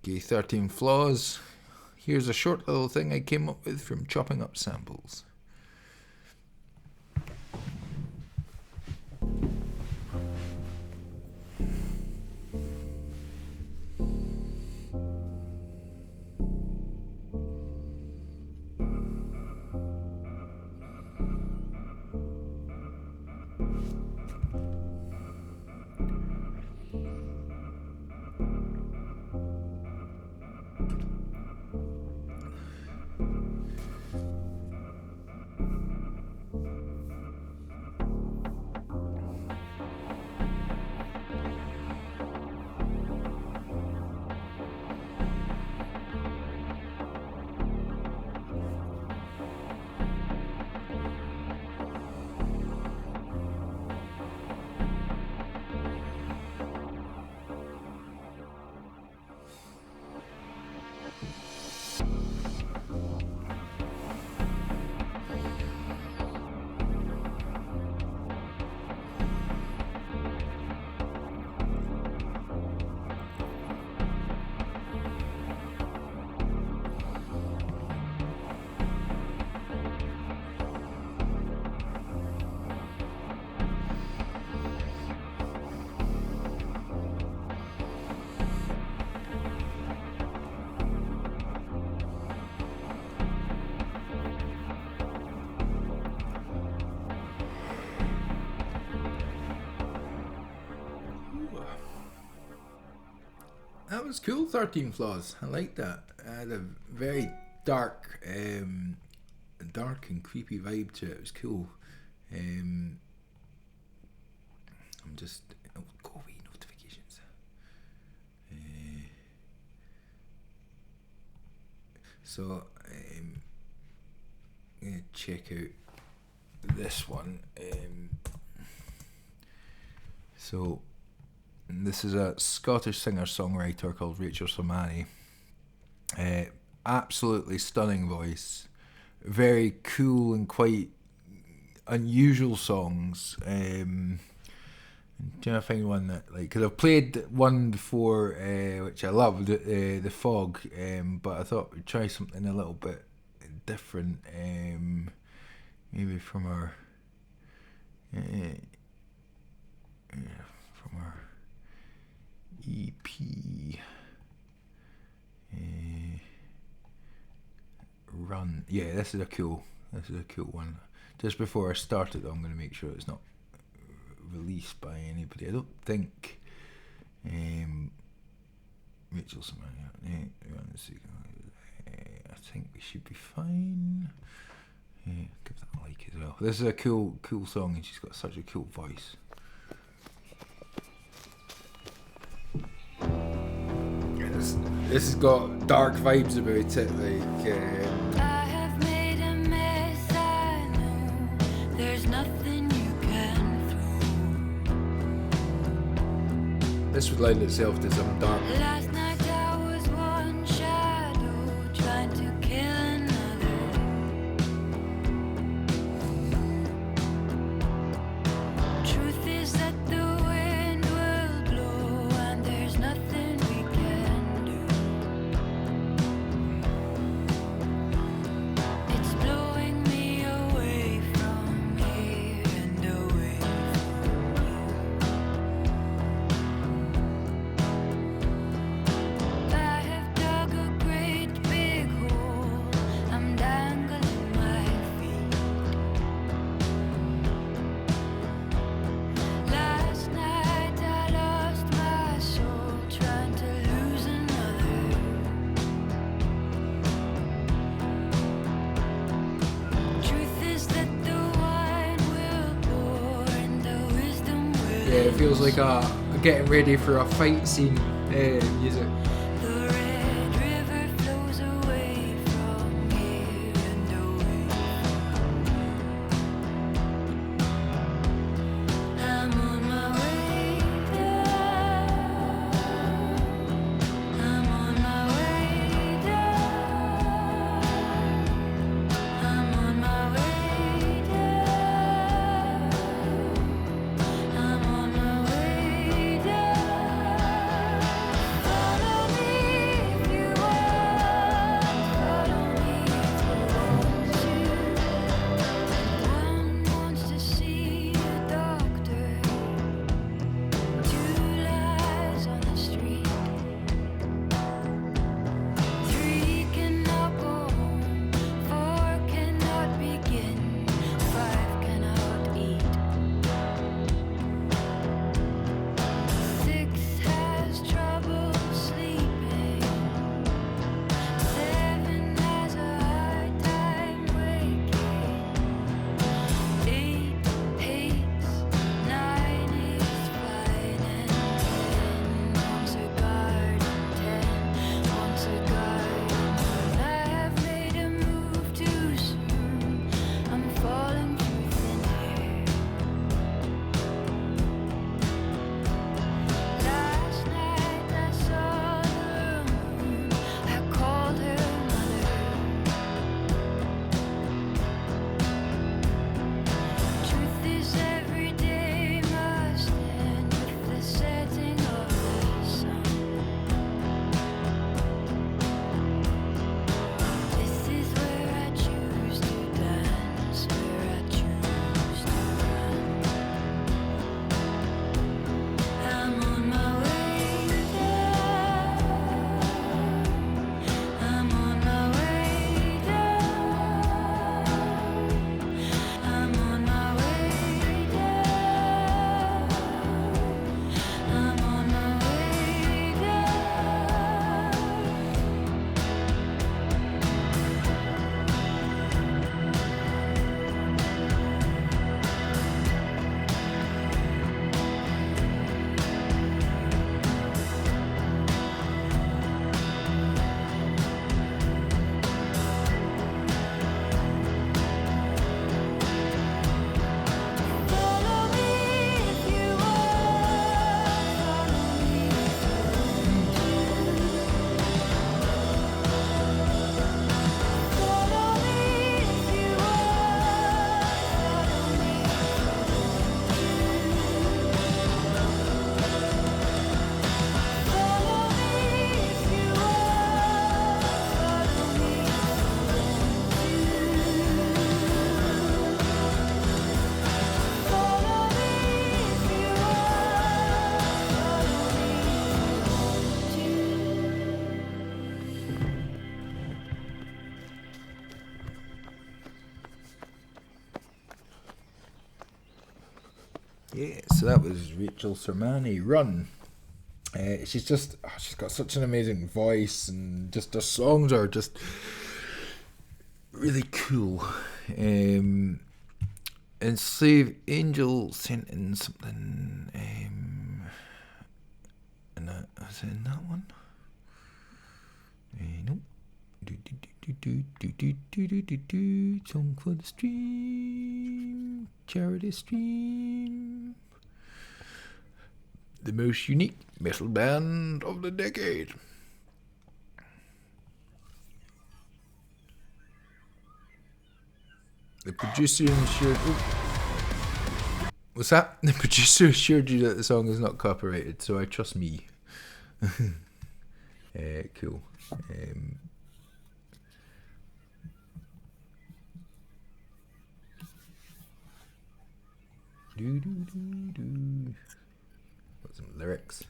Okay, 13 Flaws. Here's a short little thing I came up with from chopping up samples. That was cool, 13 Flaws. I liked that. It had a very dark and creepy vibe to it. It was cool. I'm just... Oh, go away, notifications. So, I'm going to check out this one. So... This is a Scottish singer-songwriter called Rachel Somani. Absolutely stunning voice. Very cool and quite unusual songs. I'm trying to find one that, like, because I've played one before, which I loved, The Fog, but I thought we'd try something a little bit different, maybe from our EP Run. Yeah, this is a cool one. Just before I start it though, I'm going to make sure it's not released by anybody. I don't think Rachel Somani. I think we should be fine. Give that a like as well. This is a cool song, and she's got such a cool voice. This has got dark vibes about it, like. I have made a mess, I know. There's nothing you can throw. This would lend itself to some dark. Last night I was one shadow trying to kill another. Truth is that the wind will blow and there's nothing we can do. It's blowing me away from here and away from you. I have dug a great big hole. I'm dangling my feet. Last night I lost my soul trying to lose another. Truth is that the wine will pour and the wisdom will. Yeah, it feels like a getting ready for a fight scene music. The red river flows away from here and away. I'm on my way down. I'm on my way down. I'm on my way down. I'm on my way down. Follow me. Yeah, so that was Rachel Sermani, Run. She's got such an amazing voice, and just her songs are just really cool. Enslaved Angel sent in something. Was it in that one? Nope. Song for the stream, charity stream. The most unique metal band of the decade. The producer ensured. What's that? The producer assured you that the song is not copyrighted, so I trust me. Cool. Got some lyrics.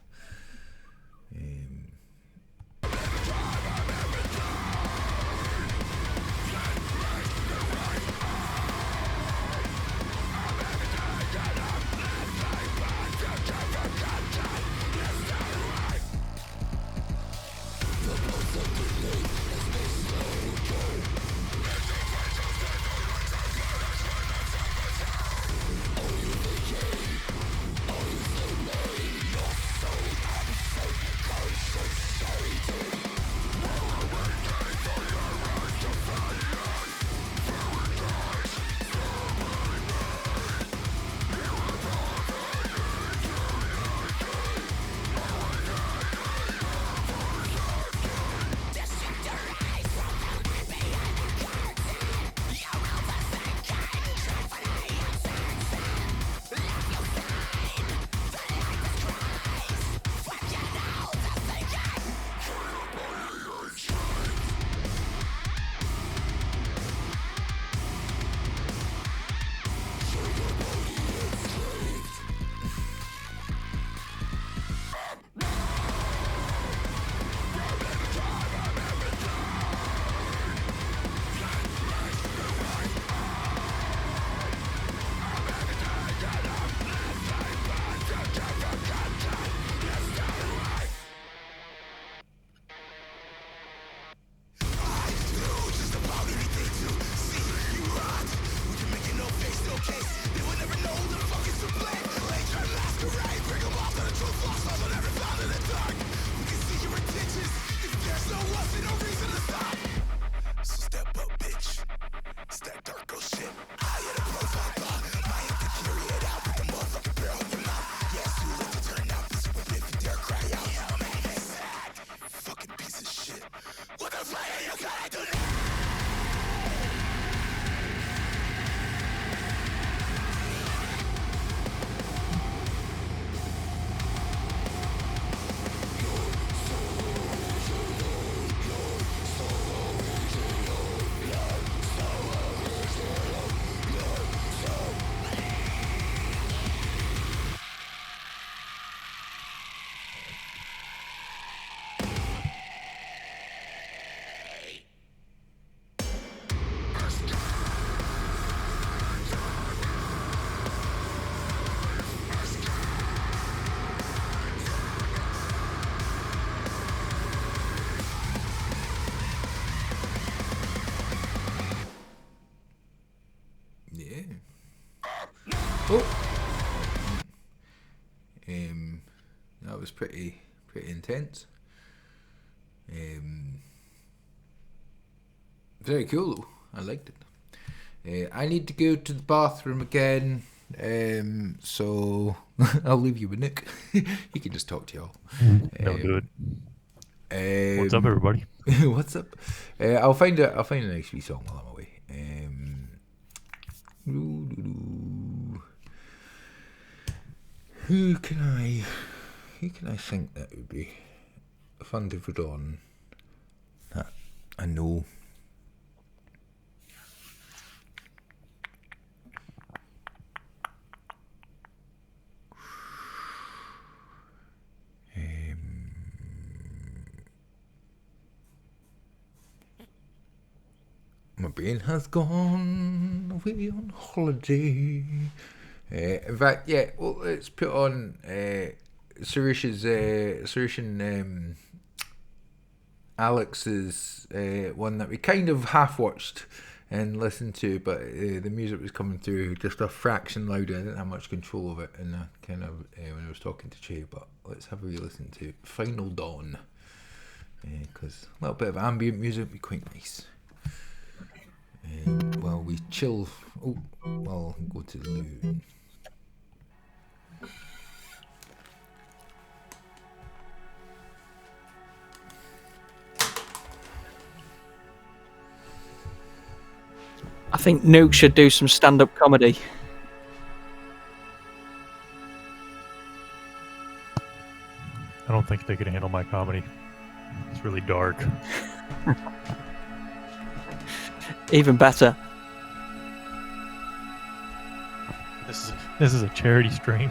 That was pretty intense. Very cool though. I liked it. I need to go to the bathroom again. So I'll leave you with Nick. He can just talk to y'all. No, do it. What's up, everybody? What's up? I'll find a nice wee song while I'm away. Who can I think that would be fun to put on? I know. My brain has gone away on holiday. In fact, yeah. Well, let's put on Suresh and Alex's one that we kind of half watched and listened to, but the music was coming through just a fraction louder. I didn't have much control of it, and kind of when I was talking to Che. But let's have a wee listen to Final Dawn, because a little bit of ambient music would be quite nice. While we chill. Oh, well, go to the loo. I think Nuke should do some stand-up comedy. I don't think they can handle my comedy. It's really dark. Even better. This is a charity stream.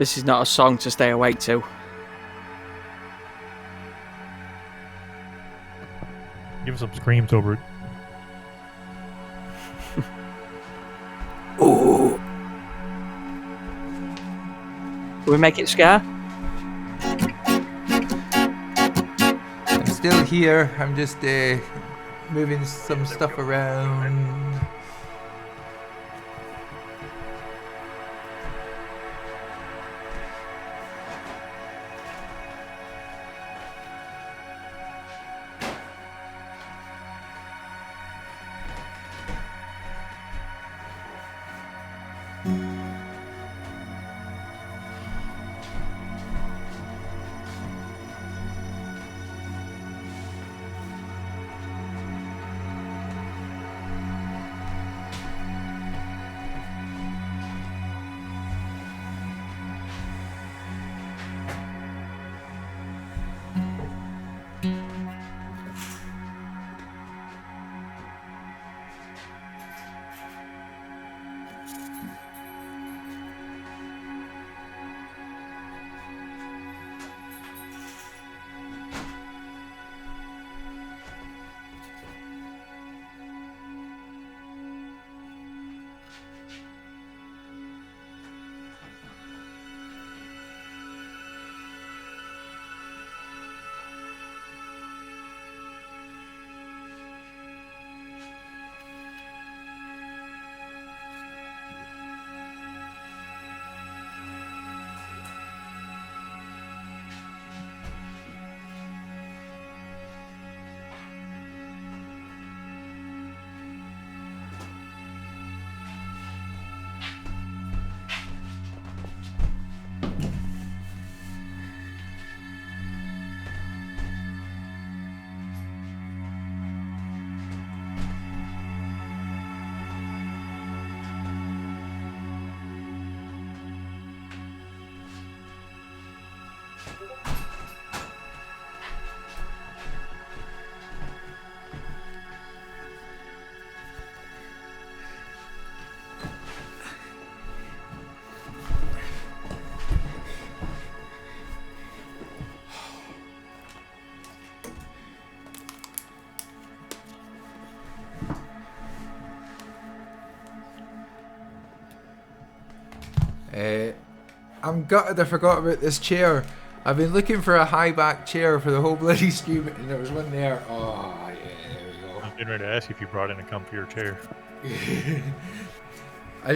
This is not a song to stay awake to. Give some screams over it. Ooh. Will we make it scare? I'm still here. I'm just moving some stuff around. I'm gutted I forgot about this chair. I've been looking for a high back chair for the whole bloody stream, and there was one there. Oh, yeah, there we go. I'm getting ready to ask you if you brought in a comfier chair. I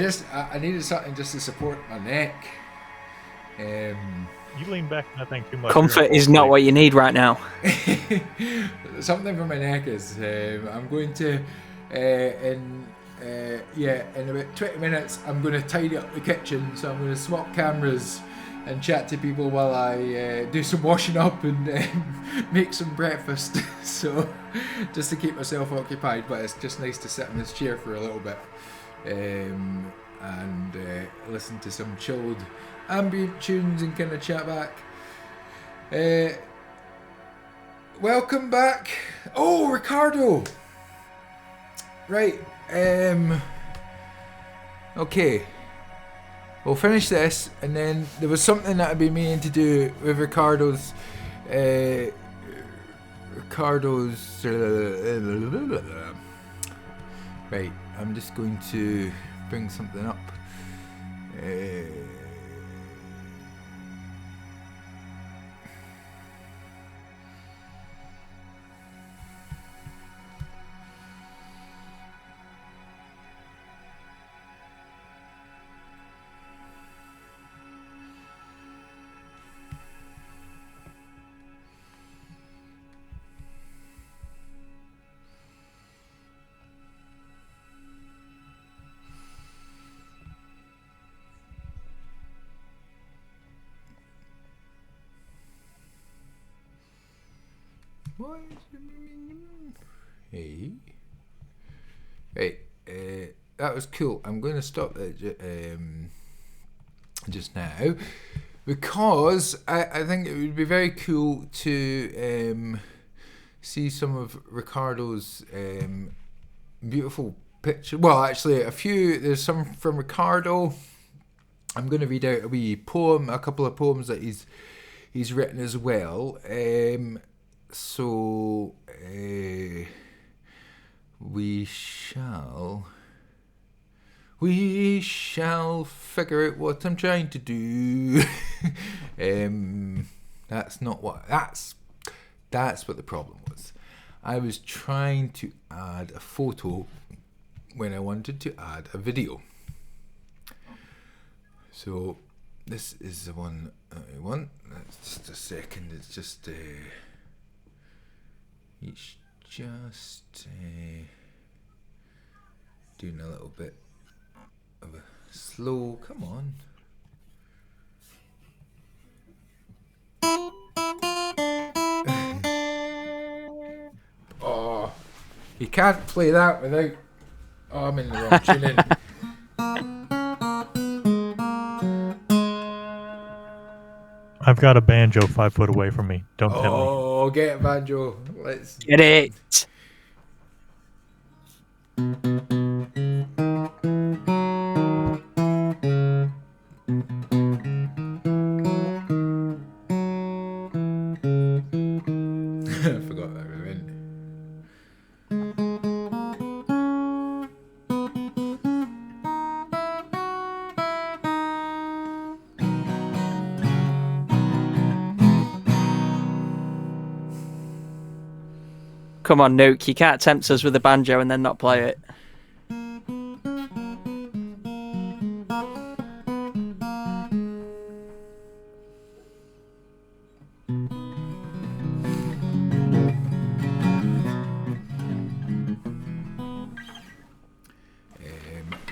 needed something just to support my neck. You lean back in that thing too much. Comfort is not what you need right now. Something for my neck is. I'm going to in about 20 minutes I'm going to tidy up the kitchen, so I'm going to swap cameras and chat to people while I do some washing up and make some breakfast. So just to keep myself occupied, but it's just nice to sit in this chair for a little bit and listen to some chilled ambient tunes and kind of chat back. Welcome back. Oh, Ricardo. Right. Okay. We'll finish this, and then there was something that I'd been meaning to do with Ricardo's. Right. I'm just going to bring something up. Hey. Right. That was cool. I'm going to stop that just now because I think it would be very cool to see some of Ricardo's beautiful pictures. Well, actually, a few. There's some from Ricardo. I'm going to read out a wee poem, a couple of poems that he's written as well. We shall figure out what I'm trying to do. That's what the problem was. I was trying to add a photo when I wanted to add a video. So this is the one I want. That's just a second. It's just doing a little bit of a slow. Come on. Oh, you can't play that without. Oh, I'm in the wrong tuning. I've got a banjo 5 foot away from me. Don't tempt me. Oh, get it, banjo. Let's Get it. I forgot that we went. Come on, Nuke. You can't tempt us with a banjo and then not play it.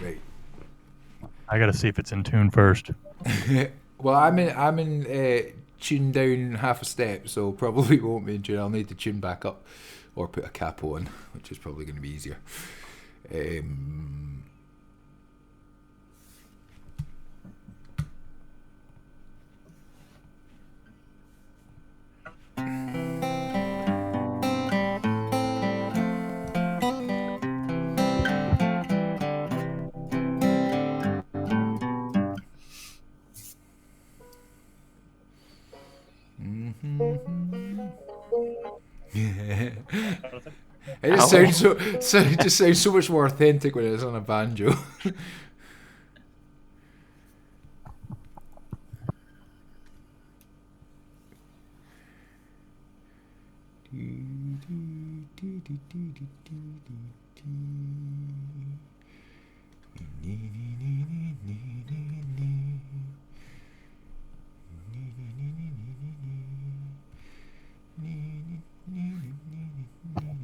Right. I gotta see if it's in tune first. Well, I'm in tune down half a step, so probably won't be in tune. I'll need to tune back up or put a capo on, which is probably going to be easier. It just sounds so much more authentic when it's on a banjo.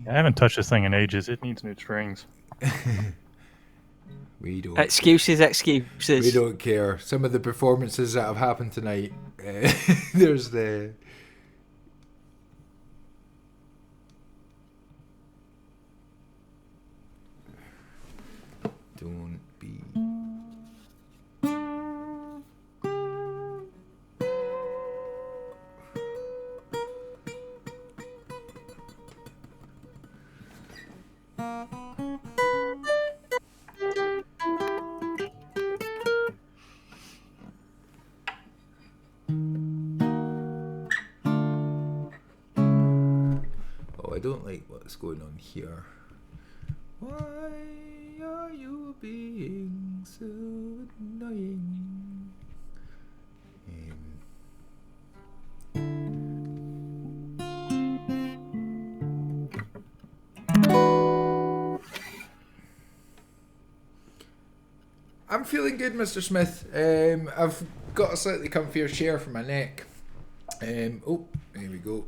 I haven't touched this thing in ages. It needs new strings. We don't. Excuses. We don't care. Some of the performances that have happened tonight, there's the. Don't be. Oh, I don't like what's going on here. Why are you being so annoying? I'm feeling good, Mr. Smith. I've got a slightly comfier chair for my neck. Oh, here we go.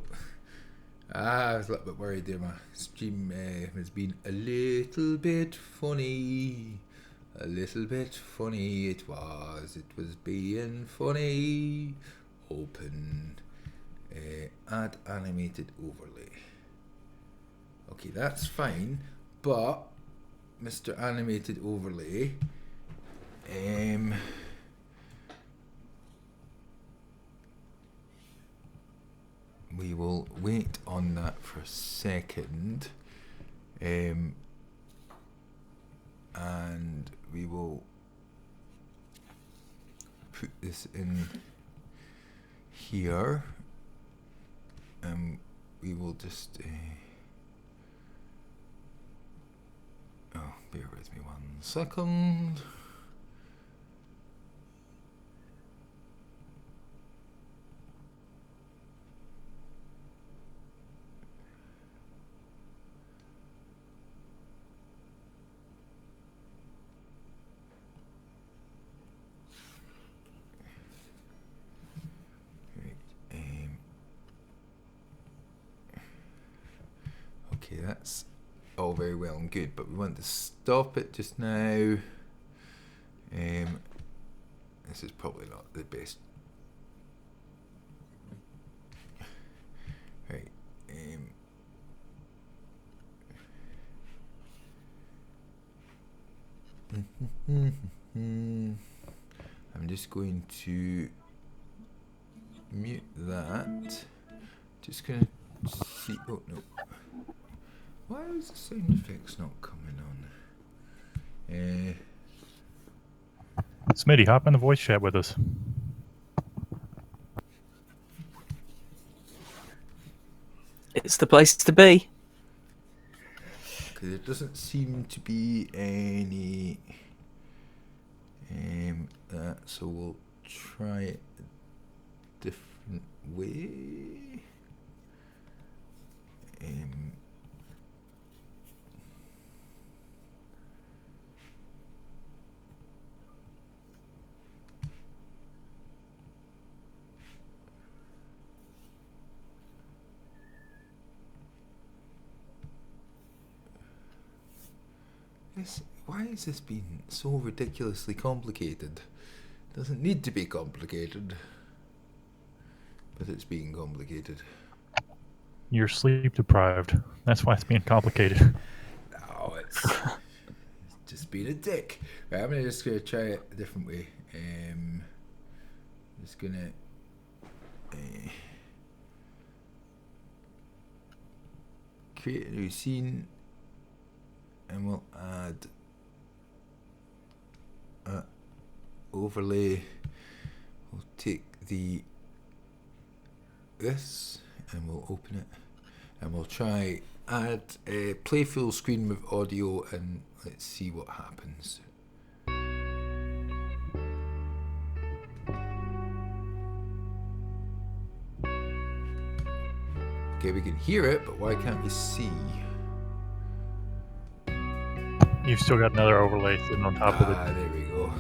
I was a little bit worried there. My stream has been a little bit funny. A little bit funny it was. It was being funny. Open. Add animated overlay. Okay, that's fine. But, Mr. Animated Overlay... we will wait on that for a second, and we will put this in here, and we will just. Oh, bear with me 1 second. Okay, that's all very well and good, but we want to stop it just now. This is probably not the best. Right. I'm just going to mute that. Just gonna see. Oh no. Why is the sound effects not coming on? Smitty, hop in the voice chat with us. It's the place to be. Because there doesn't seem to be any. So we'll try it a different way. Why has this been so ridiculously complicated? Doesn't need to be complicated, but it's being complicated. You're sleep deprived. That's why it's being complicated. No, it's just being a dick. Right, I'm just gonna try it a different way. Just gonna create a new scene, and we'll add a overlay. We'll take this and we'll open it, and we'll try add a play full screen with audio, and let's see what happens. Okay, we can hear it, but why can't we see? You've still got another overlay sitting on top of it. There we go.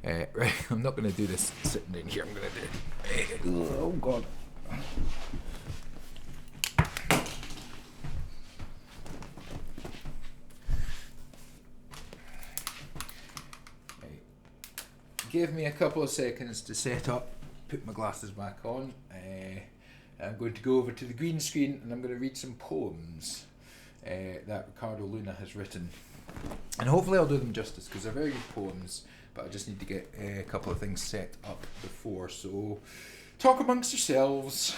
Right, I'm not going to do this sitting down here. I'm going to do it. Oh, God. Give me a couple of seconds to set up, put my glasses back on. I'm going to go over to the green screen and I'm going to read some poems that Ricardo Luna has written. And hopefully I'll do them justice because they're very good poems, but I just need to get a couple of things set up before. So talk amongst yourselves.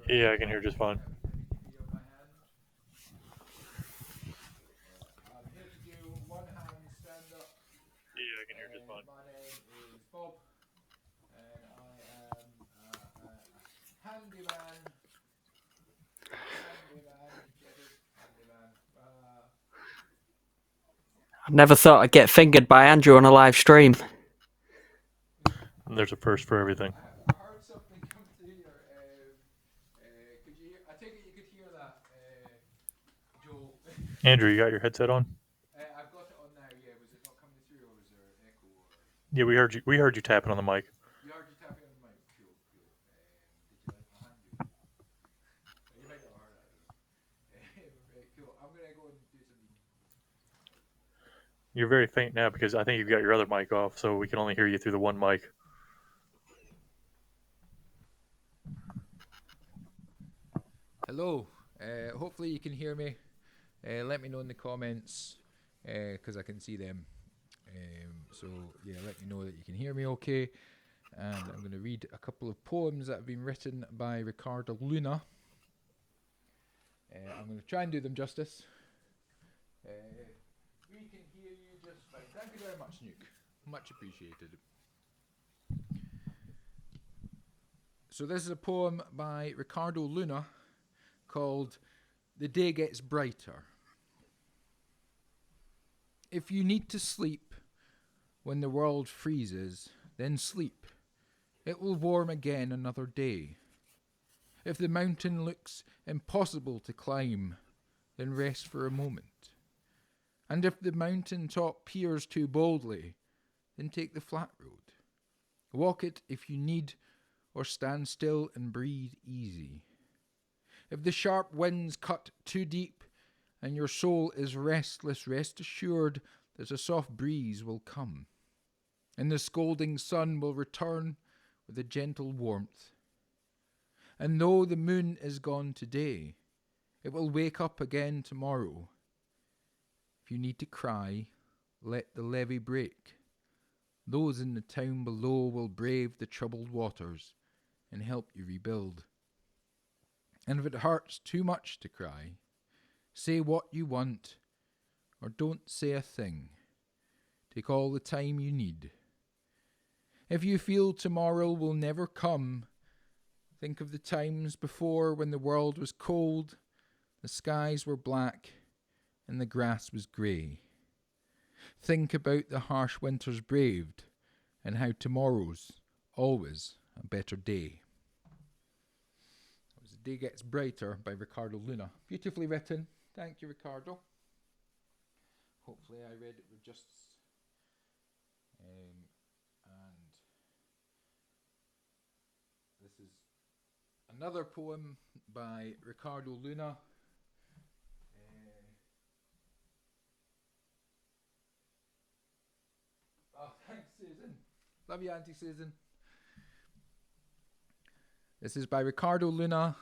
Yeah, I can hear just fine. I'm here to do one hand stand up. Yeah, I can hear just fine. My name is Bob, and I am a handyman. Handyman. I never thought I'd get fingered by Andrew on a live stream. And there's a first for everything. I heard something come through here. Could you hear? I think you could hear that, Joel. Andrew, you got your headset on? I've got it on now. Yeah, was it not coming through, or was there an echo? Or... Yeah, we heard you. We heard you tapping on the mic. You heard you tapping on the mic. Cool. Did you like my hand? You might not have heard that. Right, cool. I'm gonna go and do something. You're very faint now because I think you've got your other mic off, so we can only hear you through the one mic. Hello. Hopefully you can hear me. Let me know in the comments because I can see them. So yeah, let me know that you can hear me okay. And I'm going to read a couple of poems that have been written by Ricardo Luna. I'm going to try and do them justice. We can hear you just fine. Thank you very much, Nuke. Much appreciated. So this is a poem by Ricardo Luna called The Day Gets Brighter. If you need to sleep when the world freezes, then sleep. It will warm again another day. If the mountain looks impossible to climb, then rest for a moment. And if the mountain top peers too boldly, then take the flat road. Walk it if you need, or stand still and breathe easy. If the sharp winds cut too deep and your soul is restless, rest assured that a soft breeze will come, and the scolding sun will return with a gentle warmth. And though the moon is gone today, it will wake up again tomorrow. If you need to cry, let the levee break. Those in the town below will brave the troubled waters and help you rebuild. And if it hurts too much to cry, say what you want, or don't say a thing. Take all the time you need. If you feel tomorrow will never come, think of the times before when the world was cold, the skies were black, and the grass was grey. Think about the harsh winters braved, and how tomorrow's always a better day. As the Day Gets Brighter by Ricardo Luna. Beautifully written. Thank you, Ricardo. Hopefully I read it with justice. And this is another poem by Ricardo Luna. Oh, thanks, Susan. Love you, Auntie Susan. This is by Ricardo Luna.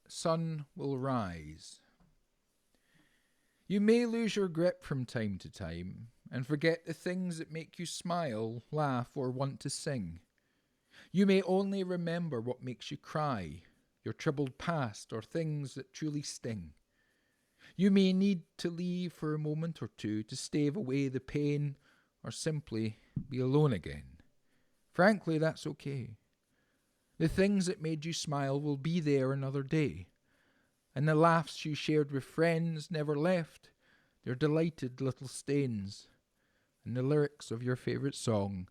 Sun will rise. You may lose your grip from time to time and forget the things that make you smile, laugh, or want to sing. You may only remember what makes you cry, your troubled past, or things that truly sting. You may need to leave for a moment or two to stave away the pain, or simply be alone again. Frankly, that's okay. The things that made you smile will be there another day, and the laughs you shared with friends never left, their delighted little stains, and the lyrics of your favourite song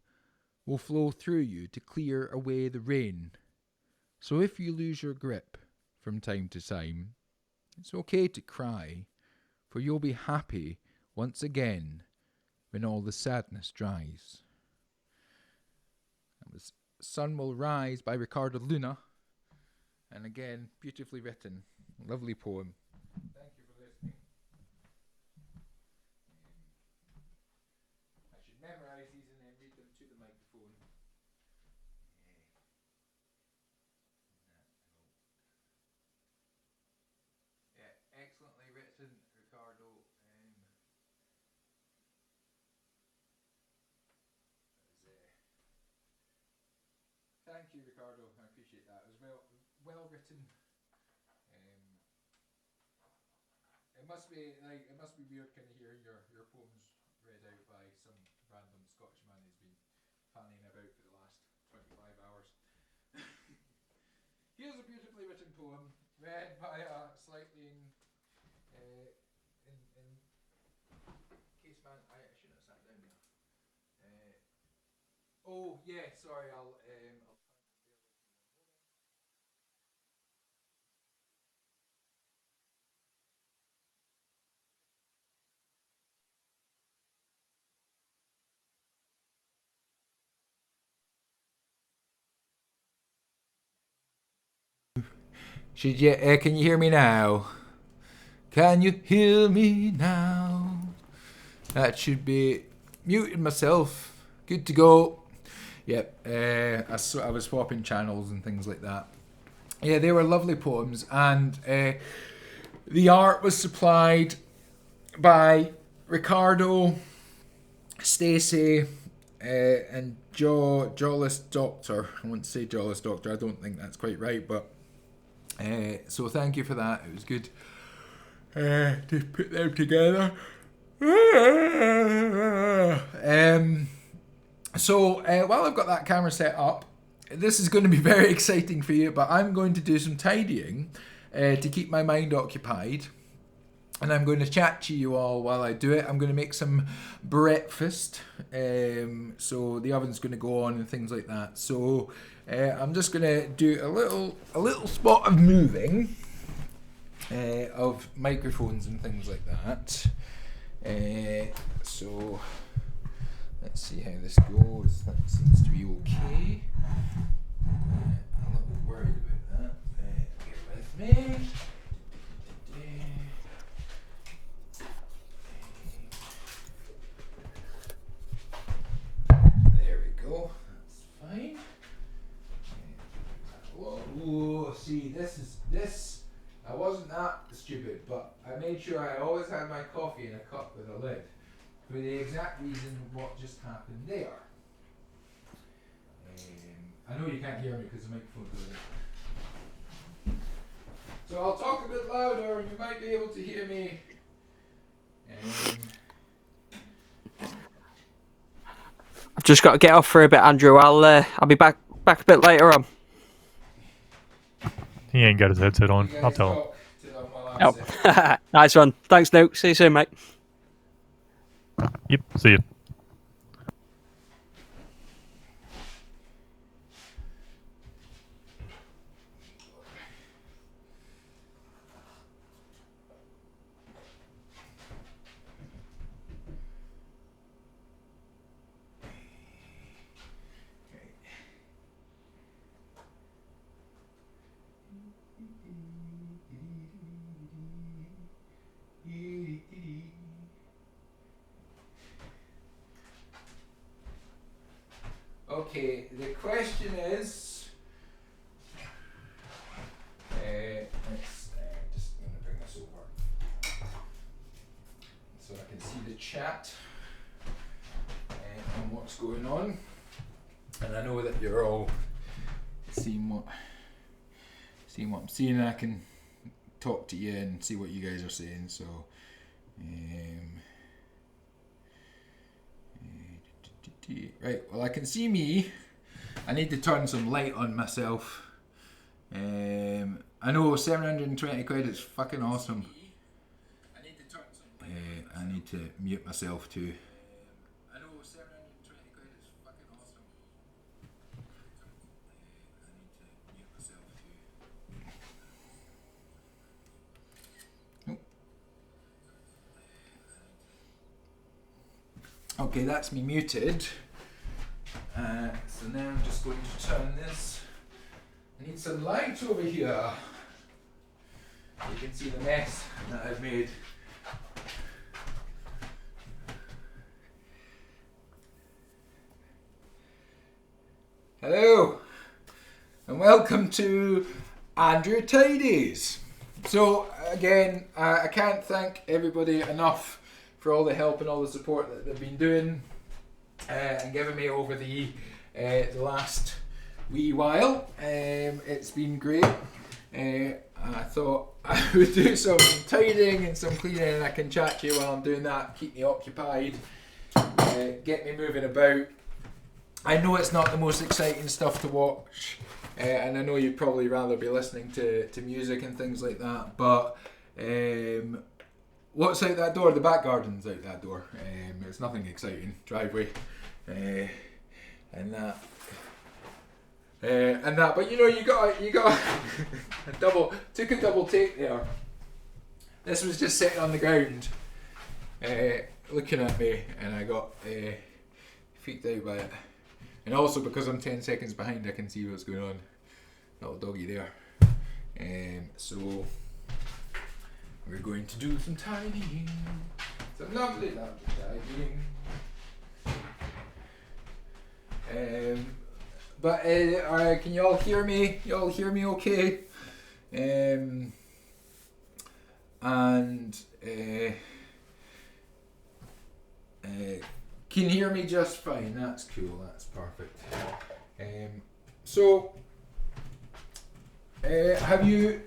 will flow through you to clear away the rain. So if you lose your grip from time to time, it's okay to cry, for you'll be happy once again when all the sadness dries. That was Sun Will Rise by Ricardo Luna. And again, beautifully written. Lovely poem. Thank you for listening. I should memorise these and then read them to the microphone. Yeah, excellently written, Ricardo. Thank you, Ricardo. I appreciate that. It was well written. It must be weird kind of hearing your poems read out by some random Scottish man who's been fanning about for the last 25 hours. Here's a beautifully written poem read by a slightly in case man. I shouldn't have sat down there. Oh yeah, sorry. I'll Should you? Can you hear me now? Can you hear me now? That should be muted myself. Good to go. Yep. I was swapping channels and things like that. Yeah, they were lovely poems, and the art was supplied by Ricardo, Stacey, and Jawless Doctor. I won't say Jawless Doctor. I don't think that's quite right, but. So thank you for that. It was good to put them together. So while I've got that camera set up, this is going to be very exciting for you, but I'm going to do some tidying to keep my mind occupied. And I'm going to chat to you all while I do it. I'm going to make some breakfast. So the oven's going to go on and things like that. So I'm just going to do a little spot of moving of microphones and things like that. So let's see how this goes. That seems to be okay. a little worried about that. Bear with me. There we go. That's fine. Whoa, see, this. I wasn't that stupid, but I made sure I always had my coffee in a cup with a lid, for the exact reason what just happened there. I know you can't hear me because the microphone's over there. So I'll talk a bit louder and you might be able to hear me. I've just got to get off for a bit, Andrew. I'll be back a bit later on. He ain't got his headset on. You I'll guys tell him. talk to them while I'm Oh, nice one. Thanks, Nuke. See you soon, mate. Yep. See you. Okay, the question is, let's just going to bring this over so I can see the chat and what's going on, and I know that you're all seeing what I'm seeing. I can talk to you and see what you guys are saying. So. Right, well I can see me. I need to turn some light on myself. I know 720 quid is fucking awesome. I need to mute myself too. I know 720 quid is fucking awesome. I need to mute myself too. Okay, that's me muted. So now I'm just going to turn this. I need some light over here. You can see the mess that I've made. Hello, and welcome to Andrew Tidies. So again, I can't thank everybody enough for all the help and all the support that they've been doing and giving me over the last wee while. It's been great. I thought I would do some tidying and some cleaning, and I can chat to you while I'm doing that, keep me occupied, get me moving about. I know it's not the most exciting stuff to watch, and I know you'd probably rather be listening to music and things like that, but what's out that door? The back garden's out that door. It's nothing exciting. Driveway, and that. But you know, you got took a double take there. This was just sitting on the ground, looking at me, and I got freaked out by it. And also because I'm 10 seconds behind, I can see what's going on. Little doggy there. So we're going to do some tidying. Some lovely tidying. But can you all hear me? You all hear me okay? Can you hear me just fine? That's cool. That's perfect. So have you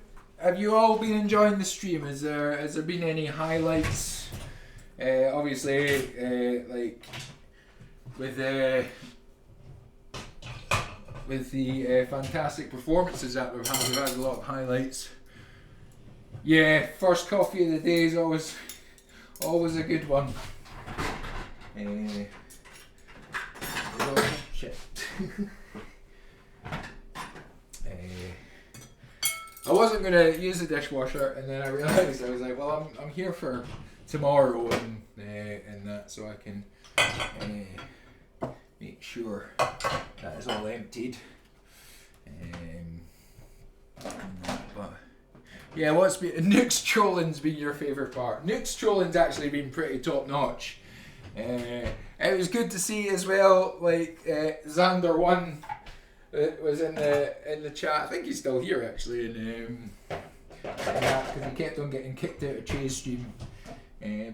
all been enjoying the stream? Has there been any highlights? Obviously, like with the fantastic performances that we've had a lot of highlights. Yeah, first coffee of the day is always a good one. Oh, shit. I wasn't gonna use the dishwasher, and then I realised I was like, well, I'm here for tomorrow and that, so I can make sure that is all emptied. But yeah, what's been Nuke's trolling's been your favourite part? Nuke's trolling's actually been pretty top notch. It was good to see as well. Like Xander One was in the chat. I think he's still here actually, and because he kept on getting kicked out of Trey's stream.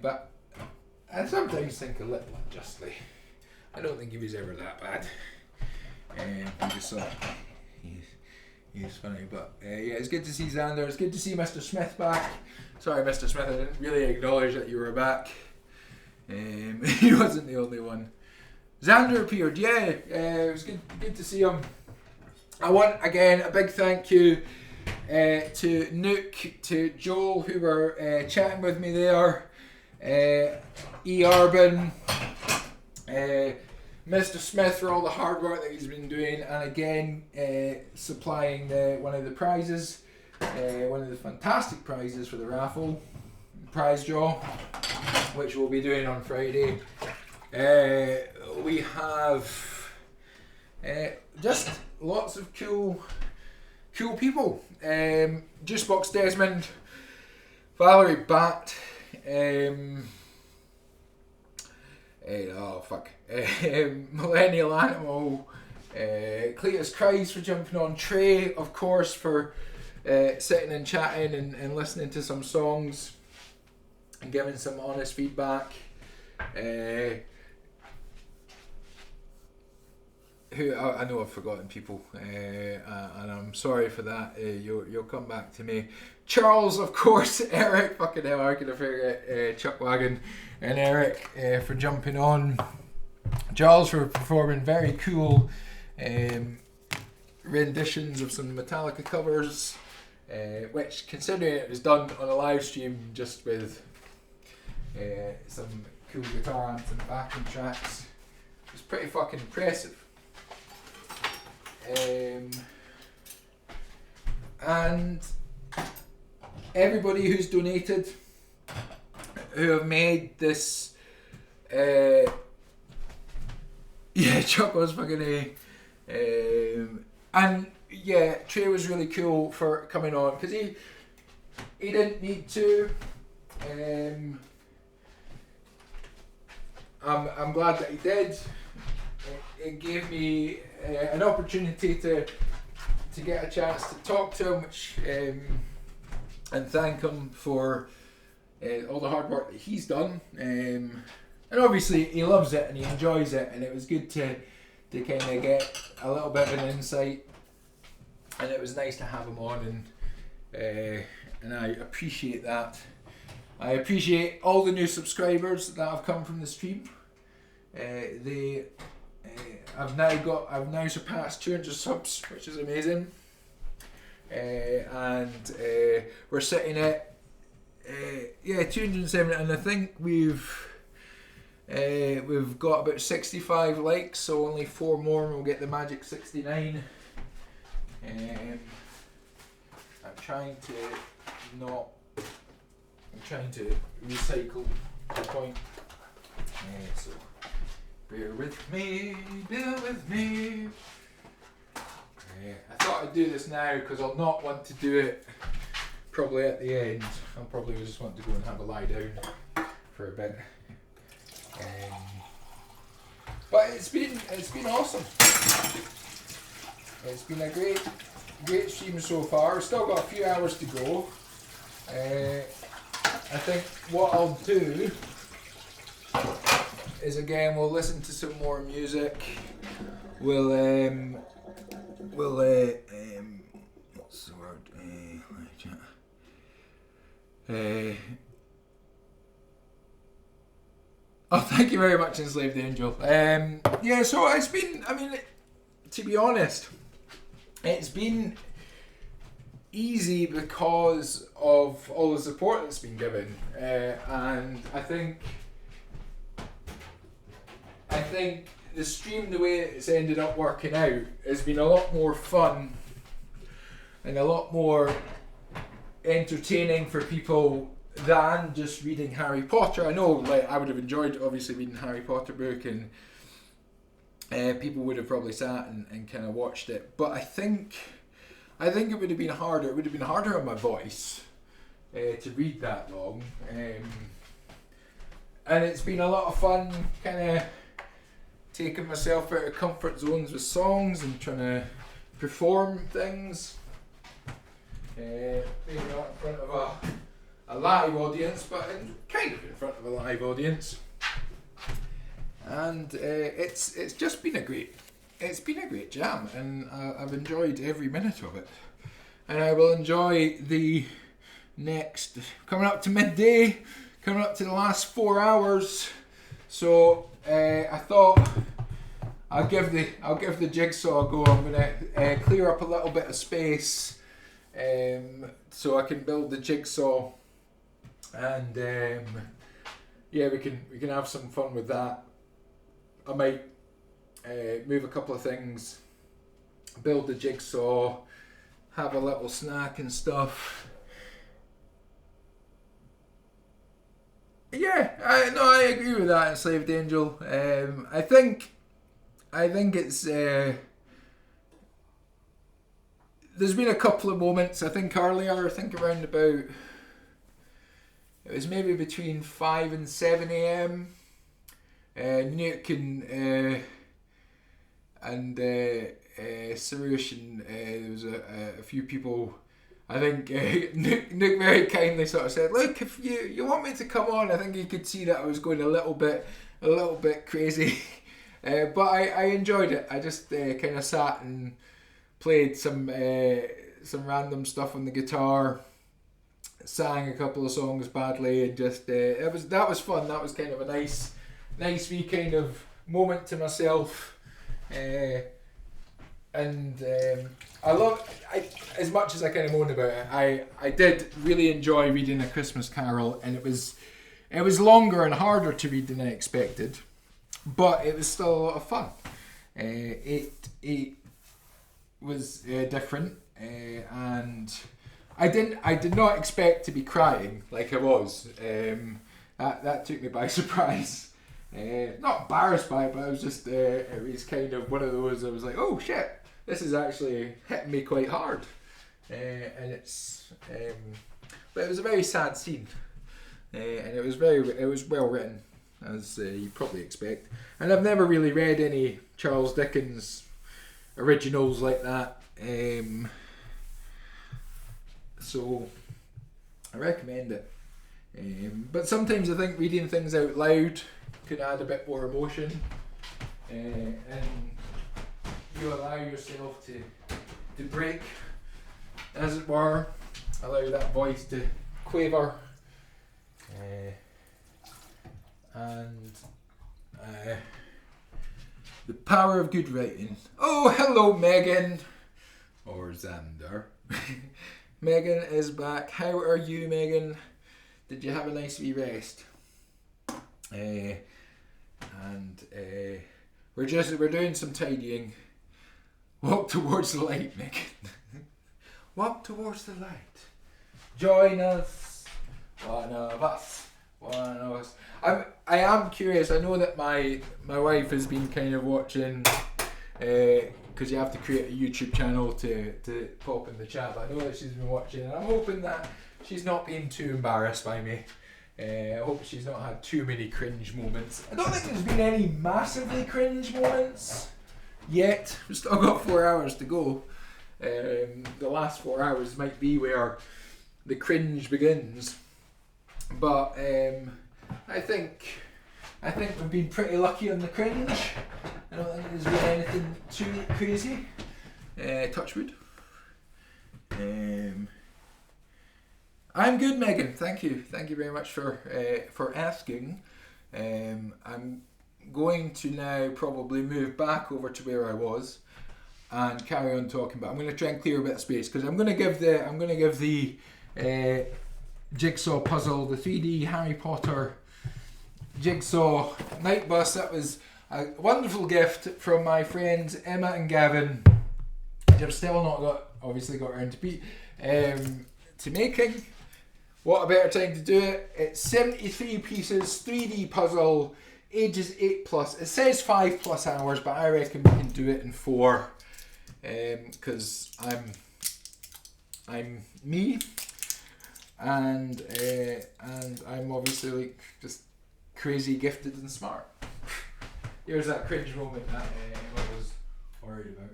But I sometimes think a little unjustly. I don't think he was ever that bad. He just thought he's funny, but yeah, it's good to see Xander. It's good to see Mr. Smith back. Sorry, Mr. Smith, I didn't really acknowledge that you were back. He wasn't the only one. Xander appeared, yeah. It was good to see him. I want again a big thank you to Nuke, to Joel who were chatting with me there, Urban, Mr. Smith for all the hard work that he's been doing, and again supplying one of the prizes, one of the fantastic prizes for the raffle prize draw, which we'll be doing on Friday. We have just lots of cool people. Juicebox Desmond, Valerie Bat, Millennial Animal, Cletus Christ for jumping on, Trey, of course, for sitting and chatting and listening to some songs and giving some honest feedback. Who I know I've forgotten people, and I'm sorry for that. You'll come back to me. Charles, of course, Eric, fucking hell, I could have forget Chuck Wagon and Eric for jumping on. Charles for performing very cool renditions of some Metallica covers, which, considering it was done on a live stream just with some cool guitar amps and backing tracks, was pretty fucking impressive. And everybody who's donated, who have made this, Chuck was fucking and yeah, Trey was really cool for coming on because he didn't need to. I'm glad that he did. It gave me an opportunity to get a chance to talk to him, which and thank him for all the hard work that he's done. And obviously he loves it and he enjoys it, and it was good to kind of get a little bit of an insight, and it was nice to have him on, and I appreciate that. I appreciate all the new subscribers that have come from the stream. I've now surpassed 200 subs, which is amazing, and we're sitting at 270, and I think we've got about 65 likes, so only 4 more and we'll get the magic 69. I'm trying to recycle the point, so bear with me. I thought I'd do this now because I'll not want to do it probably at the end. I'll probably just want to go and have a lie down for a bit. But it's been awesome. It's been a great stream so far. We've still got a few hours to go. I think what I'll do is, again, we'll listen to some more music. We'll what's the word? Oh, thank you very much, Enslaved Angel. So it's been, to be honest, it's been easy because of all the support that's been given, and I think the stream, the way it's ended up working out, has been a lot more fun and a lot more entertaining for people than just reading Harry Potter. I know, I would have enjoyed obviously reading Harry Potter book and people would have probably sat and kind of watched it. But I think it would have been harder. It would have been harder on my voice to read that long. And it's been a lot of fun kind of taking myself out of comfort zones with songs and trying to perform things. Maybe not in front of a live audience, but kind of in front of a live audience. And it's just been a great jam, and I've enjoyed every minute of it. And I will enjoy the next, coming up to midday, coming up to the last 4 hours. So I thought I'll give the jigsaw a go. I'm gonna clear up a little bit of space so I can build the jigsaw, and yeah, we can have some fun with that. I might move a couple of things, build the jigsaw, have a little snack and stuff. Yeah, I agree with that, Enslaved Angel. I think it's there's been a couple of moments. I think earlier, around about, it was maybe between 5 and 7 a.m. Nuke and Sarush and there was a few people. I think Nuke very kindly sort of said, "Look, if you want me to come on," I think you could see that I was going a little bit crazy, but I enjoyed it. I just kind of sat and played some random stuff on the guitar, sang a couple of songs badly, and just that was fun. That was kind of a nice wee kind of moment to myself, and as much as I kind of moaned about it, I did really enjoy reading A Christmas Carol, and it was longer and harder to read than I expected, but it was still a lot of fun. It was different, and I did not expect to be crying like I was. That took me by surprise. Not embarrassed by it, but I was just it was kind of one of those. I was like, oh shit, this is actually hitting me quite hard, and it's but it was a very sad scene, and it was well written, as you probably expect. And I've never really read any Charles Dickens originals like that, so I recommend it. But sometimes I think reading things out loud can add a bit more emotion, and you allow yourself to break, as it were, allow that voice to quaver, and the power of good writing. Oh, hello, Megan, or Xander. Megan is back. How are you, Megan? Did you have a nice wee rest? We're doing some tidying. Walk towards the light, Megan. Walk towards the light. Join us. One of us. I am curious. I know that my wife has been kind of watching, because you have to create a YouTube channel to pop in the chat. But I know that she's been watching, and I'm hoping that she's not being too embarrassed by me. I hope she's not had too many cringe moments. I don't think there's been any massively cringe moments yet. We've still got 4 hours to go. The last 4 hours might be where the cringe begins. But I think we've been pretty lucky on the cringe. I don't think there's been anything too crazy. Touch wood. I'm good, Megan. Thank you very much for asking. I'm going to now probably move back over to where I was and carry on talking. But I'm going to try and clear a bit of space, because I'm going to give the jigsaw puzzle, the 3D Harry Potter jigsaw night bus. That was a wonderful gift from my friends Emma and Gavin, which I've still not got around to making. What a better time to do it. It's 73 pieces, 3D puzzle. ages 8+. It says 5+ hours, but I reckon we can do it in 4. Because I'm me, and I'm obviously like just crazy gifted and smart. Here's that cringe moment that I was worried about.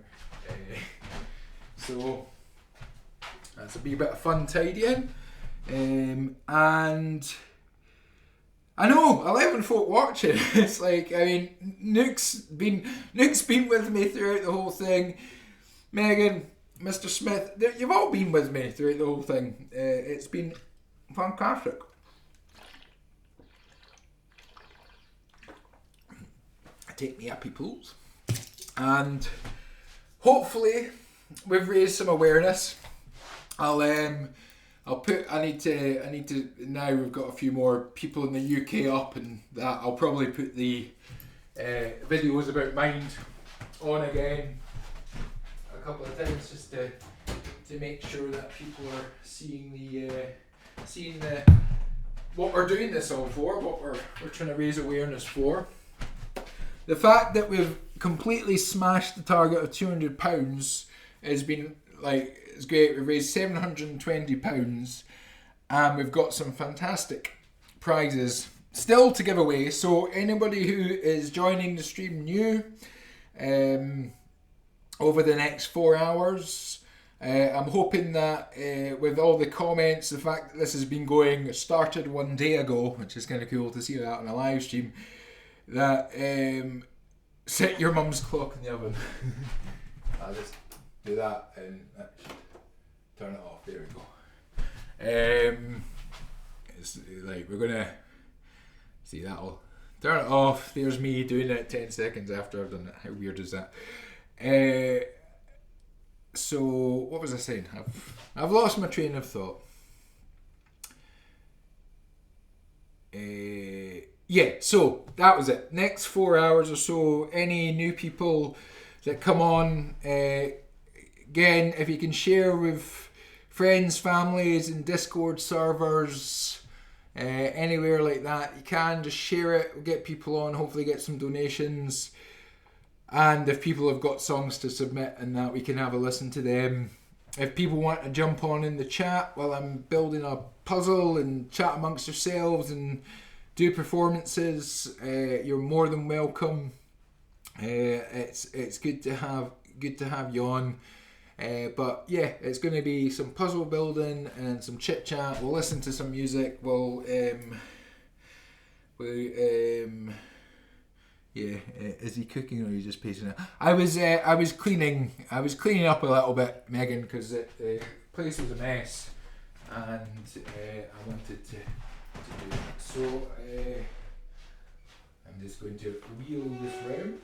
So that's a wee bit of fun tidying, and I know 11 folk watching. It's like, I mean, Nook's been with me throughout the whole thing. Megan, Mr. Smith, you've all been with me throughout the whole thing. It's been fantastic. Take me happy pools, and hopefully we've raised some awareness. I need to now we've got a few more people in the UK up, and that I'll probably put the videos about Mind on again a couple of times just to make sure that people are seeing the what we're doing this all for, what we're trying to raise awareness for. The fact that we've completely smashed the target of £200 has been like, it's great. We've raised £720 and we've got some fantastic prizes still to give away. So anybody who is joining the stream new over the next 4 hours, I'm hoping that with all the comments, the fact that this has been going, started 1 day ago, which is kind of cool to see that on a live stream, that set your mum's clock in the oven. I'll just do that and that should turn it off. There we go. It's like we're gonna see, that'll turn it off. There's me doing it 10 seconds after I've done it. How weird is that? So what was I saying? I've lost my train of thought. Yeah, so that was it. Next 4 hours or so, any new people that come on, again, if you can share with friends, families, and Discord servers, anywhere like that, you can just share it. We'll get people on, hopefully get some donations. And if people have got songs to submit and that, we can have a listen to them. If people want to jump on in the chat while I'm building a puzzle and chat amongst yourselves and do performances, you're more than welcome. It's good to have you on. But yeah, it's going to be some puzzle building and some chit chat. We'll listen to some music. Yeah, is he cooking or are you just pacing it? I was cleaning up a little bit, Megan, because the place was a mess, and I wanted to do it. So I'm just going to wheel this round,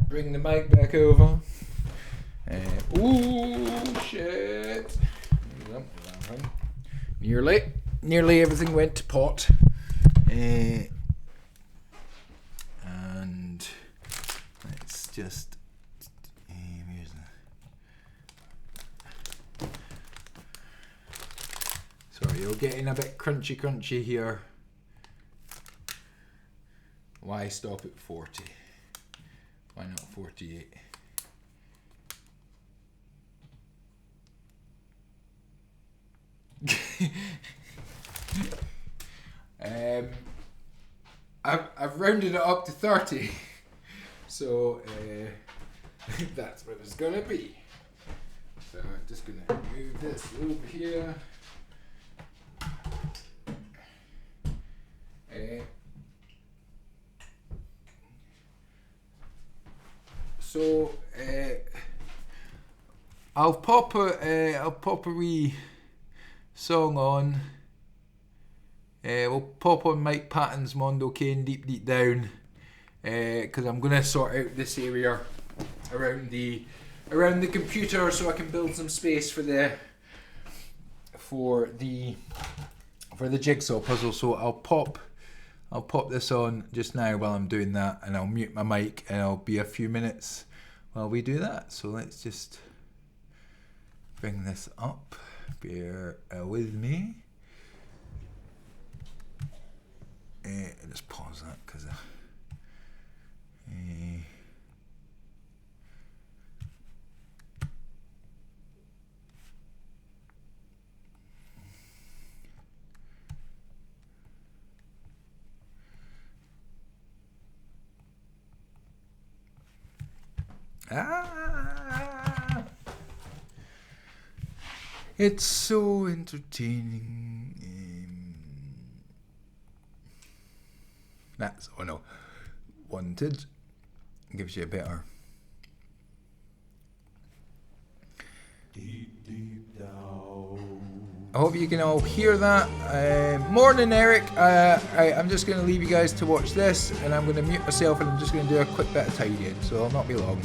bring the mic back over. Oh shit! Nearly everything went to pot. And let's just sorry, you're getting a bit crunchy here. Why stop at 40? Why not 48? I've rounded it up to 30, so that's what it's gonna be. So I'm just gonna move this over here. So I'll pop a wee song on. We'll pop on Mike Patton's Mondo Kane Deep Down, because I'm gonna sort out this area around the computer so I can build some space for the jigsaw puzzle. So I'll pop this on just now while I'm doing that, and I'll mute my mic, and I'll be a few minutes while we do that. So let's just bring this up. Bear with me. And just pause pause that because it's so entertaining. That's Wanted gives you a better. I hope you can all hear that. Morning, Eric. I'm just going to leave you guys to watch this, and I'm going to mute myself, and I'm just going to do a quick bit of tidying, so I'll not be long.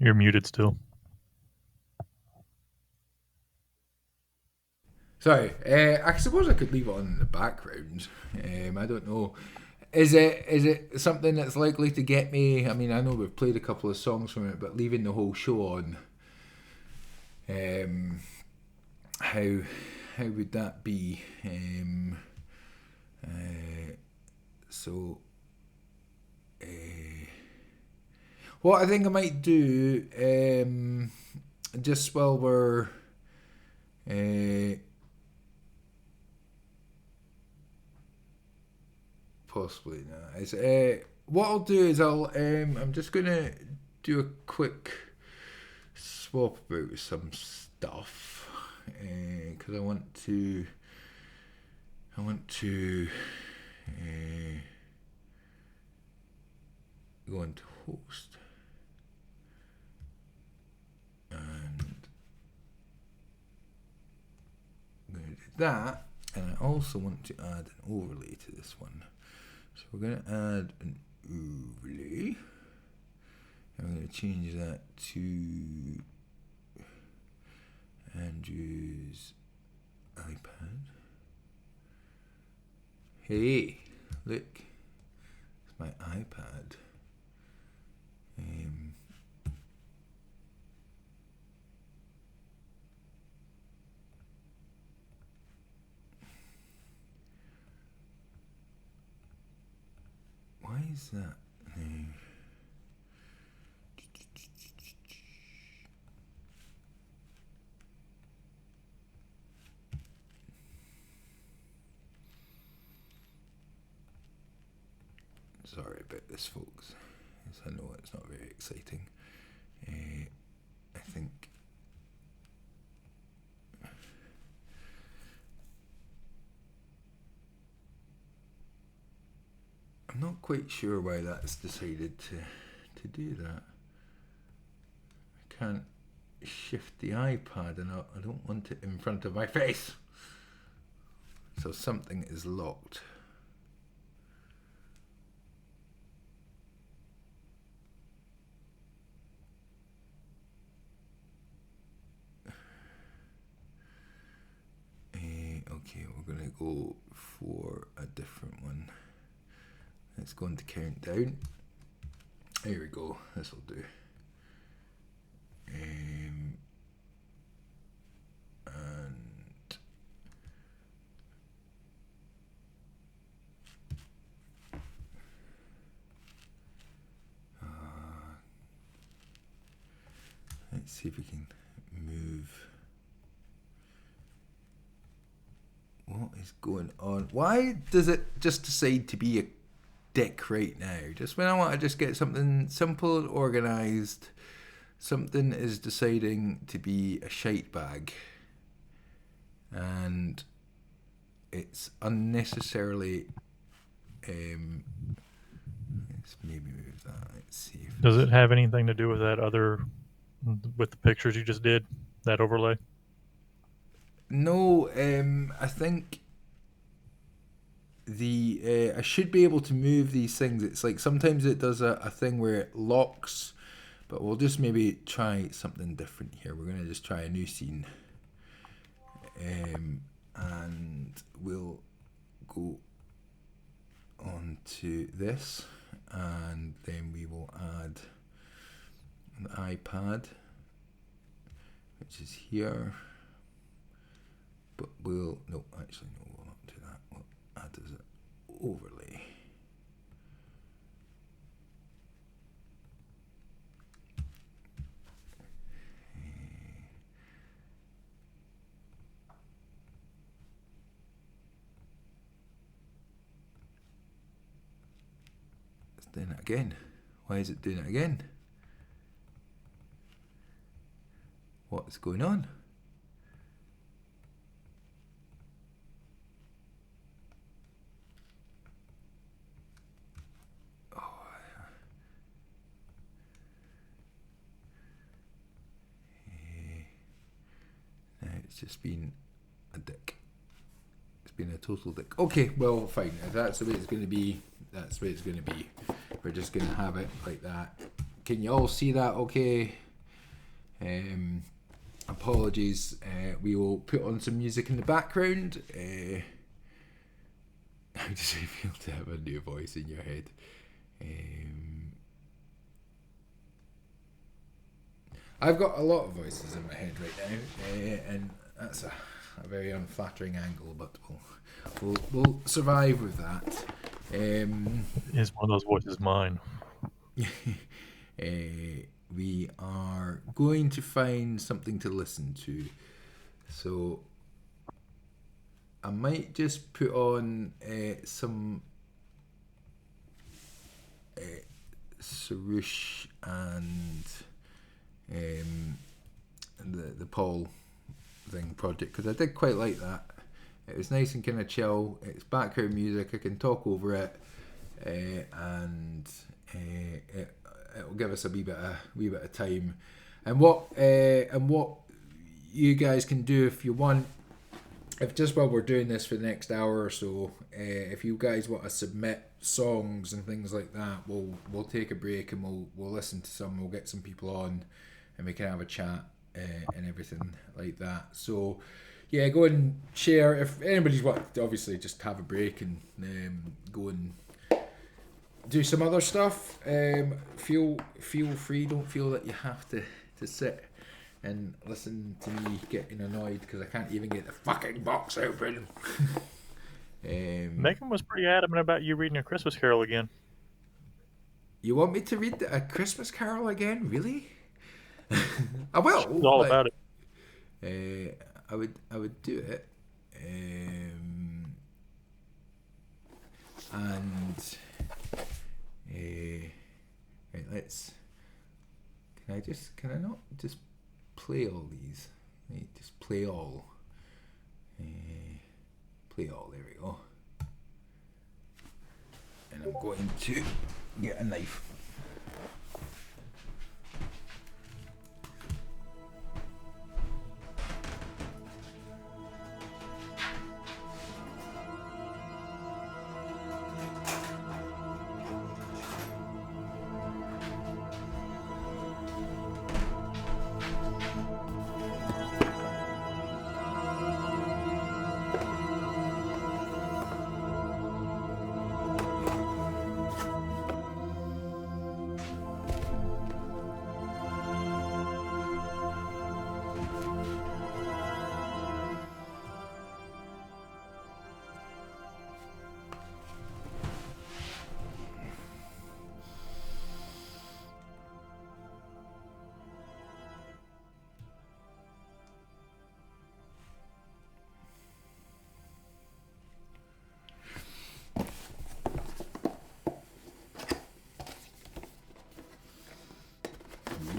You're muted still. Sorry, I suppose I could leave it on in the background. I don't know. Is it something that's likely to get me? I mean, I know we've played a couple of songs from it, but leaving the whole show on, how would that be? So, what I think I might do, just while we're possibly not. Is what I'll do is I'm just gonna do a quick swap about some stuff because I want to go into host and I'm gonna do that, and I also want to add an overlay to this one. So we're going to add an overlay, and we're going to change that to Andrew's iPad. Hey, look, it's my iPad. Why is that? Sorry about this, folks. Yes, I know it's not very exciting. I think I'm not quite sure why that's decided to do that. I can't shift the iPad, and I don't want it in front of my face. So something is locked. Okay, we're gonna go for a different one. Let's go into countdown. Here we go. This will do. And let's see if we can move. What is going on? Why does it just decide to be a dick right now? Just when I want to just get something simple and organised, something is deciding to be a shite bag. And it's unnecessarily... let's maybe move that. Let's see. Does it have anything to do with that with the pictures you just did, that overlay? No, I think I should be able to move these things. It's like sometimes it does a thing where it locks, but we'll just maybe try something different here. We're going to just try a new scene, and we'll go on to this, and then we will add an iPad, which is here. But we'll not do that. We'll add as an overlay. It's doing it again. Why is it doing it again? What is going on? It's just been a dick. It's been a total dick. Okay, well, fine. If that's the way it's going to be, that's the way it's going to be. We're just going to have it like that. Can you all see that okay? Apologies. We will put on some music in the background. How does it feel to have a new voice in your head? I've got a lot of voices in my head right now, and that's a very unflattering angle, but we'll survive with that. Is one of those voices mine? We are going to find something to listen to, so I might just put on some Sarush and the Paul thing project, because I did quite like that. It was nice and kind of chill. It's background music. I can talk over it, and it'll give us a wee bit of time. And what you guys can do if you want, if just while we're doing this for the next hour or so, if you guys want to submit songs and things like that, we'll take a break and we'll listen to some. We'll get some people on, and we can have a chat and everything like that. So yeah, go and share. If anybody's want to obviously just have a break and go and do some other stuff, feel free. Don't feel that you have to sit and listen to me getting annoyed because I can't even get the fucking box open. Megan was pretty adamant about you reading A Christmas Carol again. You want me to read A Christmas Carol again? Really? I will. She's all about it. I would do it. Right, let's. Can I not just play all these? Right, just play all. Play all. There we go. And I'm going to get a knife.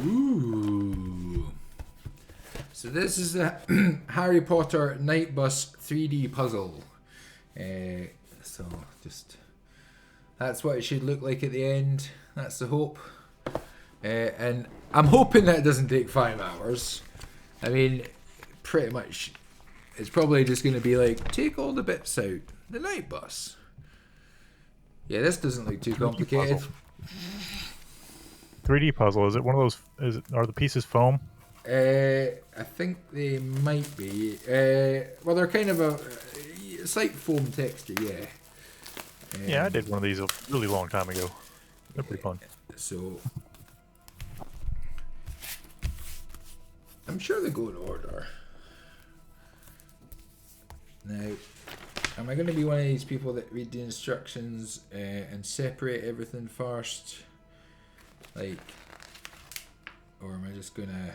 Ooh. So this is a Harry Potter Night Bus 3D puzzle. So just that's what it should look like at the end. That's the hope. And I'm hoping that it doesn't take 5 hours. I mean, pretty much it's probably just going to be like, take all the bits out. The night bus. Yeah, this doesn't look too complicated. 3D puzzle. Is it one of those? Are the pieces foam? I think they might be. Well, they're kind of it's like foam texture, yeah. Yeah, I did one of these a really long time ago. They're pretty fun. So I'm sure they go in order. Now, am I going to be one of these people that read the instructions and separate everything first? Like, or am I just going to...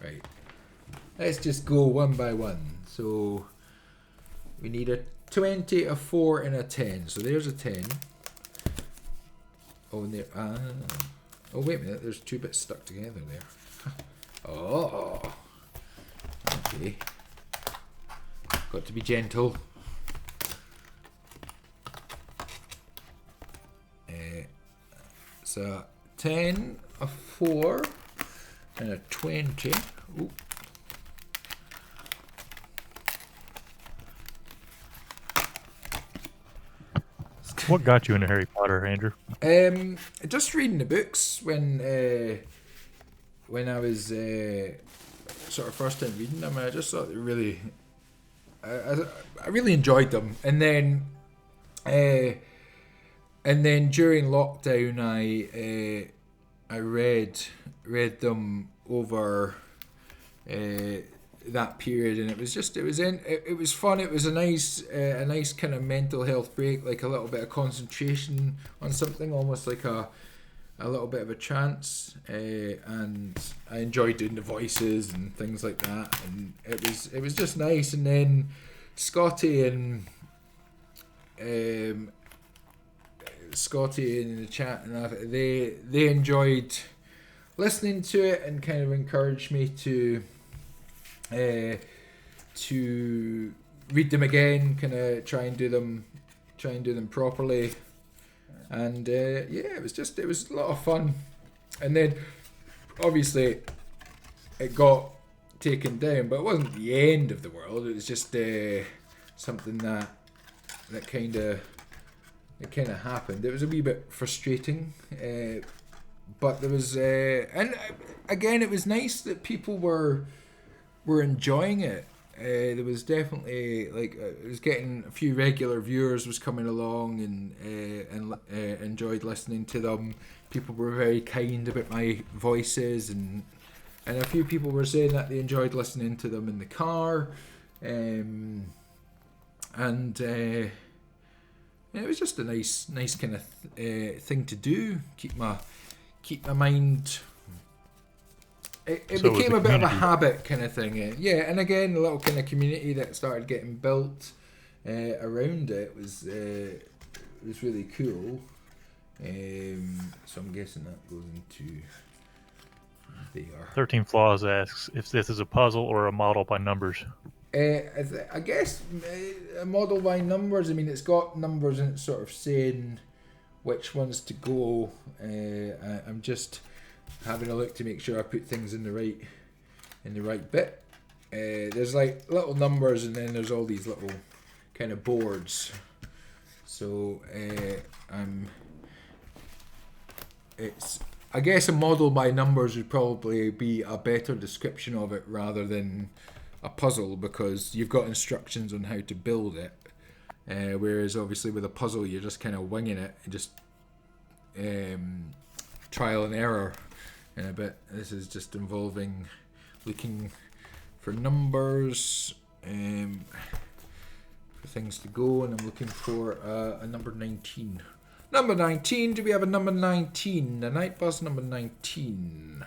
right. Let's just go one by one. So, we need a 20, a 4, and a 10. So there's a 10. Oh, and there... oh, wait a minute. There's 2 bits stuck together there. Oh. Okay. Got to be gentle. So 10, a 4, and a 20. Ooh. What got you into Harry Potter, Andrew? Just reading the books when when I was sort of first time reading them, I just thought they really, I really enjoyed them. And then during lockdown, I read them over that period, and it was fun. It was a nice kind of mental health break, like a little bit of concentration on something, almost like a little bit of a trance, and I enjoyed doing the voices and things like that, and it was just nice. And then Scotty in the chat and that, they enjoyed listening to it and kind of encouraged me to read them again, kind of try and do them properly. And it was a lot of fun. And then obviously it got taken down, but it wasn't the end of the world. It was just something that kind of happened. It was a wee bit frustrating, but there was and again, it was nice that people were enjoying it. There was definitely it was getting a few regular viewers was coming along and enjoyed listening to them. People were very kind about my voices, and a few people were saying that they enjoyed listening to them in the car, and it was just a nice kind of thing to do. Keep my mind. It So became the a bit of a community. habit kind of thing. Yeah, and again, a little kind of community that started getting built around it was really cool. So I'm guessing that goes into there. 13 Flaws asks if this is a puzzle or a model by numbers. I guess a model by numbers. I mean, it's got numbers and it's sort of saying which ones to go. I'm just having a look to make sure I put things in the right bit. There's like little numbers, and then there's all these little kind of boards. So I guess a model by numbers would probably be a better description of it rather than a puzzle, because you've got instructions on how to build it. Whereas obviously with a puzzle, you're just kind of winging it and just trial and error in a bit. This is just involving looking for numbers, for things to go, and I'm looking for a number 19. Number 19, do we have a number 19? A night bus number 19.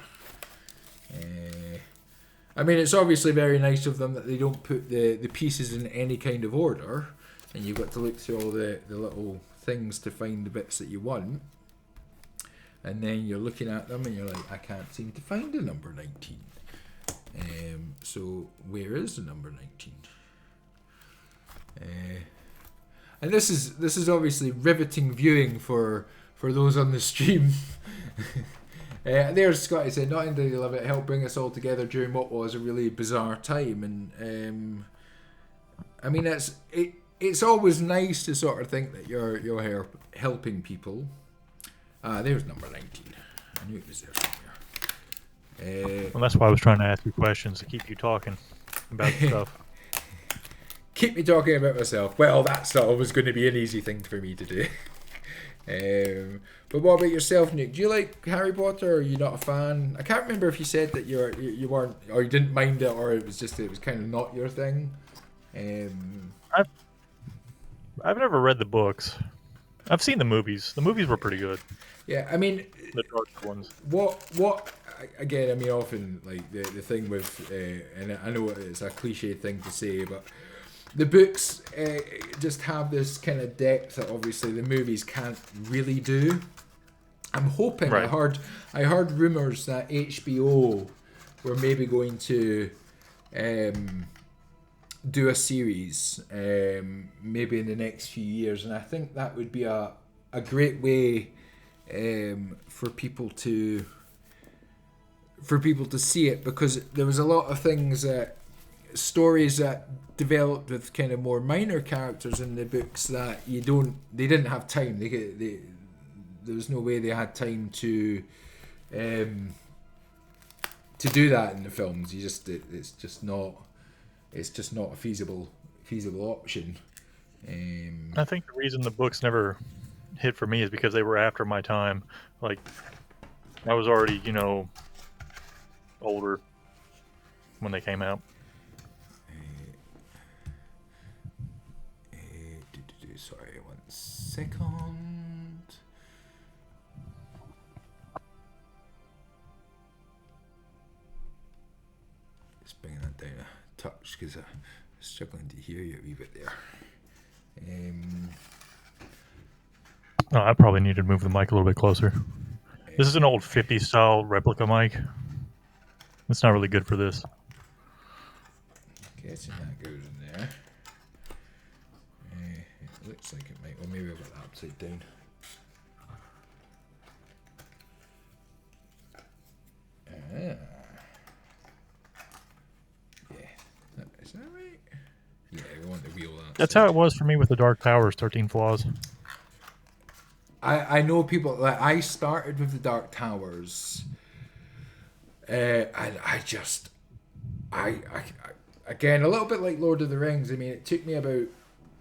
I mean, it's obviously very nice of them that they don't put the pieces in any kind of order, and you've got to look through all the little things to find the bits that you want. And then you're looking at them and you're like, I can't seem to find a number 19. So where is the number 19? And this is obviously riveting viewing for those on the stream. There's Scotty saying, not only did he love it, helped bring us all together during what was a really bizarre time. And I mean, it's always nice to sort of think that you're helping people. There's number 19. I knew it was there somewhere. Well, that's why I was trying to ask you questions to keep you talking about stuff. Keep me talking about myself. Well, that's not always going to be an easy thing for me to do. But what about yourself, Nick? Do you like Harry Potter, or are you not a fan? I can't remember if you said that you weren't, or you didn't mind it, or it was kind of not your thing. I've never read the books. I've seen the movies. The movies were pretty good. Yeah, I mean, The dark ones. what again? I mean, often like the thing with, and I know it's a cliche thing to say, but the books just have this kind of depth that obviously the movies can't really do. I'm hoping. Right. I heard rumors that HBO were maybe going to do a series maybe in the next few years, and I think that would be a great way for people to see it, because there was a lot of things stories that developed with kind of more minor characters in the books that they didn't have time. There was no way they had time to to do that in the films, it's just not a feasible option. I think the reason the books never hit for me is because they were after my time. Like, I was already, older when they came out. Sorry, 1 second. Just bringing that down a touch because I'm struggling to hear you a wee bit there. Oh, I probably need to move the mic a little bit closer. This is an old 50s style replica mic. It's not really good for this. Guessing that goes in there. It looks like it might. Well, maybe I've got that upside down. Yeah. Is that right? Yeah, we want the wheel. That's how it was for me with the Dark Towers, 13 Flaws. I know people, like, I started with the Dark Towers, and I again, a little bit like Lord of the Rings. I mean, it took me about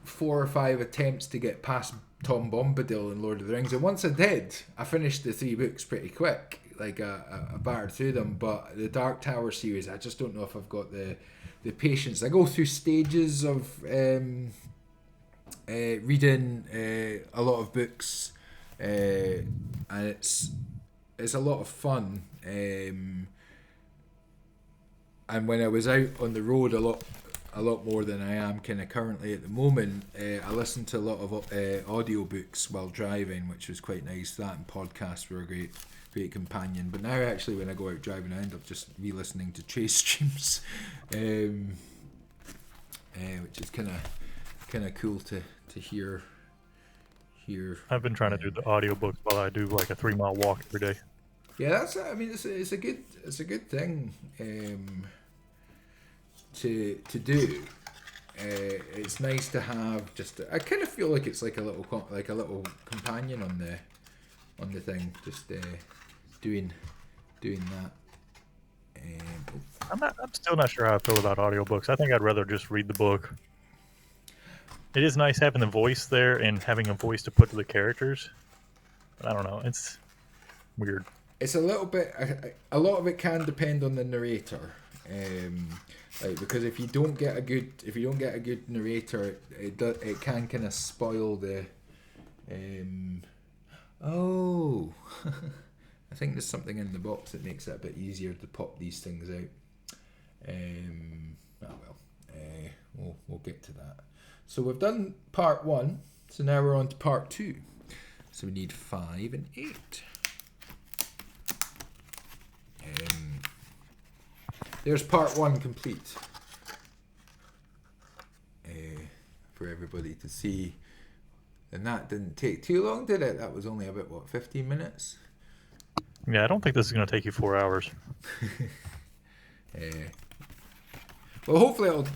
4 or 5 attempts to get past Tom Bombadil in Lord of the Rings, and once I did, I finished the 3 books pretty quick. Like, I battered through them. But the Dark Tower series, I just don't know if I've got the patience. I go through stages of reading a lot of books, and it's a lot of fun. And when I was out on the road a lot more than I am kind of currently at the moment, I listened to a lot of audiobooks while driving, which was quite nice. That and podcasts were a great companion. But now actually when I go out driving, I end up just re-listening to trace streams, which is kind of cool to hear. I've been trying to do the audiobooks while I do like a 3-mile walk every day. Yeah, it's a good thing to do. It's nice to have just. I kind of feel like it's like a little companion on the thing, just doing that. I'm still not sure how I feel about audiobooks. I think I'd rather just read the book. It is nice having the voice there and having a voice to put to the characters. But I don't know. It's weird. It's a little bit. A lot of it can depend on the narrator. Like, because if you don't get a good narrator, it can kind of spoil the. Oh, I think there's something in the box that makes it a bit easier to pop these things out. We'll get to that. So we've done part 1. So now we're on to part 2. So we need 5 and 8. There's part 1 complete for everybody to see, and that didn't take too long, did it? That was only about 15 minutes. Yeah, I don't think this is going to take you 4 hours. Well, hopefully it'll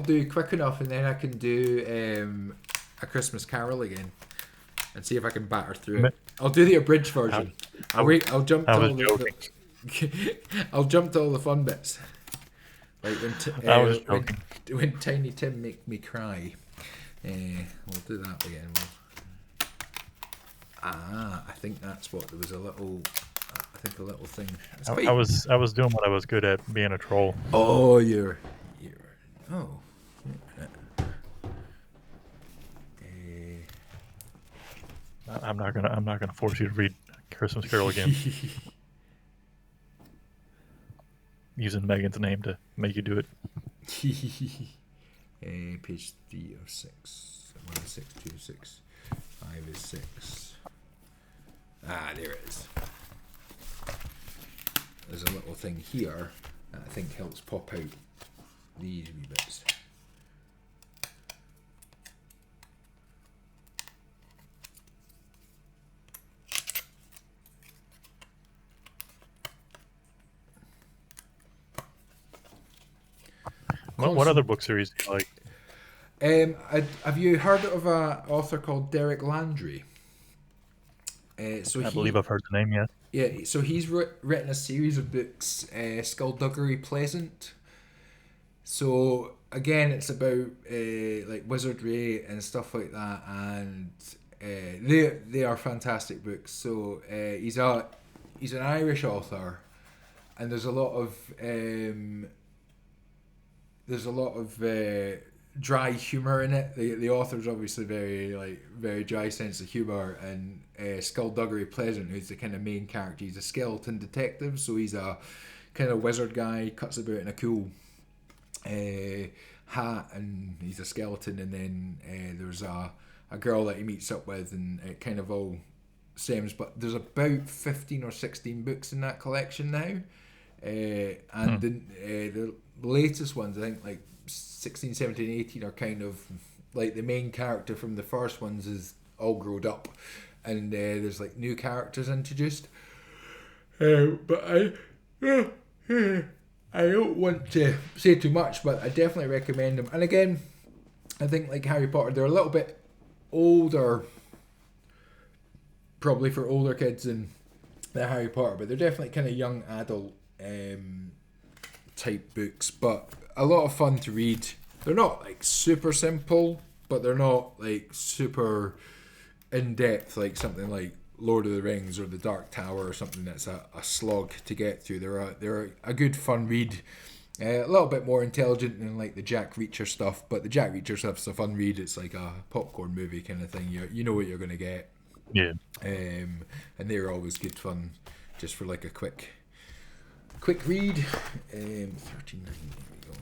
do quick enough, and then I can do A Christmas Carol again, and see if I can batter through it. I'll do the abridged version. I'll jump to all the fun bits. Like when Tiny Tim make me cry. We'll do that again. I think that's what there was a little thing. I was doing what I was good at, being a troll. Oh, you're. Oh. I'm not gonna force you to read Christmas Carol again. Using Megan's name to make you do it. Page 3 of 6. 1 is 6, 2 is 6, 5 is 6. There it is. There's a little thing here that I think helps pop out these wee bits. What other book series do you like? Have you heard of an author called Derek Landry? So I believe I've heard the name, yeah. yeah, so he's written a series of books, Skullduggery Pleasant. So again, it's about like wizardry and stuff like that, and they are fantastic books. So he's an Irish author, and there's a lot of dry humor in it. The author's obviously very dry sense of humor, and Skullduggery Pleasant, who's the kind of main character, he's a skeleton detective, so he's a kind of wizard guy, cuts about in a cool hat, and he's a skeleton. And then there's a girl that he meets up with, and it kind of all stems. But there's about 15 or 16 books in that collection now, and the latest ones, I think, like 16, 17, 18 are kind of like the main character from the first ones is all grown up, and there's like new characters introduced. But I don't want to say too much, but I definitely recommend them. And again, I think like Harry Potter, they're a little bit older, probably for older kids than Harry Potter, but they're definitely kind of young adult type books, but a lot of fun to read. They're not like super simple, but they're not like super in depth like something like Lord of the Rings or The Dark Tower or something that's a slog to get through. They're a good fun read. A little bit more intelligent than like the Jack Reacher stuff, but the Jack Reacher stuff's a fun read. It's like a popcorn movie kind of thing. You know what you're going to get. Yeah. And they're always good fun just for like a quick read. 39, there we go.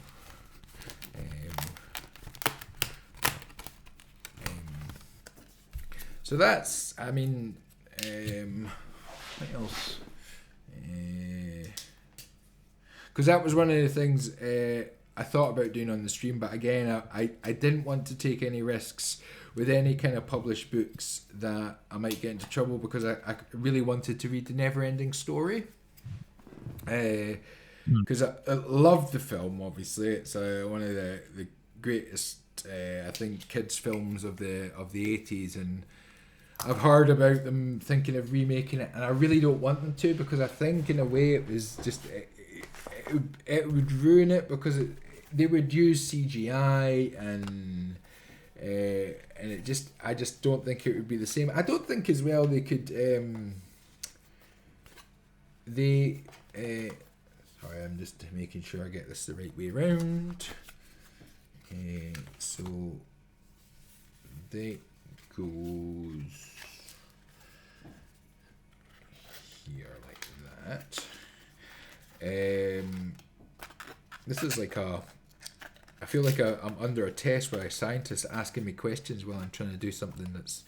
So that's, I mean, what else? Because that was one of the things I thought about doing on the stream, but again, I didn't want to take any risks with any kind of published books that I might get into trouble, because I really wanted to read The Neverending Story. Because I loved the film, obviously. It's one of the greatest, I think, kids' films of the 80s, and I've heard about them thinking of remaking it, and I really don't want them to, because I think in a way it was just it would ruin it, because they would use CGI and it just, I just don't think it would be the same. I don't think as well they could sorry, I'm just making sure I get this the right way around. So that goes here like that. This is like I feel like I'm under a test where a scientist asking me questions while I'm trying to do something that's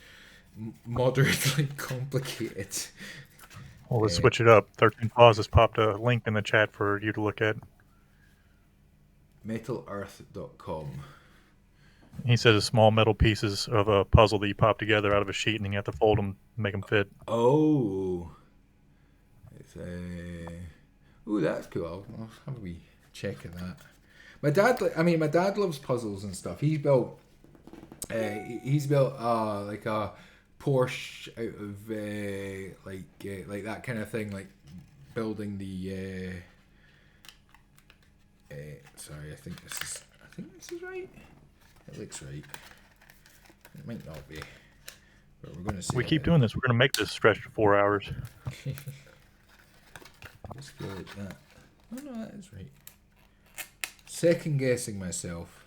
moderately complicated. Well, let's switch it up. 13 Paws has popped a link in the chat for you to look at. MetalEarth.com. He says it's small metal pieces of a puzzle that you pop together out of a sheet, and then you have to fold them to make them fit. Oh. It's ooh, that's cool. I'll have a wee check of that. My dad loves puzzles and stuff. He's built like a Porsche out of like that kind of thing, like building the sorry, I think this is right. It looks right. It might not be, but we're going to see. We keep doing this. We're going to make this stretch to 4 hours. Let's go like that. Oh no, that is right. Second guessing myself.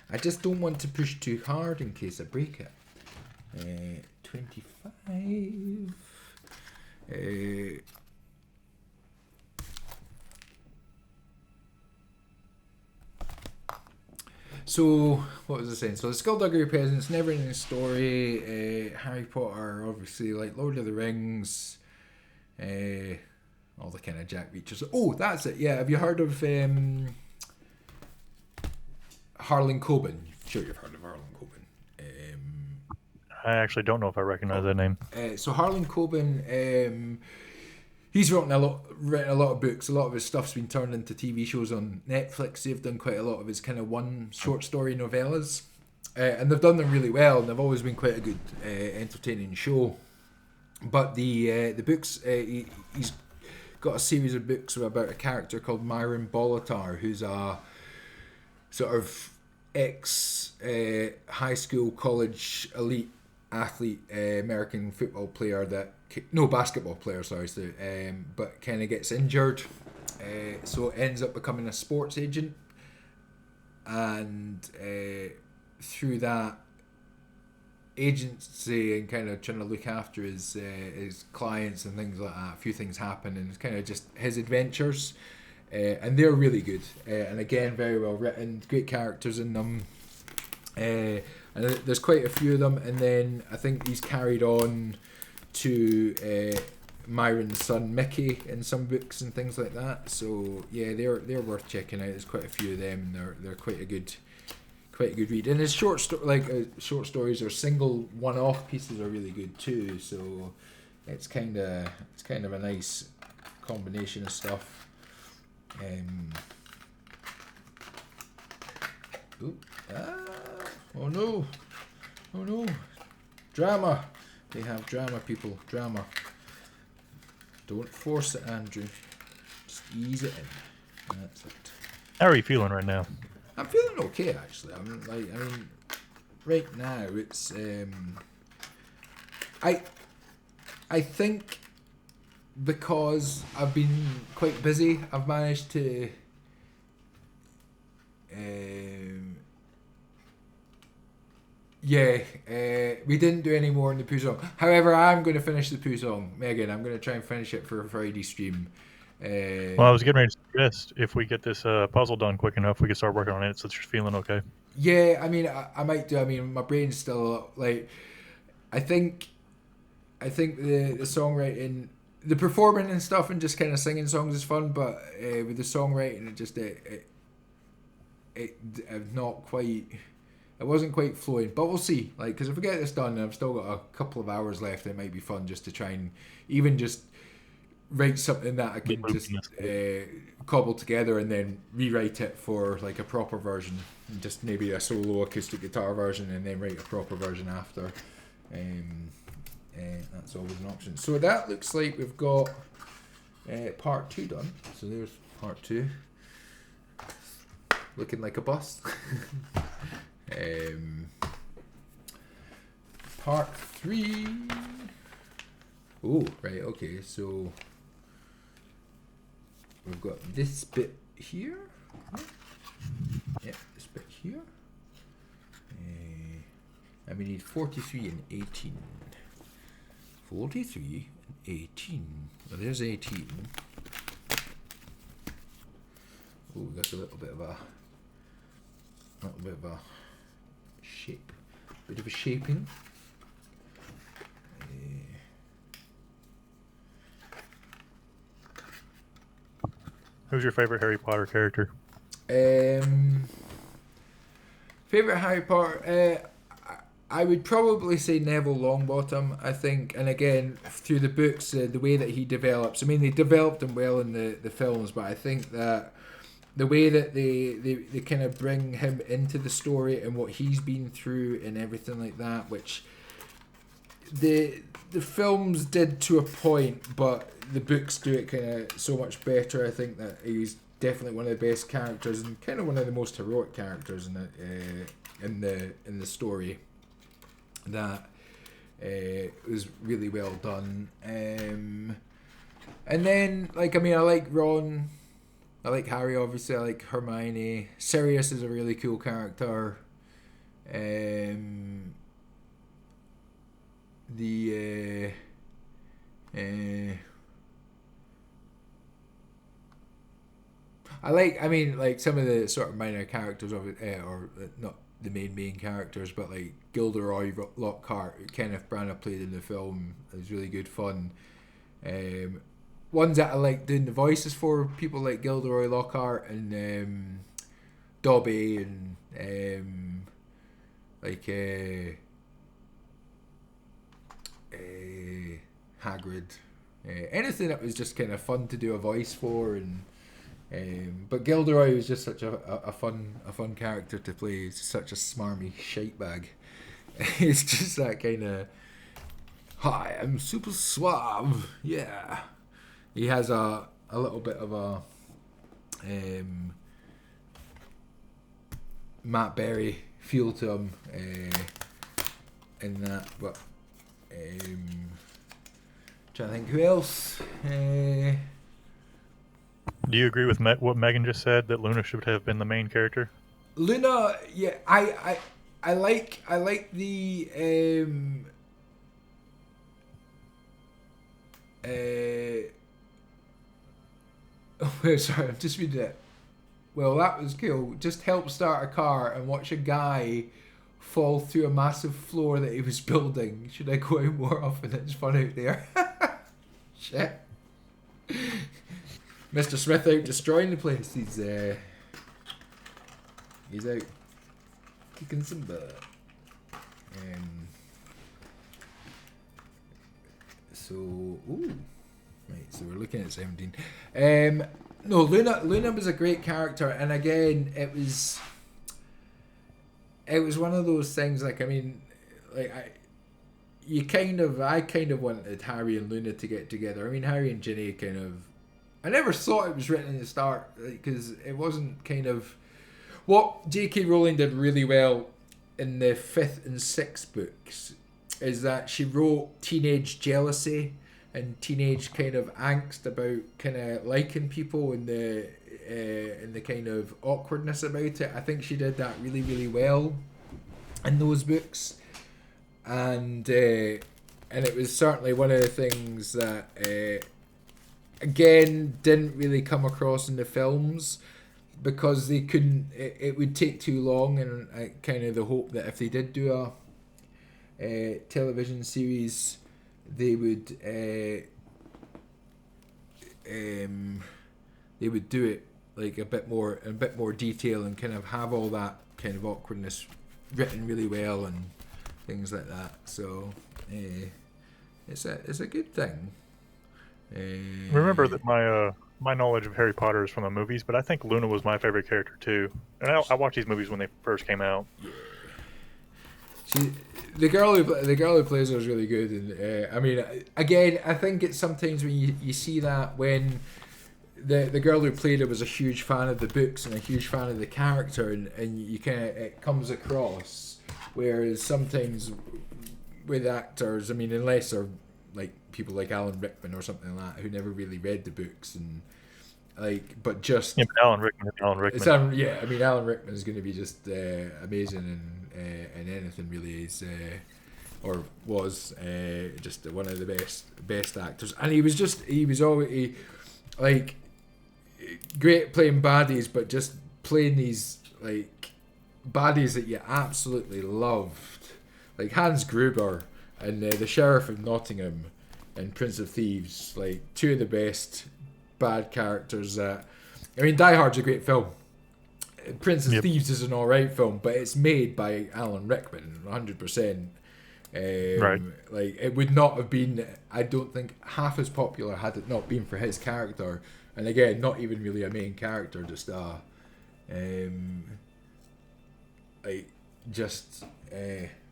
I just don't want to push too hard in case I break it. 25. So, what was I saying? So, the Skullduggery Presents, Neverending Story, Harry Potter, obviously, like Lord of the Rings, all the kind of Jack Reachers. Oh, that's it. Yeah, have you heard of Harlan Coben? Sure, you've heard of Harlan Coben. I actually don't know if I recognize that name. So Harlan Coben, he's written a lot of books. A lot of his stuff's been turned into TV shows on Netflix. They've done quite a lot of his kind of one short story novellas. and they've done them really well, and they've always been quite a good, entertaining show. But the books, he's got a series of books about a character called Myron Bolitar, who's a sort of ex high school, college elite athlete, American football player basketball player, sorry, but kind of gets injured, so ends up becoming a sports agent, and through that agency and kind of trying to look after his clients and things like that, a few things happen, and it's kind of just his adventures, and they're really good, and again very well written, great characters in them, and there's quite a few of them. And then I think he's carried on to Myron's son Mickey in some books and things like that, so yeah, they're worth checking out. There's quite a few of them, and they're quite a good read. And his short stories or single one-off pieces are really good too. So it's kind of a nice combination of stuff. Oh no, drama. They have drama, people. Drama. Don't force it, Andrew. Just ease it in. That's it. How are you feeling right now? I'm feeling okay, actually. Right now it's I think because I've been quite busy, I've managed to we didn't do any more in the Pooh song. However, I'm going to finish the Pooh song, Megan. I'm going to try and finish it for a Friday stream. Well, I was getting ready to suggest if we get this puzzle done quick enough, we can start working on it since you're feeling okay. Yeah, I mean, I might do. I mean, my brain's still like, I think the songwriting, the performing and stuff, and just kind of singing songs is fun. But with the songwriting, it wasn't quite flowing. But we'll see. Like, because if we get this done, and I've still got a couple of hours left, it might be fun just to try and even just write something that I can just cobble together and then rewrite it for like a proper version, and just maybe a solo acoustic guitar version, and then write a proper version after. That's always an option. So that looks like we've got part 2 done. So there's part 2, looking like a bus. Part 3. Oh, right, okay, so we've got this bit here. Yep, this bit here. And we need 43 and 18. 43 and 18. Well, there's 18. Oh, that's a little bit of a shape. Bit of a shaping. Who's your favorite Harry Potter character? Favorite Harry Potter? I would probably say Neville Longbottom, I think. And again, through the books, the way that he develops. I mean, they developed him well in the films, but I think that the way that they kind of bring him into the story and what he's been through and everything like that, which the films did to a point, but the books do it kind of so much better. I think that he's definitely one of the best characters and kind of one of the most heroic characters in the story. That was really well done. And then, like, I mean, I like Ron, I like Harry, obviously, I like Hermione. Sirius is a really cool character. I mean, like, some of the sort of minor characters of it, or not the main characters, but like Gilderoy Lockhart, Kenneth Branagh played in the film, is really good fun. Ones that I like doing the voices for, people like Gilderoy Lockhart and Dobby and Hagrid. Anything that was just kind of fun to do a voice for, and But Gilderoy was just such a fun character to play. He's such a smarmy shite bag. It's just that kind of, hi, I'm super suave. Yeah. He has a little bit of a Matt Berry feel to him in that. But trying to think who else. Do you agree with what Megan just said, that Luna should have been the main character? Luna, yeah, I like the sorry, I'm just reading it. Well, that was cool. Just help start a car and watch a guy fall through a massive floor that he was building. Should I go out more often? It's fun out there. Shit. Mr. Smith out destroying the place. He's out kicking some butt. So, ooh. Right, so we're looking at 17. No, Luna was a great character, and again, it was one of those things. Like, I mean, like I kind of wanted Harry and Luna to get together. I mean, Harry and Ginny kind of. I never thought it was written in the start, because it wasn't kind of what J.K. Rowling did really well in the 5th and 6th books is that she wrote teenage jealousy and teenage kind of angst about kind of liking people and the kind of awkwardness about it. I think she did that really, really well in those books, and it was certainly one of the things that again didn't really come across in the films, because they couldn't. It would take too long, and kind of the hope that if they did do a television series, they would do it like a bit more detail, and kind of have all that kind of awkwardness written really well and things like that. So it's a good thing. Remember that my knowledge of Harry Potter is from the movies, but I think Luna was my favorite character too. And I watched these movies when they first came out. The girl who plays her is really good, and I mean, again, I think it's sometimes when you see that when the girl who played her was a huge fan of the books and a huge fan of the character, and you kind of, it comes across, whereas sometimes with actors, I mean, unless they're like people like Alan Rickman or something like that, who never really read the books, and like, but just yeah, but Alan Rickman. Yeah, I mean, Alan Rickman is going to be just amazing in anything really. Is or was just one of the best actors, and he was always like great playing baddies, but just playing these like baddies that you absolutely loved, like Hans Gruber and the Sheriff of Nottingham and Prince of Thieves, like two of the best bad characters that. I mean, Die Hard's a great film. Prince of Thieves is an alright film, but it's made by Alan Rickman, 100%. Right. Like, it would not have been, I don't think, half as popular had it not been for his character. And again, not even really a main character, just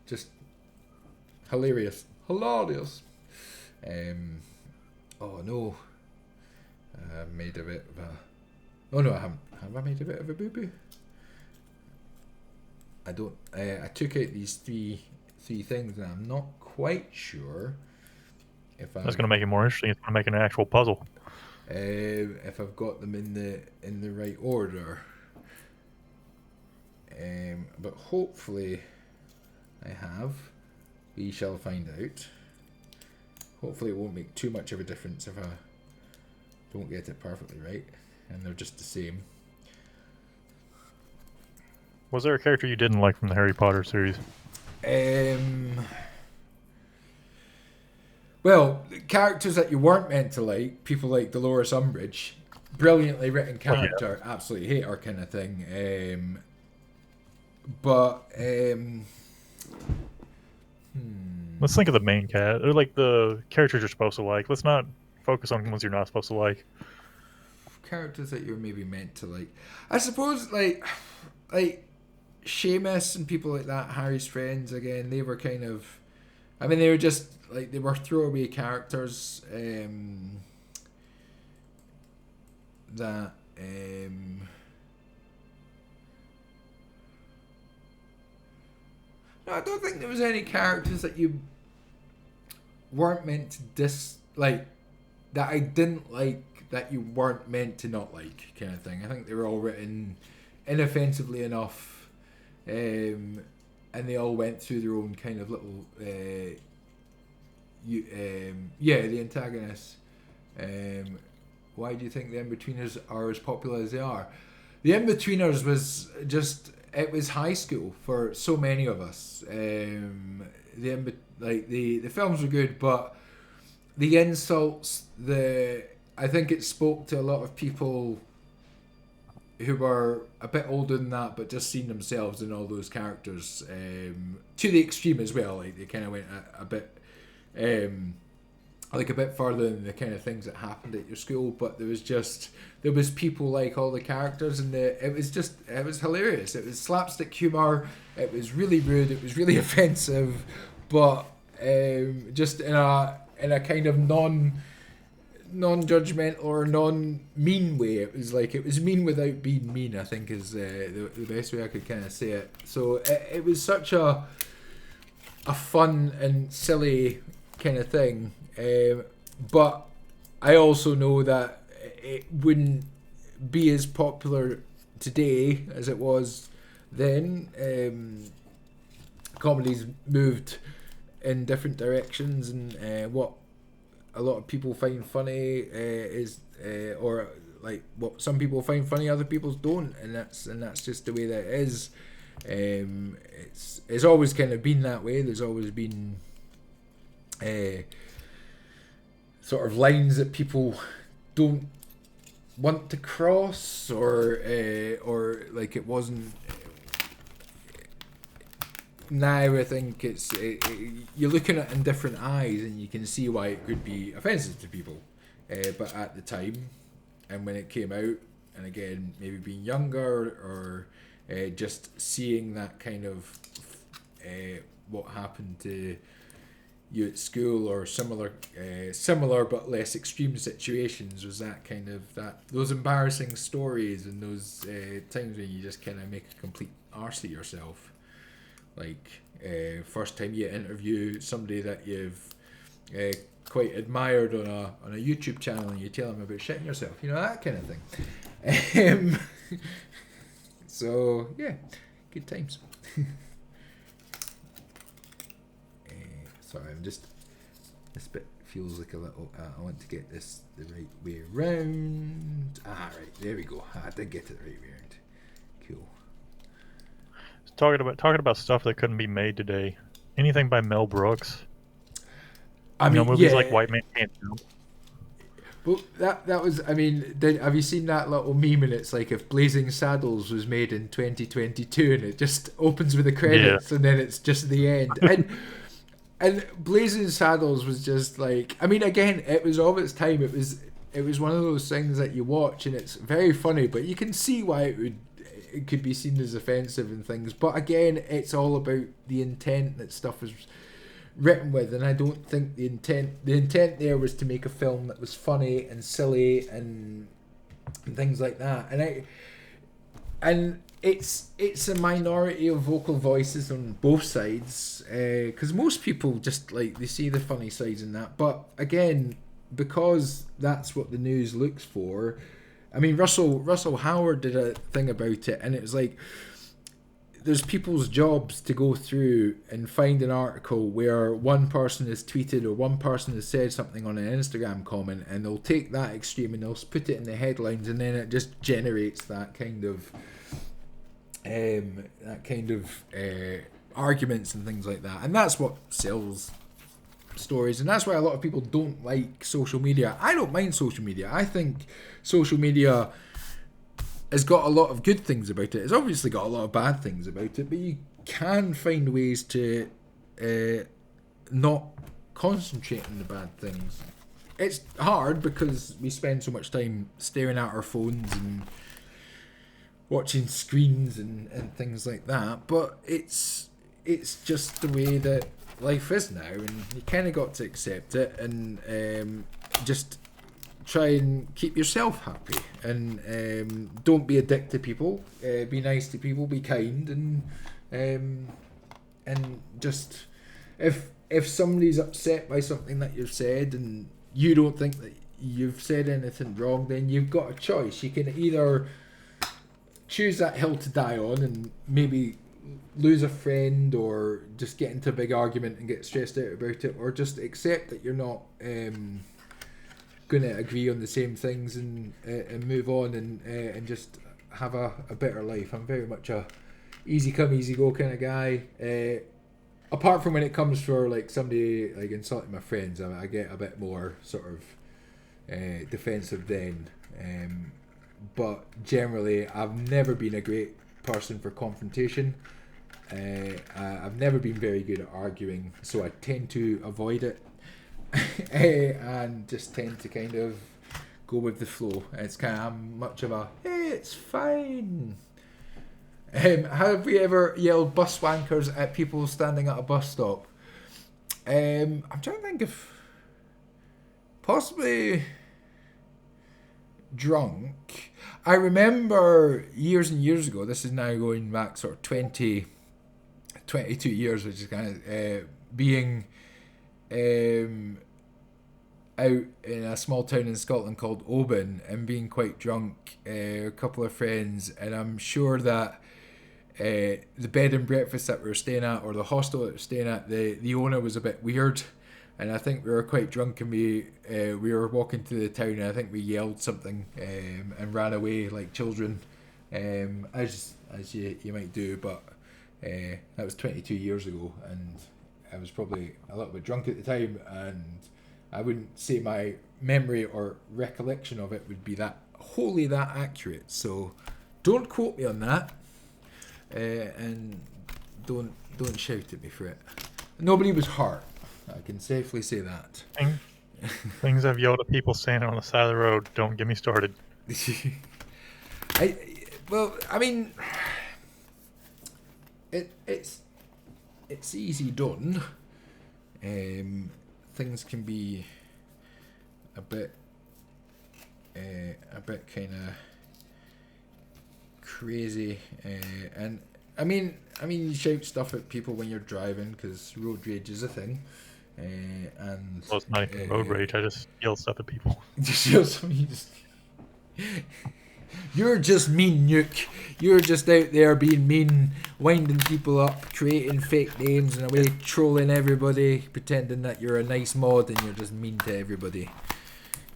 just hilarious. Oh no, I made a bit of a. Oh no, I haven't. Have I made a bit of a boo boo? I don't. I took out these three things, and I'm not quite sure if that's going to make it more interesting. It's going to make an actual puzzle. If I've got them in the right order. But hopefully I have. We shall find out. Hopefully it won't make too much of a difference if I don't get it perfectly right, and they're just the same. Was there a character you didn't like from the Harry Potter series? Well, characters that you weren't meant to like, people like Dolores Umbridge, brilliantly written character, absolutely hate her kind of thing. Let's think of the main or like the characters you're supposed to like. Let's not focus on ones you're not supposed to like. characters that you're maybe meant to like. I suppose like Seamus and people like that, Harry's friends again, they were kind of, I mean, they were just like, they were throwaway characters that no, I don't think there was any characters that you weren't meant to dislike, that I didn't like, that you weren't meant to not like, kind of thing. I think they were all written inoffensively enough, and they all went through their own kind of little the antagonists. Why do you think the In-Betweeners are as popular as they are? The In-Betweeners was just, it was high school for so many of us. The films were good, but the insults, I think it spoke to a lot of people who were a bit older than that, but just seen themselves in all those characters, to the extreme as well. Like, they kind of went a bit like a bit further than the kind of things that happened at your school, but there was people like all the characters, and it was hilarious. It was slapstick humor. It was really rude. It was really offensive, but just in a kind of non-judgmental or non-mean way. It was mean without being mean, I think, is the best way I could kind of say it. So it was such a fun and silly kind of thing. But I also know that it wouldn't be as popular today as it was then. Comedy's moved in different directions, and what a lot of people find funny is or like what some people find funny, other people don't, and that's just the way that it is. It's always kind of been that way. There's always been sort of lines that people don't want to cross, or like it wasn't. Now I think you're looking at it in different eyes, and you can see why it could be offensive to people. But at the time, and when it came out, and again maybe being younger, or just seeing that kind of what happened to you at school, or similar but less extreme situations, was that kind of those embarrassing stories, and those times when you just kind of make a complete arse of yourself. Like first time you interview somebody that you've quite admired on a YouTube channel, and you tell them about shitting yourself, that kind of thing. So yeah, good times. Sorry, this bit feels like a little, I want to get this the right way around. Right, there we go. I did get it the right way around. Cool. Talking about stuff that couldn't be made today. Anything by Mel Brooks? I mean, movies like White Man Can't Jump. Well, that was. I mean, have you seen that little meme? And it's like if Blazing Saddles was made in 2022, and it just opens with the credits, and then it's just the end. And Blazing Saddles was just like. I mean, again, it was of its time. It was one of those things that you watch, and it's very funny, but you can see why it could be seen as offensive and things. But again, it's all about the intent that stuff is written with, and I don't think the intent there was to make a film that was funny and silly and things like that. And it's a minority of vocal voices on both sides, because most people just like, they see the funny sides in that. But again, because that's what the news looks for. I mean, Russell Howard did a thing about it, and it was like, there's people's jobs to go through and find an article where one person has tweeted or one person has said something on an Instagram comment, and they'll take that extreme and they'll put it in the headlines, and then it just generates that kind of arguments and things like that, and that's what sells stories. And that's why a lot of people don't like social media. I don't mind social media. I think social media has got a lot of good things about it. It's obviously got a lot of bad things about it, but you can find ways to not concentrate on the bad things. it's hard because we spend so much time staring at our phones and watching screens and things like that. But it's just the way that life is now, and you kind of got to accept it and just try and keep yourself happy, and don't be a dick to people. Be nice to people. Be kind, and just if somebody's upset by something that you've said and you don't think that you've said anything wrong, then you've got a choice. You can either choose that hill to die on and maybe lose a friend or just get into a big argument and get stressed out about it, or just accept that you're not going to agree on the same things and move on and just have a better life. I'm very much a easy come easy go kind of guy, apart from when it comes for like somebody like insulting my friends. I get a bit more sort of defensive then, but generally I've never been a great person for confrontation. I've never been very good at arguing, so I tend to avoid it and just tend to kind of go with the flow. It's kind of much of a hey, it's fine. Have we ever yelled bus wankers at people standing at a bus stop? I'm trying to think of possibly drunk. I remember years and years ago, this is now going back sort of 22 years, which is kind of being out in a small town in Scotland called Oban and being quite drunk, a couple of friends, and I'm sure that the bed and breakfast that we were staying at, or the hostel that we were staying at, the owner was a bit weird, and I think we were quite drunk, and we were walking through the town, and I think we yelled something and ran away like children, as you might do. But that was 22 years ago, and I was probably a little bit drunk at the time, and I wouldn't say my memory or recollection of it would be that wholly that accurate. So don't quote me on that, and don't shout at me for it. Nobody was hurt. I can safely say that. Things I've yelled at people standing on the side of the road. Don't get me started. I mean, it's easy done. Things can be a bit kind of crazy, and I mean you shout stuff at people when you're driving because road rage is a thing, and Well, it's not even road rage. I just yell stuff at people. You're just mean, Nuke. You're just out there being mean, winding people up, creating fake names and away trolling everybody, pretending that you're a nice mod and you're just mean to everybody.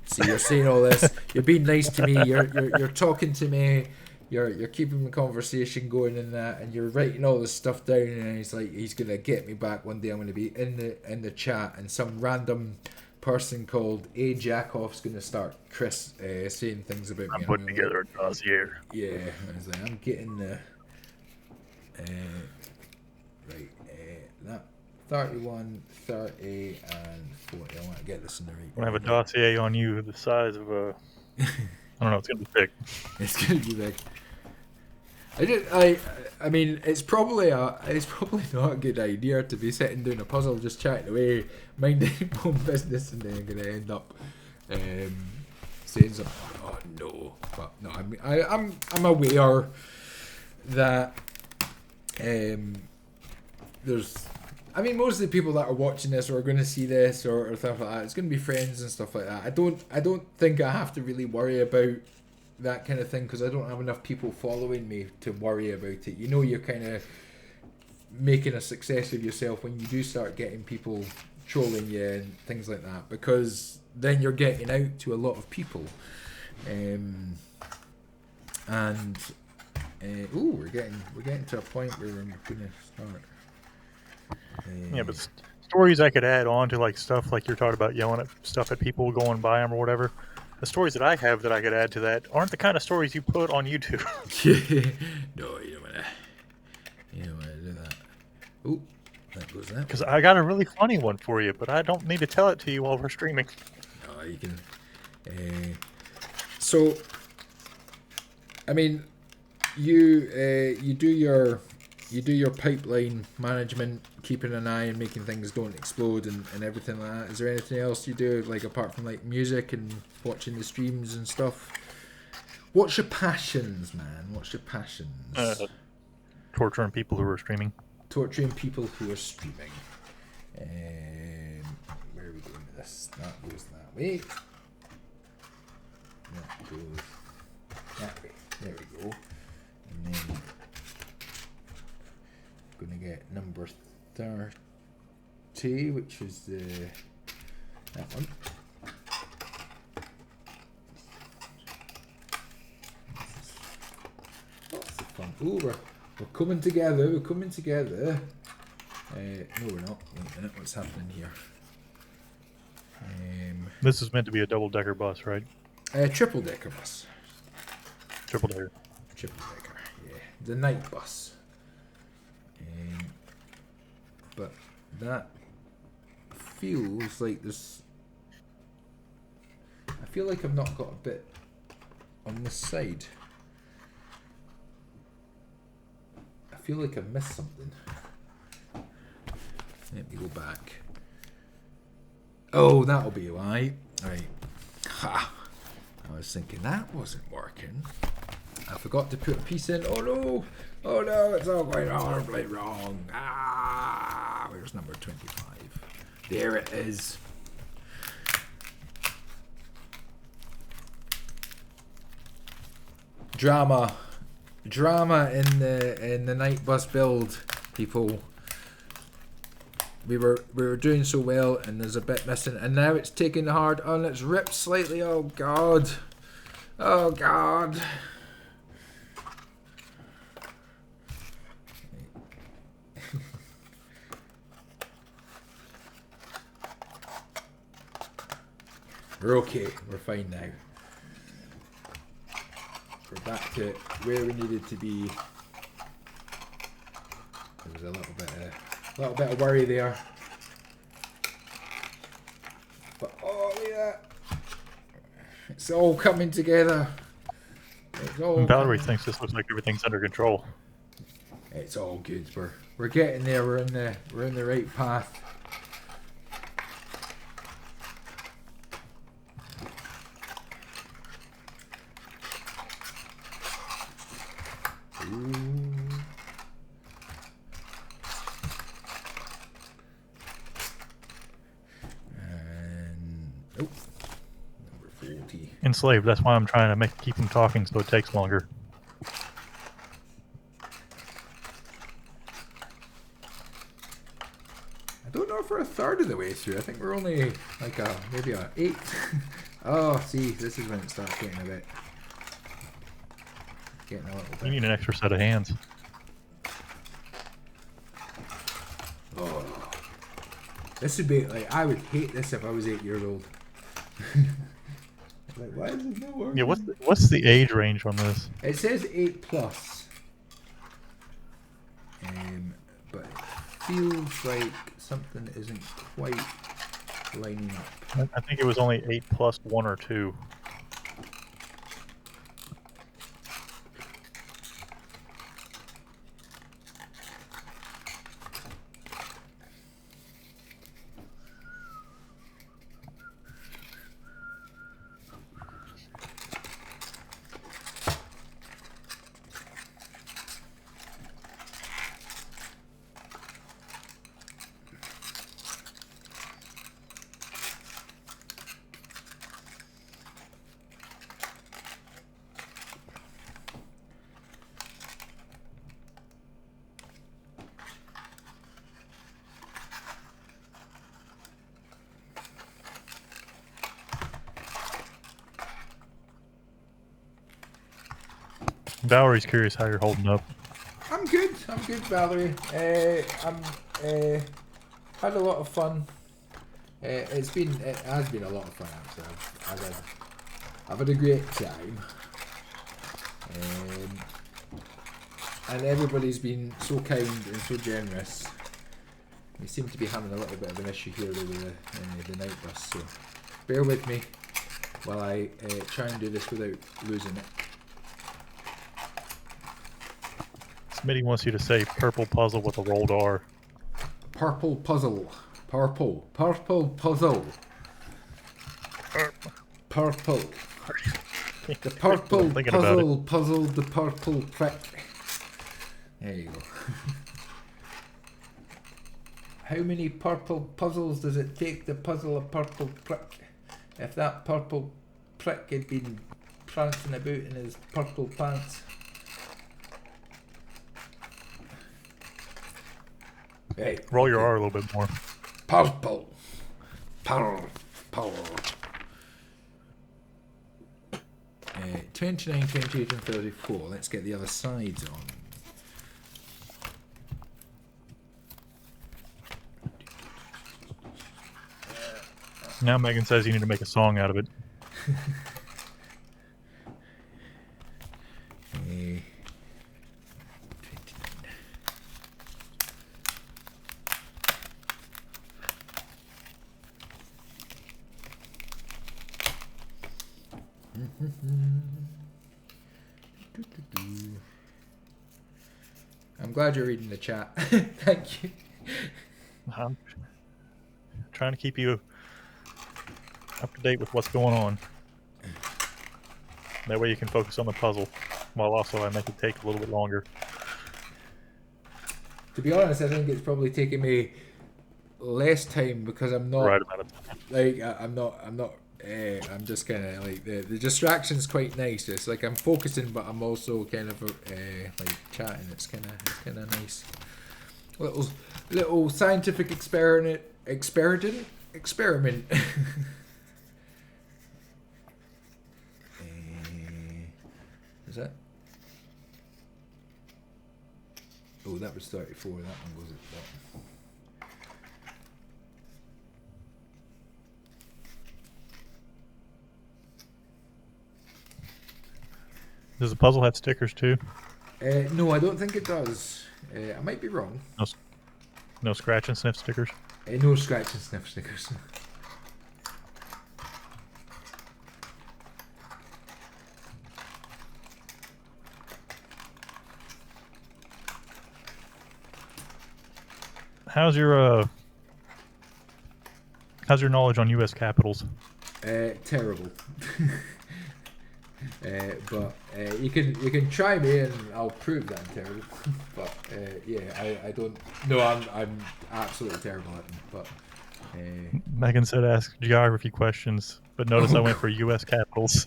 So you're saying all this. You're being nice to me. You're talking to me. You're keeping the conversation going and that, and you're writing all this stuff down. And he's like, he's gonna get me back one day. I'm gonna be in the chat, and some random person called A Jackoff's gonna start saying things about me. I'm putting together a dossier. Yeah, I was like, I'm getting the that 31, 30, and 40. I want to get this in the right. I have a dossier on you the size of a. I don't know. It's gonna be big. It's gonna be big. I mean, it's probably not a good idea to be sitting doing a puzzle, just chatting away, minding your own business, and then you're gonna end up saying something. Oh no! But no, I'm aware that there's. I mean, most of the people that are watching this or are going to see this or stuff like that, it's going to be friends and stuff like that. I don't think I have to really worry about that kind of thing because I don't have enough people following me to worry about it. You know, you're kind of making a success of yourself when you do start getting people trolling you and things like that, because then you're getting out to a lot of people. We're getting to a point where we're going to start. Yeah, but stories I could add on to like stuff like you're talking about yelling at stuff at people going by them or whatever. The stories that I have that I could add to that aren't the kind of stories you put on YouTube. No, you don't want to do that. Oh, that goes that. Because I got a really funny one for you, but I don't need to tell it to you while we're streaming. No, You can. So, I mean, you do your pipeline management, keeping an eye and making things don't explode and everything like that. Is there anything else you do, like apart from like music and watching the streams and stuff? What's your passions, man? What's your passions? Torturing people who are streaming. Torturing people who are streaming. Where are we going with this? That goes that way. That goes that way. There we go. And then I'm going to get number 30, which is that one. Lots of fun. Ooh, we're coming together. We're coming together. No, we're not. Wait a minute. What's happening here? This is meant to be a double-decker bus, right? Triple decker bus. Triple-decker. Triple decker. Yeah, the night bus. But that feels like there's. I feel like I've not got a bit on this side. I feel like I've missed something. Let me go back. Oh, that'll be why. Right. Ha! I was thinking that wasn't working. I forgot to put a piece in. Oh no! Oh no! It's all going horribly wrong. Ah! Where's number 25? There it is. Drama in the night bus build, people. We were doing so well, and there's a bit missing, and now it's taking hard on. It's ripped slightly. Oh god! Oh god! We're okay. We're fine now. We're back to where we needed to be. There was a little bit of worry there. But oh yeah, it's all coming together. It's all. And Valerie thinks this looks like everything's under control. It's all good. We're getting there. We're in the right path. Enslaved. That's why I'm trying to keep him talking so it takes longer. I don't know if we're a third of the way through. I think we're only like maybe a 8th. Oh, see, this is when it starts getting a little bit. You need an extra set of hands. Oh, this would be like, I would hate this if I was 8 years old. Like, why is it not working? Yeah, what's the age range on this? It says 8+. But it feels like something isn't quite lining up. I think it was only 8 plus 1 or 2. Valerie's curious how you're holding up. I'm good, Valerie. I'm had a lot of fun. It has been a lot of fun actually. I've had a great time. And everybody's been so kind and so generous. We seem to be having a little bit of an issue here with the night bus, so bear with me while I try and do this without losing it. Smitty wants you to say purple puzzle with a rolled R. Purple puzzle. Purple puzzle. Purple. The purple Thinking about it. puzzled the purple prick. There you go. How many purple puzzles does it take to puzzle a purple prick? If that purple prick had been prancing about in his purple pants. Right. Roll your R a little bit more. Purple. Purple. 29, 28 and 34. Let's get the other sides on. Now Megan says you need to make a song out of it. Eh, 29. I'm glad you're reading the chat. Thank you. I'm trying to keep you up to date with what's going on. That way you can focus on the puzzle, while also I make it take a little bit longer. To be honest, I think it's probably taking me less time because I'm not Right about it. like I'm just kind of like the distraction's quite nice. It's like I'm focusing, but I'm also kind of like chatting. It's kind of nice. Little scientific experiment. Is that? Oh, that was 34. That one goes at that. Does the puzzle have stickers too? No, I don't think it does. I might be wrong. No scratch and sniff stickers? No scratch and sniff stickers. How's your knowledge on U.S. capitals? Terrible. But you can try me and I'll prove that I'm terrible. But yeah, I don't. No, I'm absolutely terrible at them. But Megan said ask geography questions, but notice I went for U.S. capitals.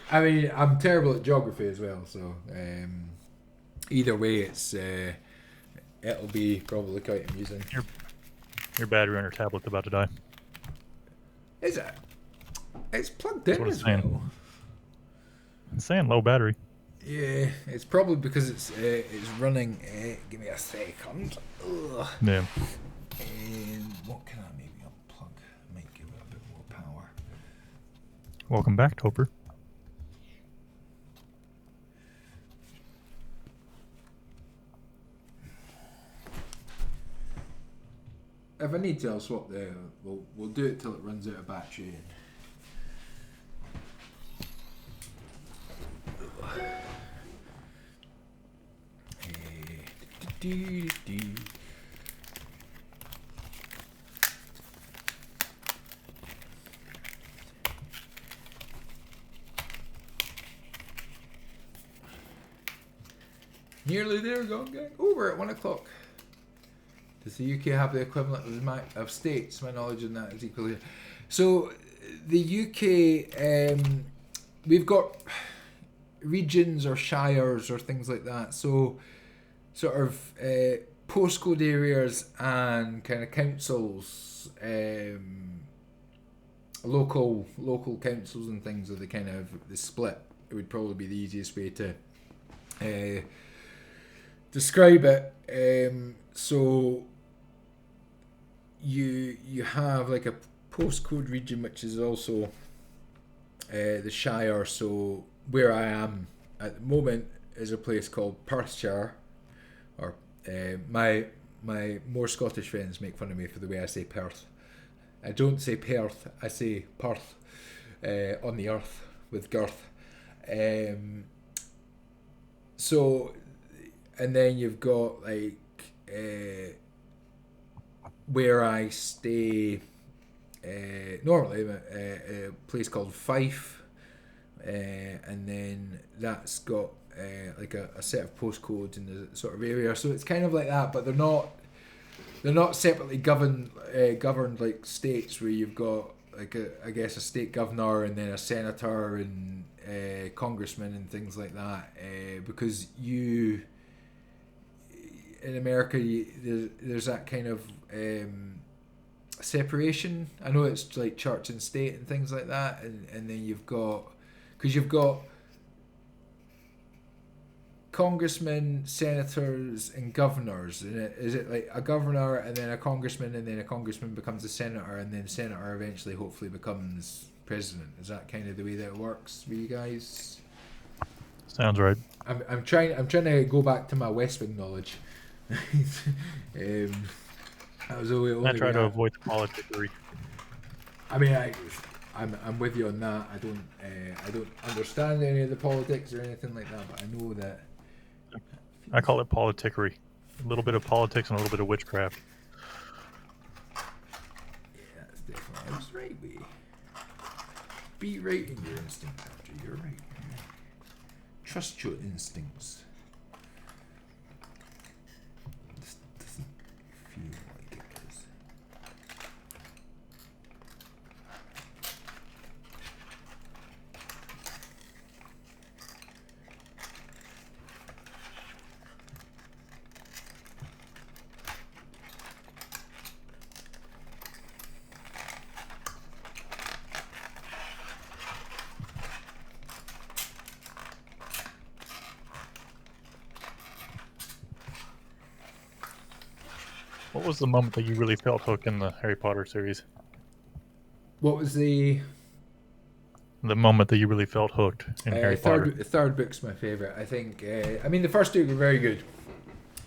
I mean, I'm terrible at geography as well. So either way, it'll be probably quite amusing. Your battery on your tablet's about to die. Is it? It's plugged in what it's as saying. well. It's saying low battery. Yeah, it's probably because it's running. Give me a second. Ugh. Yeah. And what can I maybe unplug? Might give it a bit more power. Welcome back, Topher. If I need to, I'll swap the. We'll do it till it runs out of battery. Nearly there, gang. Over at 1 o'clock. Does the UK have the equivalent of states? My knowledge on that is equally. So, the UK, we've got regions or shires or things like that. So, sort of postcode areas and kind of councils, local councils and things are the kind of the split. It would probably be the easiest way to describe it. So you have like a postcode region, which is also the Shire. So where I am at the moment is a place called Perthshire, or my more Scottish friends make fun of me for the way I say Perth. I don't say Perth, I say Perth, on the earth with girth. So, and then you've got like where I stay normally, a place called Fife, and then that's got like a set of postcodes in the sort of area. So it's kind of like that, but they're not separately governed like states where you've got like I guess a state governor and then a senator and congressman and things like that, because in America there's that kind of separation. I know it's like church and state and things like that, and then you've got congressmen, senators, and governors. And is it like a governor and then a congressman and then a congressman becomes a senator and then senator eventually hopefully becomes president? Is that kind of the way that it works for you guys? Sounds right. I'm trying to go back to my West Wing knowledge. That was the only I try way to avoid the politickery. I mean, I'm with you on that. I don't understand any of the politics or anything like that, but I know that. I call it politickery. A little bit of politics and a little bit of witchcraft. Yeah, that's definitely. I was right, be right in your instinct, Andrew. You're right. Trust your instincts. This doesn't feel like it is. What was the moment that you really felt hooked in the Harry Potter series? What was the moment that you really felt hooked in Harry Potter? The third book's my favourite. I think. I mean, the first two were very good.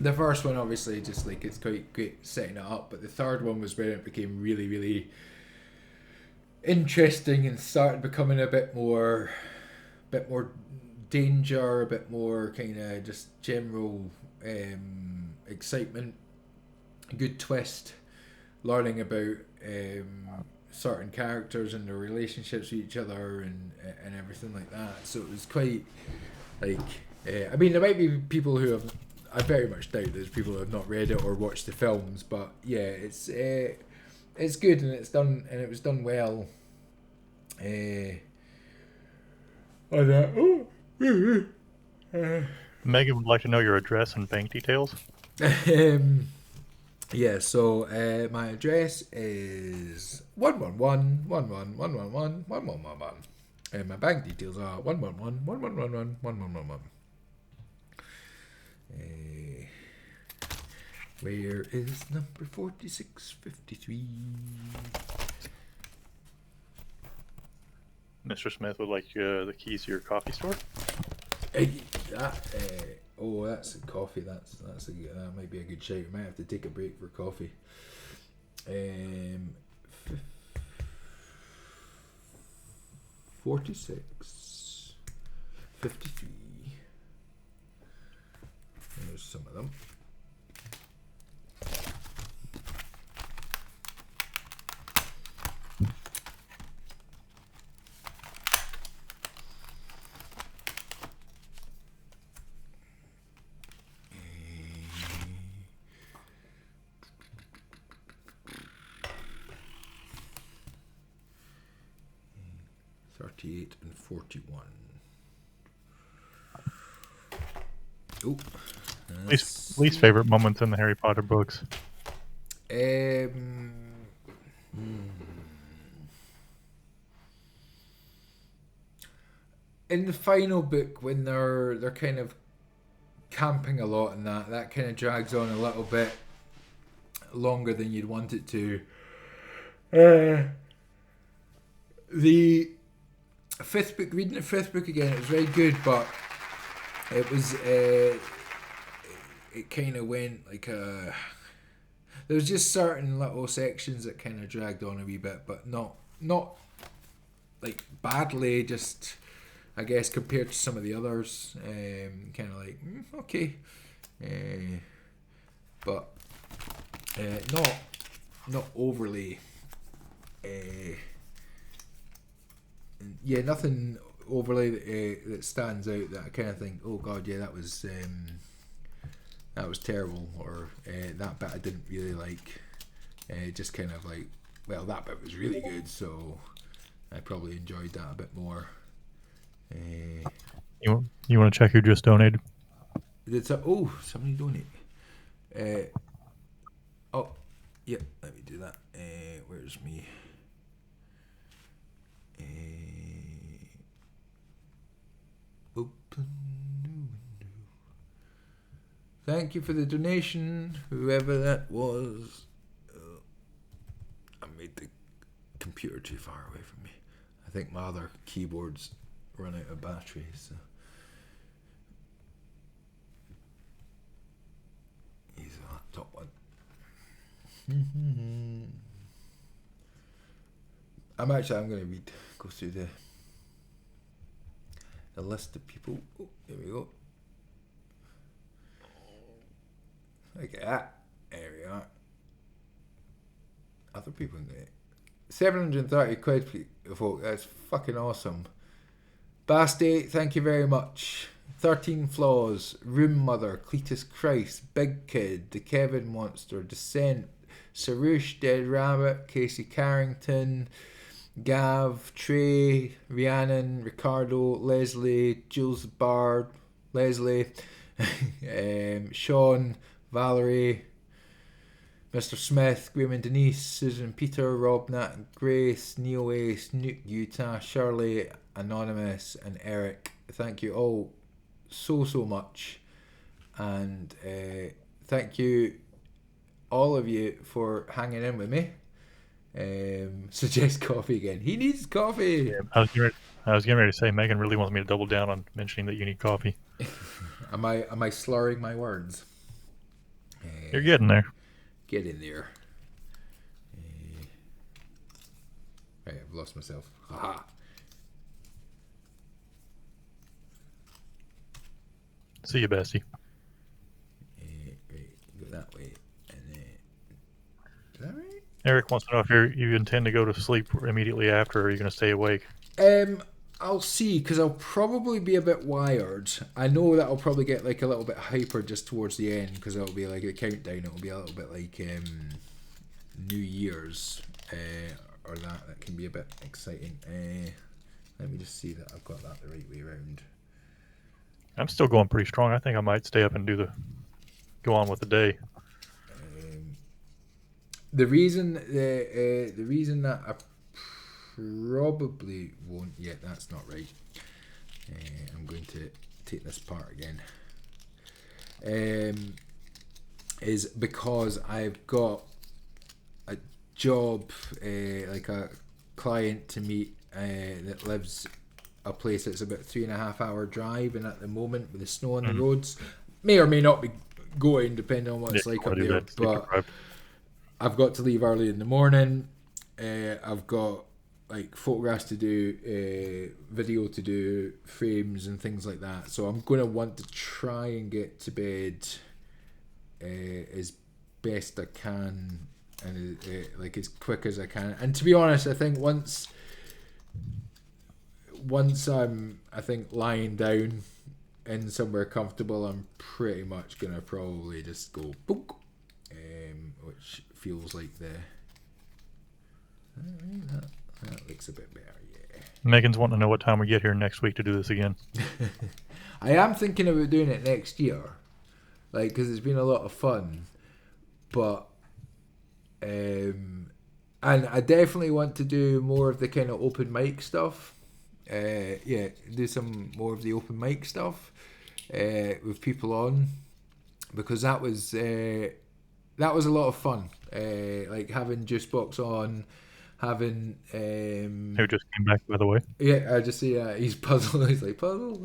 The first one, obviously, just like it's quite great setting it up, but the third one was where it became really, really interesting and started becoming a bit more danger, a bit more kind of just general excitement. Good twist, learning about certain characters and their relationships with each other and everything like that. So it was quite like I mean, there might be people who have. I very much doubt there's people who have not read it or watched the films, but yeah, it's good and it's done and it was done well. Megan would like to know your address and bank details. Yeah, so my address is 111-111-111-1111, and my bank details are 111-111-1111. Where is number 4653? Mr. Smith would like the keys to your coffee store. That's a coffee. That might be a good shout. We might have to take a break for coffee. 46, 53. There's some of them. And 41. Oh, Least favorite moments in the Harry Potter books. In the final book, when they're kind of camping a lot, and that kind of drags on a little bit longer than you'd want it to. The fifth book, reading the fifth book again, it was very good, but it was it kind of went like there was just certain little sections that kind of dragged on a wee bit, but not like badly. Just I guess compared to some of the others, kind of like okay, but not overly. Yeah, nothing overly that stands out that I kind of think, oh god, yeah, that was terrible, or that bit I didn't really like. Just kind of like, well, that bit was really good, so I probably enjoyed that a bit more. You want to check who just donated? Somebody donated. Oh, yeah, let me do that. Where's me? Open new window. Thank you for the donation, whoever that was. I made the computer too far away from me. I think my other keyboard's run out of battery, so. He's a laptop one. I'm going to go through the list of people. Oh, there we go. Look at that. There we are. Other people in there. 730 quid, folk. That's fucking awesome. Basti, thank you very much. 13 Flaws, Room Mother, Cletus Christ, Big Kid, The Kevin Monster, Descent, Sarush, Dead Rabbit, Casey Carrington, Gav, Trey, Rhiannon, Ricardo, Leslie, Jules Bard, Leslie, Sean, Valerie, Mr. Smith, Graham and Denise, Susan Peter, Rob Nat, Grace, Neil Ace, Nuke Utah, Shirley, Anonymous, and Eric. Thank you all so much, and thank you all of you for hanging in with me. Suggest coffee again. He needs coffee. Yeah, I was getting ready to say Megan really wants me to double down on mentioning that you need coffee. Am I slurring my words? You're getting there. Get in there. Right, I've lost myself. Haha. See you, Bestie. Right, go that way, and then is that right? Eric wants to know if you intend to go to sleep immediately after, or are you going to stay awake? I'll see, because I'll probably be a bit wired. I know that I'll probably get like a little bit hyper just towards the end, because it'll be like a countdown. It'll be a little bit like New Year's, or that can be a bit exciting. Let me just see that I've got that the right way around. I'm still going pretty strong. I think I might stay up and go on with the day. The reason that I probably won't yet, that's not right. I'm going to take this part again. Is because I've got a job, like a client to meet that lives a place that's about 3.5 hour drive, and at the moment with the snow on the roads, may or may not be going depending on what it's like up there, but I've got to leave early in the morning. I've got like photographs to do, video to do, frames and things like that, so I'm going to want to try and get to bed as best I can, and like as quick as I can. And to be honest, I think once I'm lying down in somewhere comfortable, I'm pretty much gonna probably just go book, which feels like that looks a bit better. Yeah. Megan's wanting to know what time we get here next week to do this again. I am thinking about doing it next year, like, because it's been a lot of fun, but and I definitely want to do more of the kind of open mic stuff. Do some more of the open mic stuff with people on, because that was a lot of fun. Like having Juicebox on, having Who just came back, by the way. I just see he's puzzle. He's like puzzle,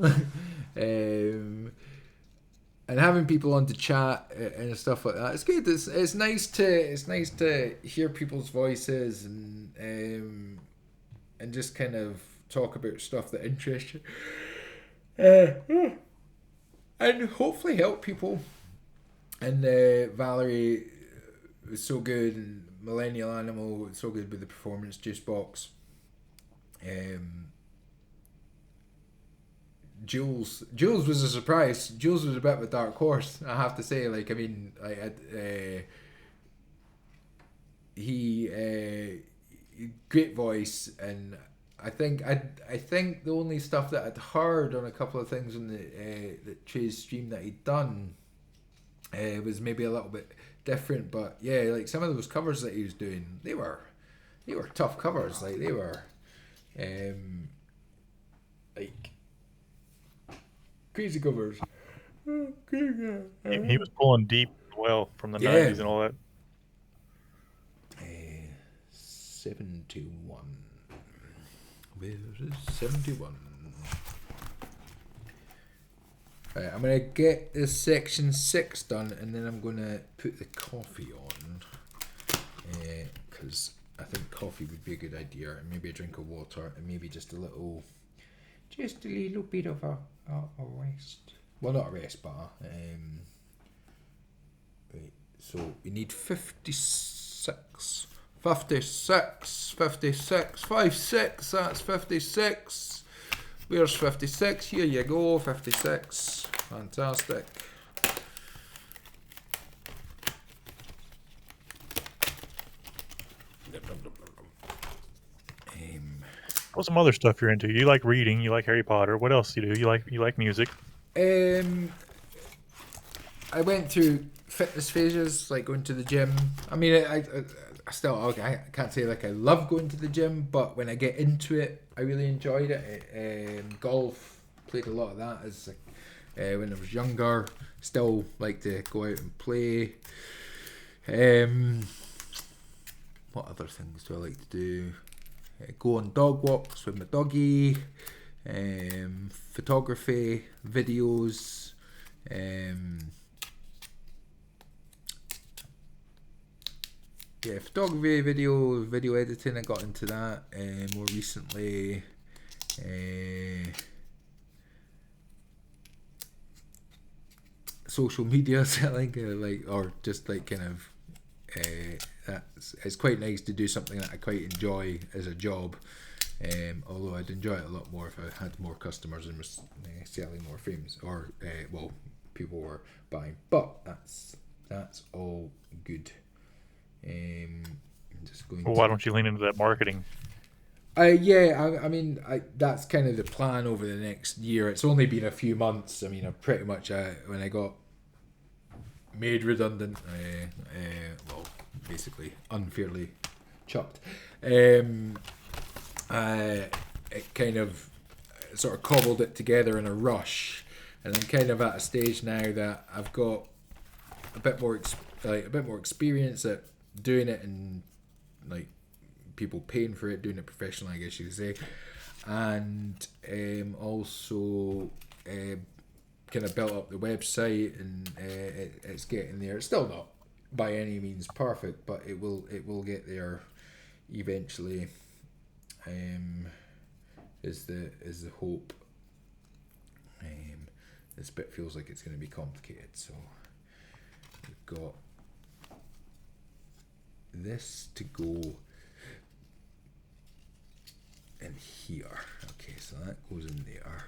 and having people on to chat and stuff like that. It's good. It's nice to hear people's voices and just kind of talk about stuff that interests you, and hopefully help people. And Valerie was so good, and Millennial Animal was so good with the performance juice box. Jules was a surprise. Jules was a bit of a dark horse, I have to say. Like, I mean, he great voice, and I think the only stuff that I'd heard on a couple of things on the Trey's stream that he'd done was maybe a little bit different, but yeah, like some of those covers that he was doing, they were tough covers. Like they were, like crazy covers. He was pulling deep well from the 90s and all that. 71. Where is 71? Right, I'm going to get this section 6 done, and then I'm going to put the coffee on, because I think coffee would be a good idea, and maybe a drink of water, and maybe just a little bit of a rest. Well, not a rest bar. Right, so we need 56. 56, 56, that's 56. Where's 56? Here you go, 56. Fantastic. What's some other stuff you're into? You like reading, you like Harry Potter. What else do you do? You like music. I went through fitness phases, like going to the gym. I mean, I can't say like I love going to the gym, but when I get into it, I really enjoyed it. Golf, played a lot of that as when I was younger. Still like to go out and play. What other things do I like to do? Go on dog walks with my doggy. Photography, videos. Photography, video editing. I got into that more recently. Social media selling, or just like kind of. It's quite nice to do something that I quite enjoy as a job. Although I'd enjoy it a lot more if I had more customers and was selling more frames, or people were buying. But that's all good. Just going. Well, why don't you lean into that marketing? I mean, that's kind of the plan over the next year. It's only been a few months. I mean, I pretty much when I got made redundant, basically unfairly chucked. It kind of sort of cobbled it together in a rush, and I'm kind of at a stage now that I've got a bit more experience at doing it, and like people paying for it, doing it professionally, I guess you could say, and also kind of built up the website, and it's getting there. It's still not by any means perfect, but it will get there eventually. Is the hope. This bit feels like it's going to be complicated, so we've got this to go in here. Okay, so that goes in there.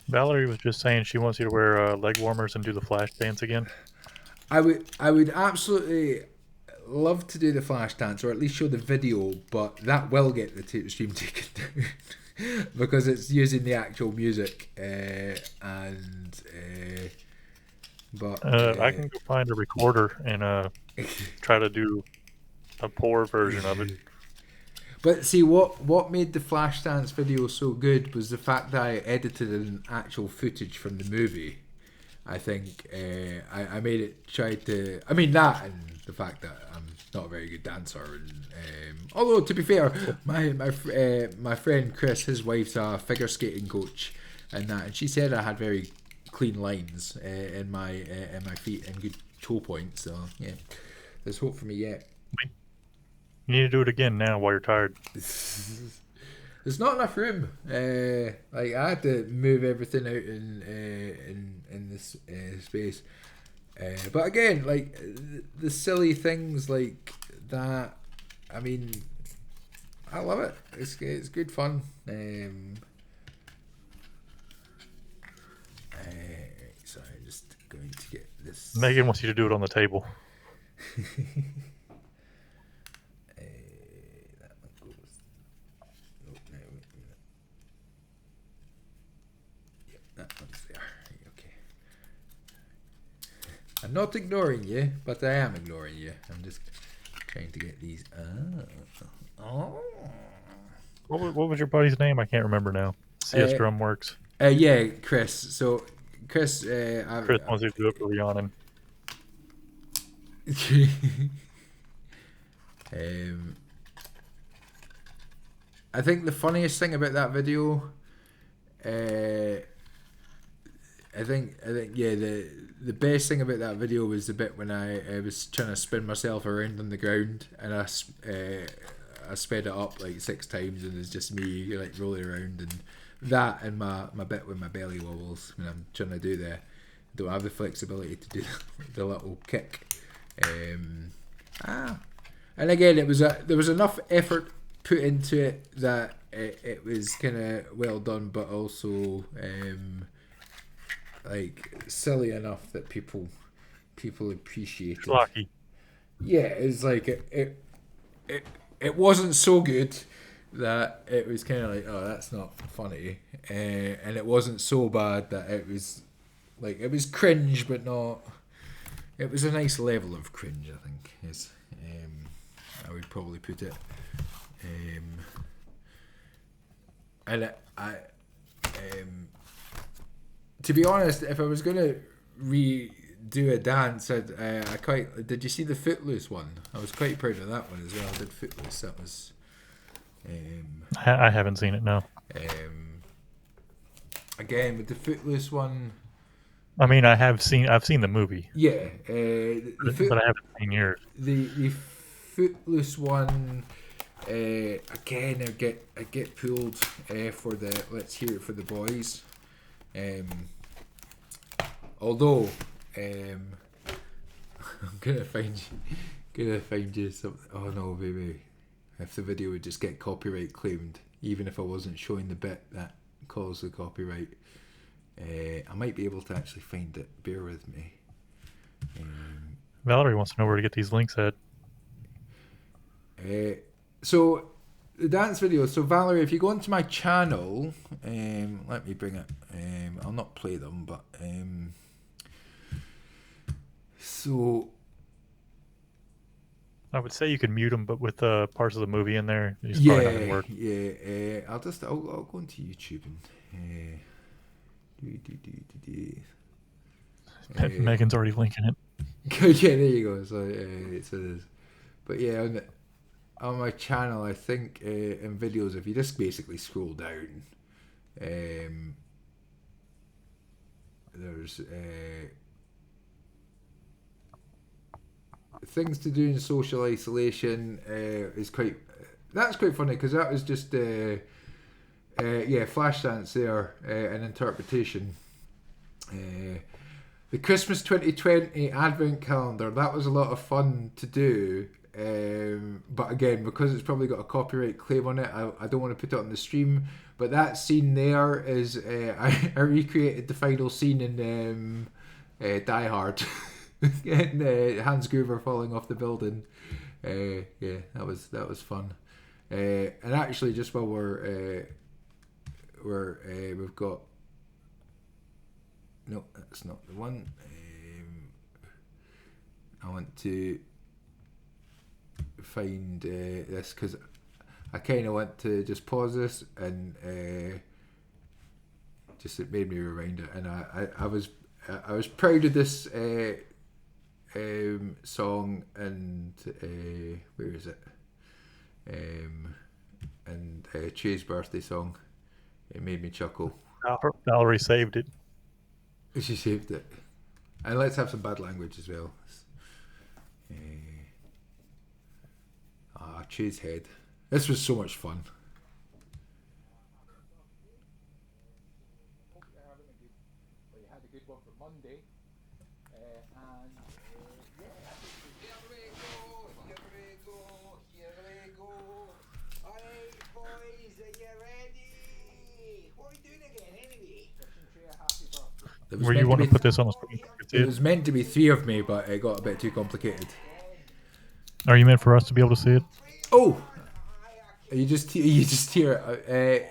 Valerie was just saying she wants you to wear leg warmers and do the flash dance again. I would absolutely love to do the flash dance, or at least show the video, but that will get the stream taken down because it's using the actual music. But I can go find a recorder and try to do a poor version of it. But see, what made the flash dance video so good was the fact that I edited an actual footage from the movie. I think I made it try to. I mean that, and the fact that I'm not a very good dancer. And, although to be fair, my friend Chris, his wife's a figure skating coach, and she said I had very clean lines in my feet and good toe points. So yeah, there's hope for me yet. You need to do it again now while you're tired. There's not enough room. Like I had to move everything out in this space. But again, like the silly things like that. I mean, I love it. It's good fun. Sorry, I'm just going to get this. Megan wants you to do it on the table. That one goes. Nope, no. Yep, that one's there. Okay. I'm not ignoring you, but I am ignoring you. I'm just trying to get these. Oh. What was your buddy's name? I can't remember now. CS Drumworks. Yeah, Chris. So, Chris. Chris wants you to do it for Rhiannon. I think the funniest thing about that video, I think yeah, the best thing about that video was the bit when I was trying to spin myself around on the ground, and I sped it up like 6 times, and it's just me like rolling around, and that and my bit with my belly wobbles when I'm trying to do don't have the flexibility to do the little kick. And again, there was enough effort put into it that it was kind of well done, but also like silly enough that people appreciate it. Lucky. Yeah, it's like it wasn't so good that it was kind of like, oh, that's not funny, and it wasn't so bad that it was like, it was cringe, but not. It was a nice level of cringe, I think, is I would probably put it. And I to be honest, if I was gonna redo a dance, did you see the Footloose one? I was quite proud of that one as well. I did Footloose. That was. I haven't seen it, no. Again, with the Footloose one. I mean, I've seen the movie. Yeah, but I haven't seen yours. The Footloose one. Again, I get pulled for the Let's Hear It for the Boys. Although I'm gonna find you something. Oh no, baby! If the video would just get copyright claimed, even if I wasn't showing the bit that caused the copyright, I might be able to actually find it. Bear with me. Valerie wants to know where to get these links at. So the dance video. So Valerie, if you go into my channel, let me bring it. I'll not play them, but so I would say you could mute them, but with parts of the movie in there, it's probably not gonna work. Yeah. I'll go into YouTube and. Megan's already linking it. Yeah, there you go. So, but yeah, on my channel, I think in videos, if you just basically scroll down, there's things to do in social isolation. That's quite funny, because that was just Flashdance there, an interpretation. The Christmas 2020 Advent Calendar, that was a lot of fun to do. But again, because it's probably got a copyright claim on it, I don't want to put it on the stream. But that scene there is, I recreated the final scene in Die Hard. and Hans Gruber falling off the building. Yeah, that was fun. And actually, just while we've got. No, that's not the one. I want to find this, because I kind of want to just pause this and just it made me rewind it, and I was proud of this song and where is it? And Che's birthday song. It made me chuckle. Valerie saved it. She saved it. And let's have some bad language as well. Che's head. This was so much fun. Were you want to put this on the screen? It was meant to be 3 of me, but it got a bit too complicated. Are you meant for us to be able to see it? Oh, you just hear it.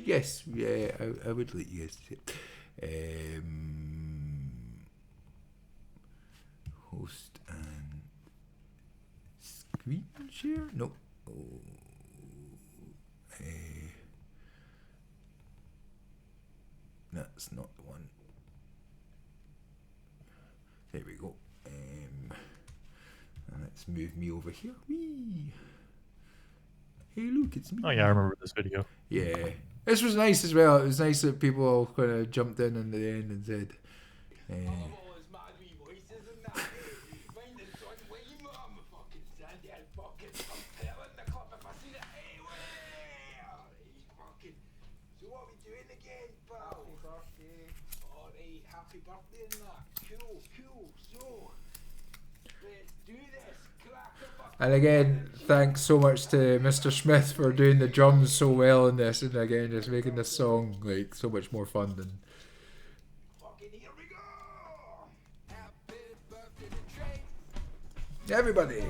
Yes, yeah, I would let you guys see it. Host and screen share? No. That's not the one. There we go. And let's move me over here. Whee! Hey, look, it's me. Oh yeah, I remember this video. Yeah, this was nice as well. It was nice that people all kind of jumped in the end and said, and again, thanks so much to Mr. Smith for doing the drums so well in this, and again, just making this song like so much more fun than. Everybody.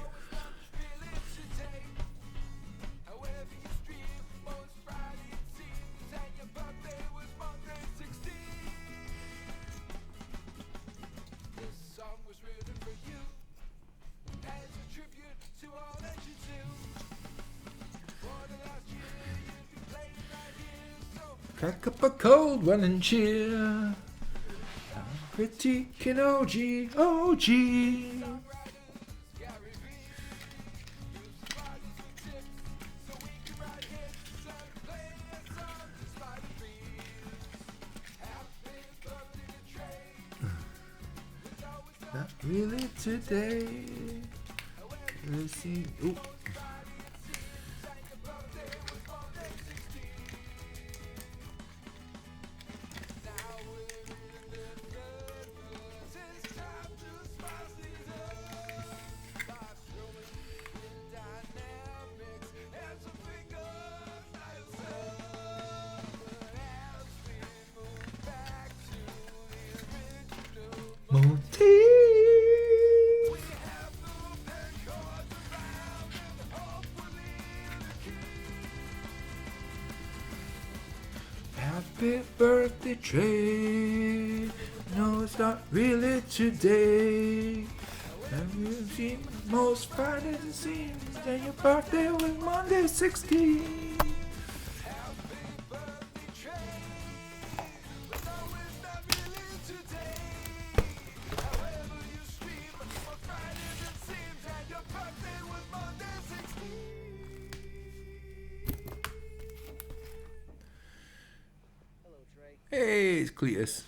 Crack up a cold one and cheer. Critique an OG, OG. Not really today. Let's see. Ooh. Happy birthday, Trey. No, it's not really today. Have you seen most Fridays it seems that your birthday was Monday 16. Hey, it's Cletus.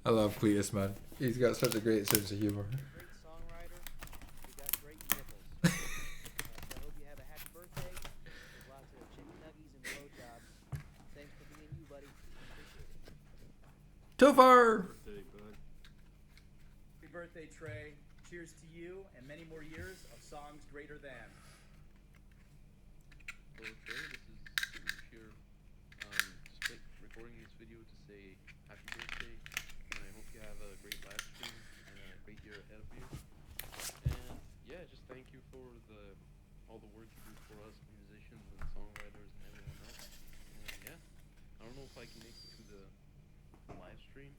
I love Cletus, man. He's got such a great sense of humor. Tofar! Happy birthday, Trey. Cheers to you and many more years of songs greater than. Hello, Trey. This is here just recording this video to say happy birthday, and I hope you have a great live stream and a great year ahead of you. And yeah, just thank you for all the work you do for us musicians and songwriters and everyone else. And yeah, I don't know if I can make it to the live stream,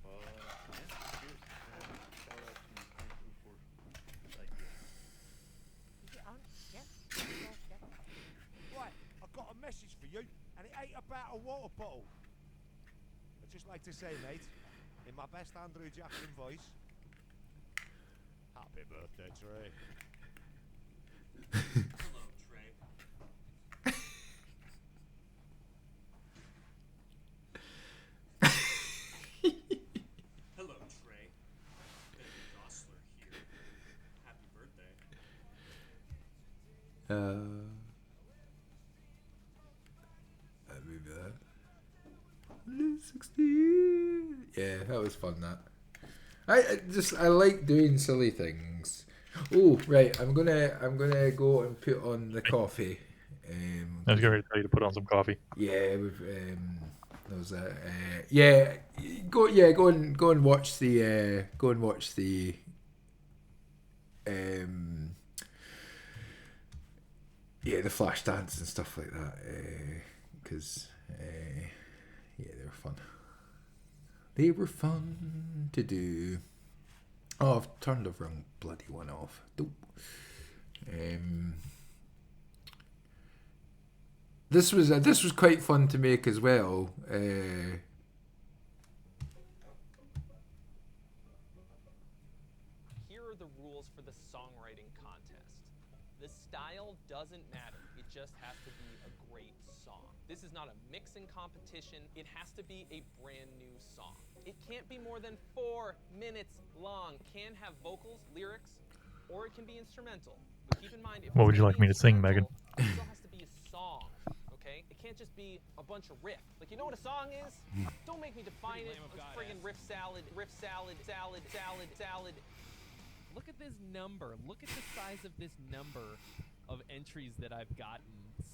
but yeah, cheers. Shout out to Andrew for this idea. Right, I've got a message for you, and it ain't about a water bottle. I'd just like to say, mate, in my best Andrew Jackson voice, happy birthday, Trey. Hello, Trey. Hello, Trey. Ben Gosler here. Happy birthday. Maybe that. 16. Yeah, that was fun. That I like doing silly things. Oh right, I'm gonna go and put on the coffee. I was going to tell you to put on some coffee. Yeah, we've there was a go and watch the the flash dance and stuff like that, because yeah, they were fun. They were fun to do. Oh, I've turned the wrong bloody one off. Dope. This was quite fun to make as well. Here are the rules for the songwriting contest. The style doesn't matter. It just has to be a great song. This is not a mixing competition. It has to be a brand new song. It can't be more than 4 minutes long. It can have vocals, lyrics, or it can be instrumental. But keep in mind, if What it's would you gonna like be me to sing, Megan? instrumental, it still has to be a song. Okay? It can't just be a bunch of riff. Like, you know what a song is? Don't make me define it. It's friggin' riff salad. Look at this number. Look at the size of this number of entries that I've gotten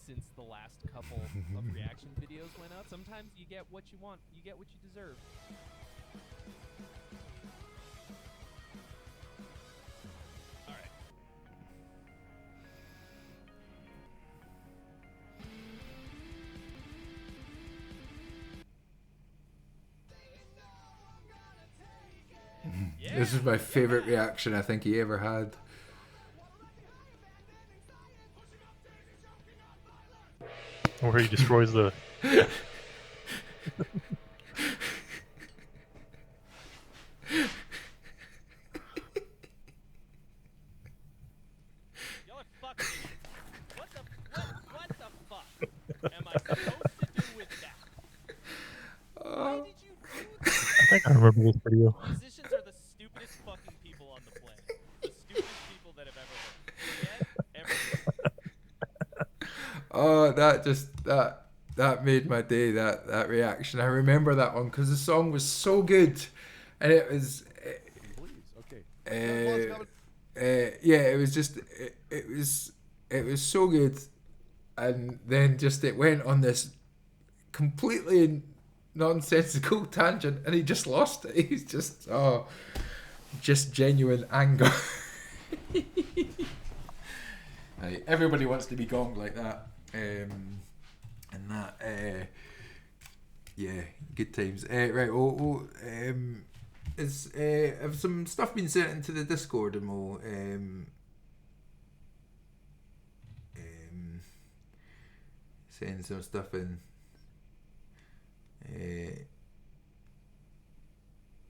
since the last couple of reaction videos went up. Sometimes you get what you want. You get what you deserve. All right. This is my favorite reaction I think he ever had. Where he destroys the... Y'all are fucking idiots. What the fuck am I supposed to do with that? Why did you do that? I think I remember this video. Musicians are the stupidest fucking people on the planet. The stupidest people that have ever lived. Oh, that made my day. That reaction. I remember that one because the song was so good, and it was. Yeah, it was just it was so good, and then just it went on this completely nonsensical tangent, and he just lost it. He's just genuine anger. Right, everybody wants to be gonged like that, and that yeah, good times. Right, have some stuff been sent into the Discord, and we'll send some stuff in.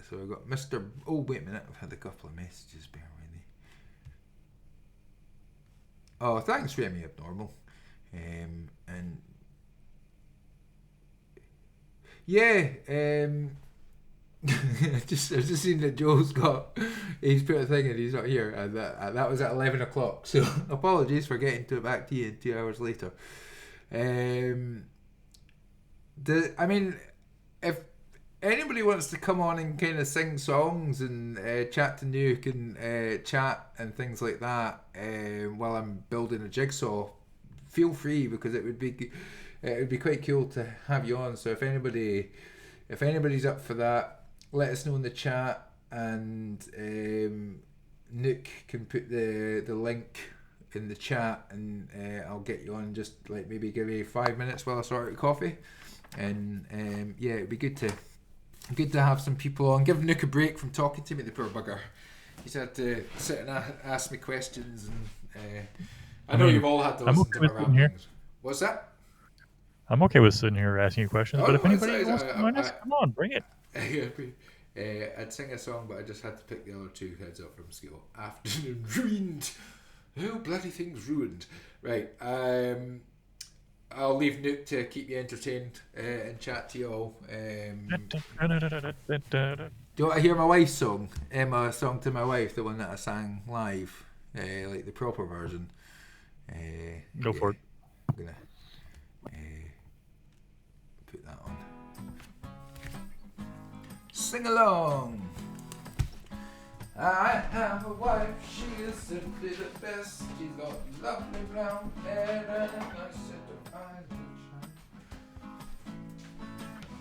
So I've got Mr. Oh, wait a minute, I've had a couple of messages. Bear with me. Oh, thanks, Remy Abnormal. And yeah, I've just seen that Joel's he's put a thing and he's not here, and that was at 11 o'clock. So apologies for getting back to you 2 hours later. I mean, if anybody wants to come on and kind of sing songs and chat to Nuke and chat and things like that while I'm building a jigsaw, feel free, because it would be quite cool to have you on. So if anybody's up for that, let us know in the chat, and Nuke can put the link in the chat, and I'll get you on. Just like maybe give you 5 minutes while I sort out coffee, and yeah, it'd be good to have some people on. Give Nuke a break from talking to me, the poor bugger. He's had to sit and ask me questions, and I know you've all had to listen to my ramblings. What's that? I'm okay with sitting here asking you questions, but if no, anybody wants to join us, come on, bring it. I'd sing a song, but I just had to pick the other two. Heads up from skill. Afternoon ruined. Oh, bloody things ruined. Right. I'll leave Nuke to keep you entertained and chat to you all. Do you want to hear my wife's song? Emma song to my wife, the one that I sang live, like the proper version. Go for it. I'm gonna put that on. Sing along. I have a wife, she is simply the best. She's got lovely brown hair and a nice set of eyes which shine.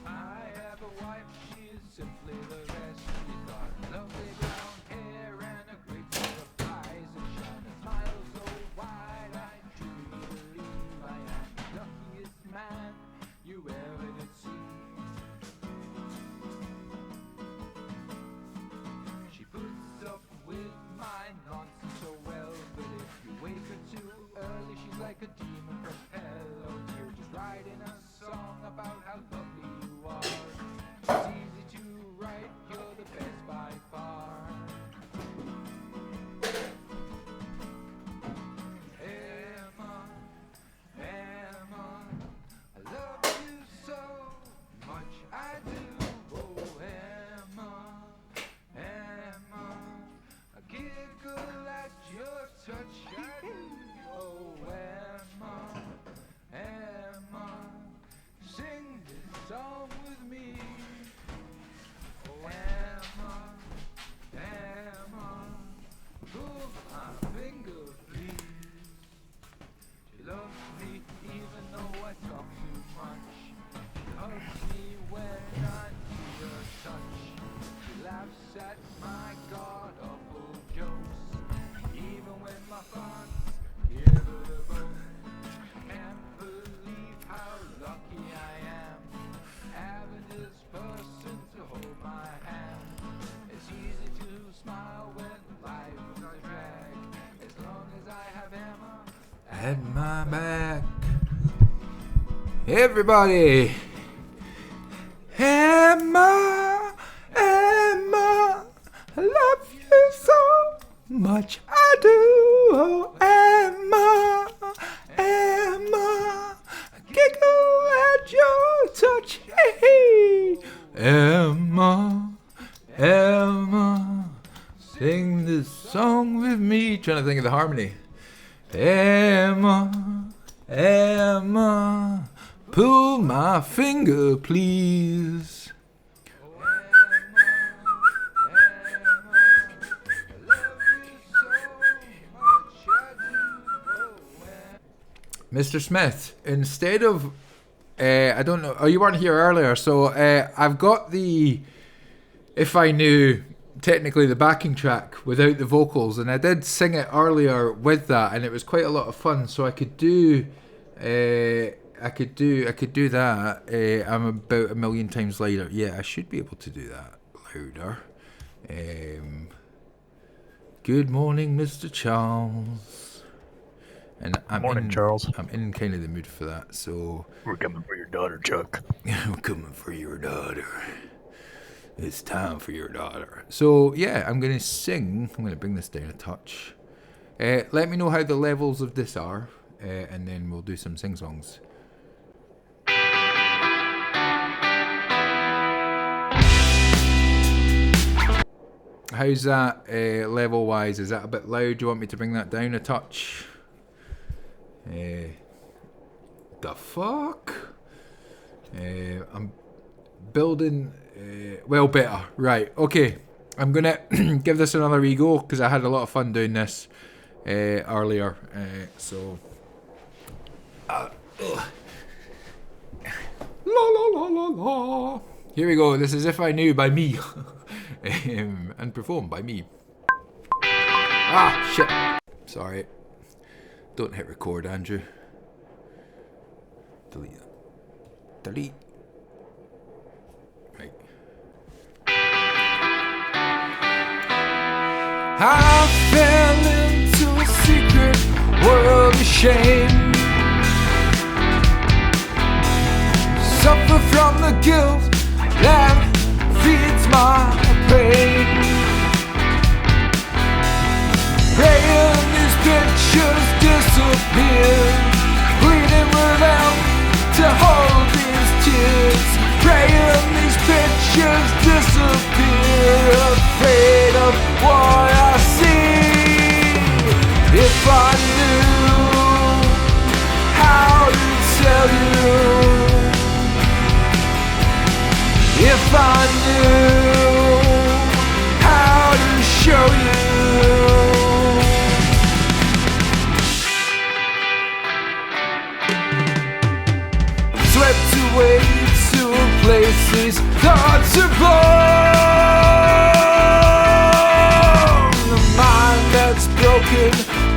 I have a wife, she is simply the best. She's got lovely brown hair and a great set of eyes that shine. A smile so wide, I truly believe I am the luckiest man you ever did see. She puts up with my nonsense so well, but if you wake her too early, she's like a demon from hell. Oh, you're just writing a song about how lovely you are. It's easy to write, you're the best by far. Emma, Emma, I love you so much, I do. Oh, Emma, Emma, I giggle at your touch, I do. Oh, Emma, Emma, sing this song with me. Oh, Emma, Emma, pull my finger, please. She loves me even though I talk too much. She hugs me when I need her touch. She laughs at my god awful jokes. Even when my thoughts give her the bone. Can't believe how lucky I am, having this person to hold my hand. It's easy to smile when life is a drag, as long as I have Emma at my back. Everybody, Emma, Emma, I love you so much, I do. Oh, Emma, Emma, I giggle at your touch. Hey, Emma, Emma, sing this song with me. Trying to think of the harmony. Emma, Emma, pull my finger, please. Mr. Smith, instead of, I don't know, oh, you weren't here earlier, so I've got the, if I knew, technically the backing track without the vocals, and I did sing it earlier with that, and it was quite a lot of fun, so I could do, I could do that. I'm about a million times louder. Yeah, I should be able to do that louder. Good morning, Mr. Charles. And Morning, Charles. I'm in kind of the mood for that, so... We're coming for your daughter, Chuck. We're coming for your daughter. It's time for your daughter. So, yeah, I'm going to sing. I'm going to bring this down a touch. Let me know how the levels of this are, and then we'll do some sing-songs. How's that level-wise? Is that a bit loud? Do you want me to bring that down a touch? The fuck? I'm building... well, better. Right, okay. I'm going to give this another wee go, because I had a lot of fun doing this earlier. So... la la la la la. Here we go. This is If I Knew by me. And performed by me. Ah, shit. Sorry. Don't hit record, Andrew. Delete that. Delete. Right. I fell into a secret world of shame. suffer from the guilt that feeds my pain. Praying these pictures disappear, bleeding without to hold these tears. Praying these pictures disappear, afraid of what I see. If I knew how to tell you, if I knew how to show you. Swept away to a place these thoughts are born. A mind that's broken,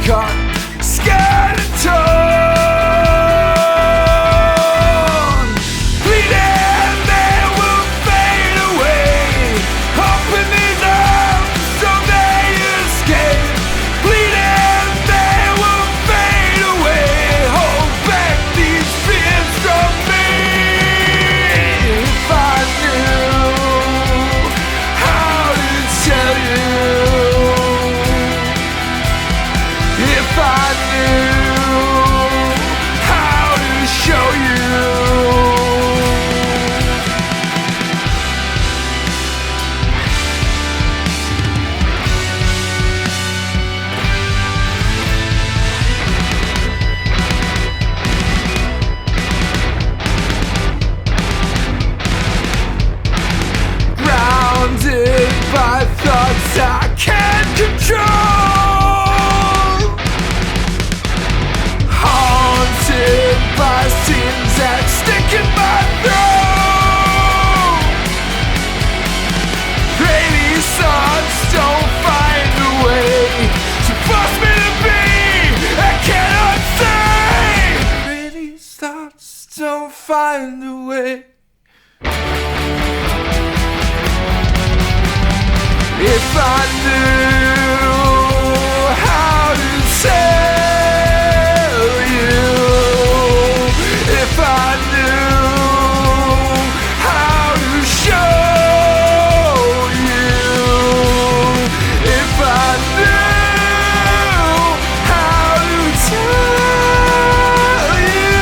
caught, scared and torn. Bleeding, they will fade away. Open these arms so they escape. Bleeding, they will fade away. Hold back these fears from me. If I knew how to tell you, if I knew how to show you. Grounded by thoughts I can't control, haunted by sins that stick in my throat. Pray these thoughts don't find a way to force me to be. I cannot say. Pray these thoughts don't find a way. If I knew how to tell you, if I knew how to show you, if I knew how to tell you,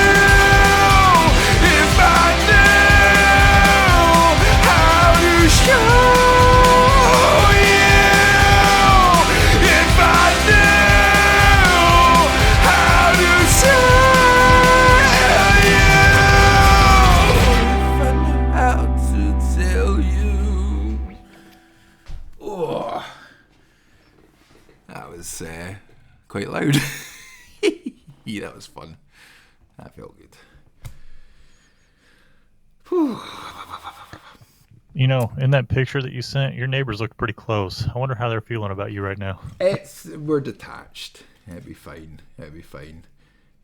if I knew how to show quite loud. Yeah, that was fun. That felt good. Whew. You know, in that picture that you sent, your neighbors look pretty close. I wonder how they're feeling about you right now. We're detached. It'll be fine. It'll be fine.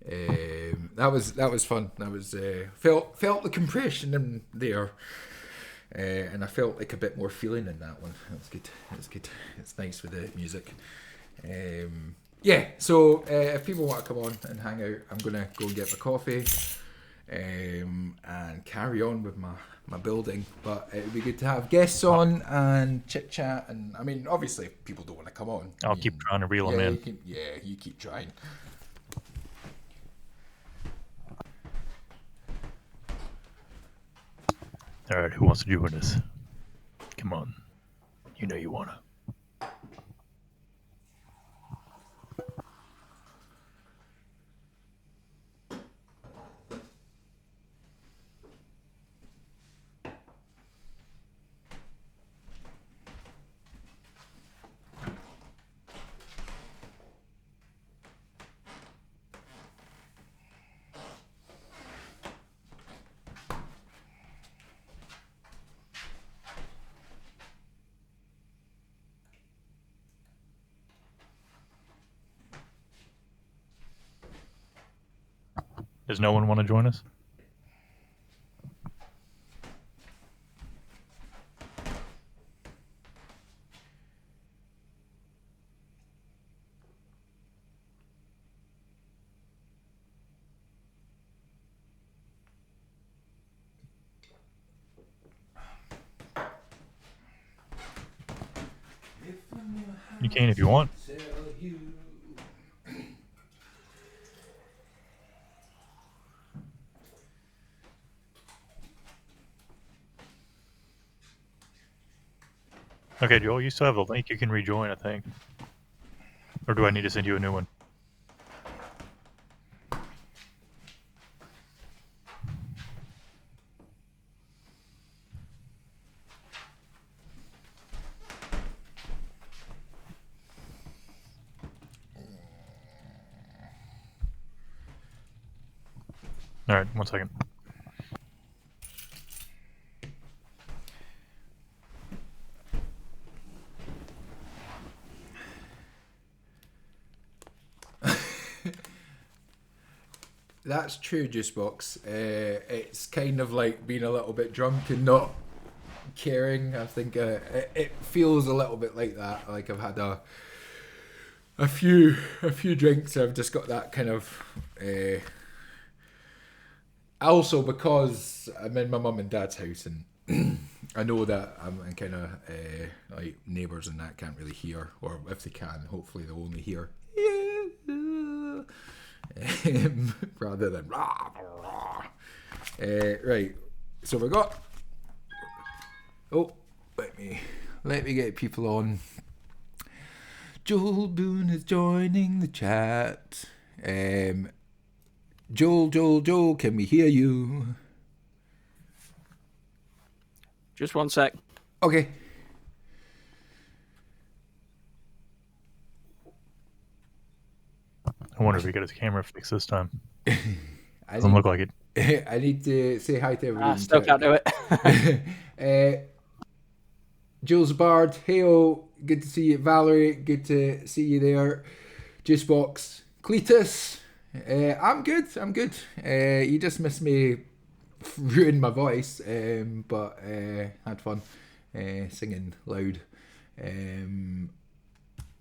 That was fun. That was felt the compression in there, and I felt like a bit more feeling in that one. That's good. That's good. It's nice with the music. Yeah, so if people want to come on and hang out, I'm gonna go and get my coffee and carry on with my building. But it would be good to have guests on and chit chat. And I mean, obviously, if people don't want to come on, I'll keep trying to reel them in. You keep trying. All right, who wants to join us? Come on, you know you wanna. Does no one want to join us? You can if you want. Tell you. Okay, Joel, you still have a link you can rejoin, I think. Or do I need to send you a new one? Alright, 1 second. That's true, Juicebox. It's kind of like being a little bit drunk and not caring. I think it feels a little bit like that. Like I've had a few drinks. I've just got that kind of. Also, because I'm in my mum and dad's house, and I know that I'm kind of like neighbours and that can't really hear, or if they can, hopefully they'll only hear. Rather than rah, rah. Right, so we got. Oh, let me get people on. Joel Boone is joining the chat. Joel, can we hear you? Just 1 sec. Okay. I wonder if he got his camera fixed this time. I Doesn't look like it. I need to say hi to everyone. Still can't do it. Jules Bard, heyo, good to see you. Valerie, good to see you there. Juicebox, Cletus, I'm good. You just missed me ruin my voice, but had fun singing loud. And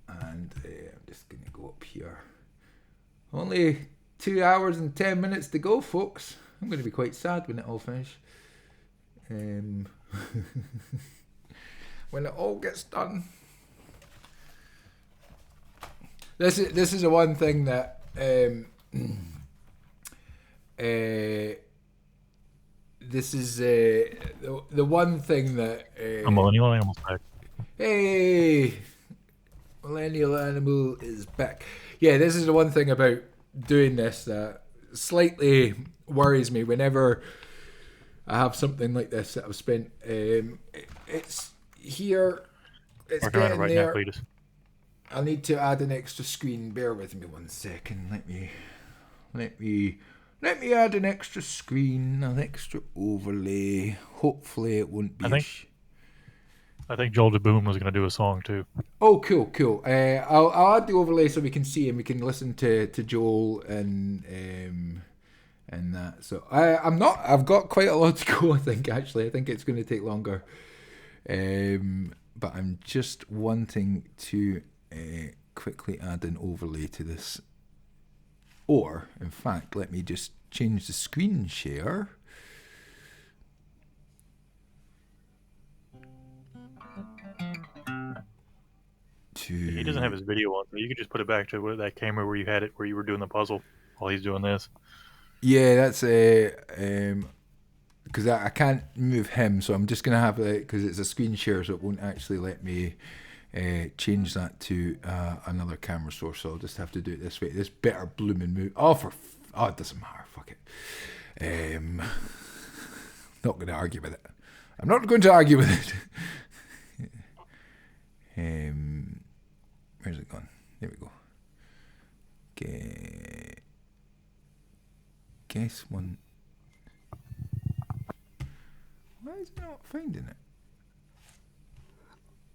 I'm just going to go up here. Only 2 hours and 10 minutes to go, folks. I'm going to be quite sad when it all finishes. When it all gets done. This is the one thing that this is the one thing that A millennial animal's back. Hey, millennial animal is back. Yeah, this is the one thing about doing this that slightly worries me whenever I have something like this that I've spent. It's here. It's Working on it getting right there. now, Cletus. I need to add an extra screen. Bear with me 1 second. Let me add an extra screen, an extra overlay. Hopefully it won't be. I think Joel DeBoom was going to do a song too. Oh, cool. I'll add the overlay so we can see and we can listen to Joel and that. So I've got quite a lot to go. I think it's going to take longer. But I'm just wanting to quickly add an overlay to this. Or, in fact, let me just change the screen share. He doesn't have his video on, so you could just put it back to that camera where you had it, where you were doing the puzzle while he's doing this. Yeah, that's because I can't move him, so I'm just gonna have it because it's a screen share, so it won't actually let me change that to another camera source. So I'll just have to do it this way. This better blooming move. It doesn't matter. Fuck it. Not gonna argue with it. I'm not going to argue with it. Where's it gone? There we go. Guess one. Why is it not finding it?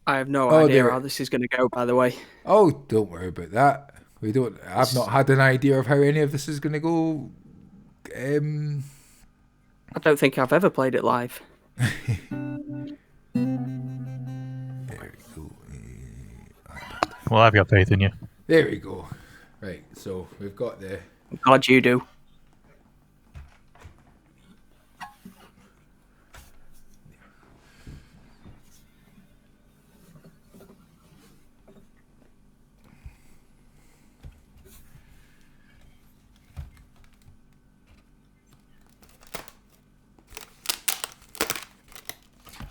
I have no idea how this is going to go, by the way. Oh, don't worry about that. I've not had an idea of how any of this is going to go. I don't think I've ever played it live. Well, I've got faith in you. There we go. Right, so we've got the... I'm glad you do.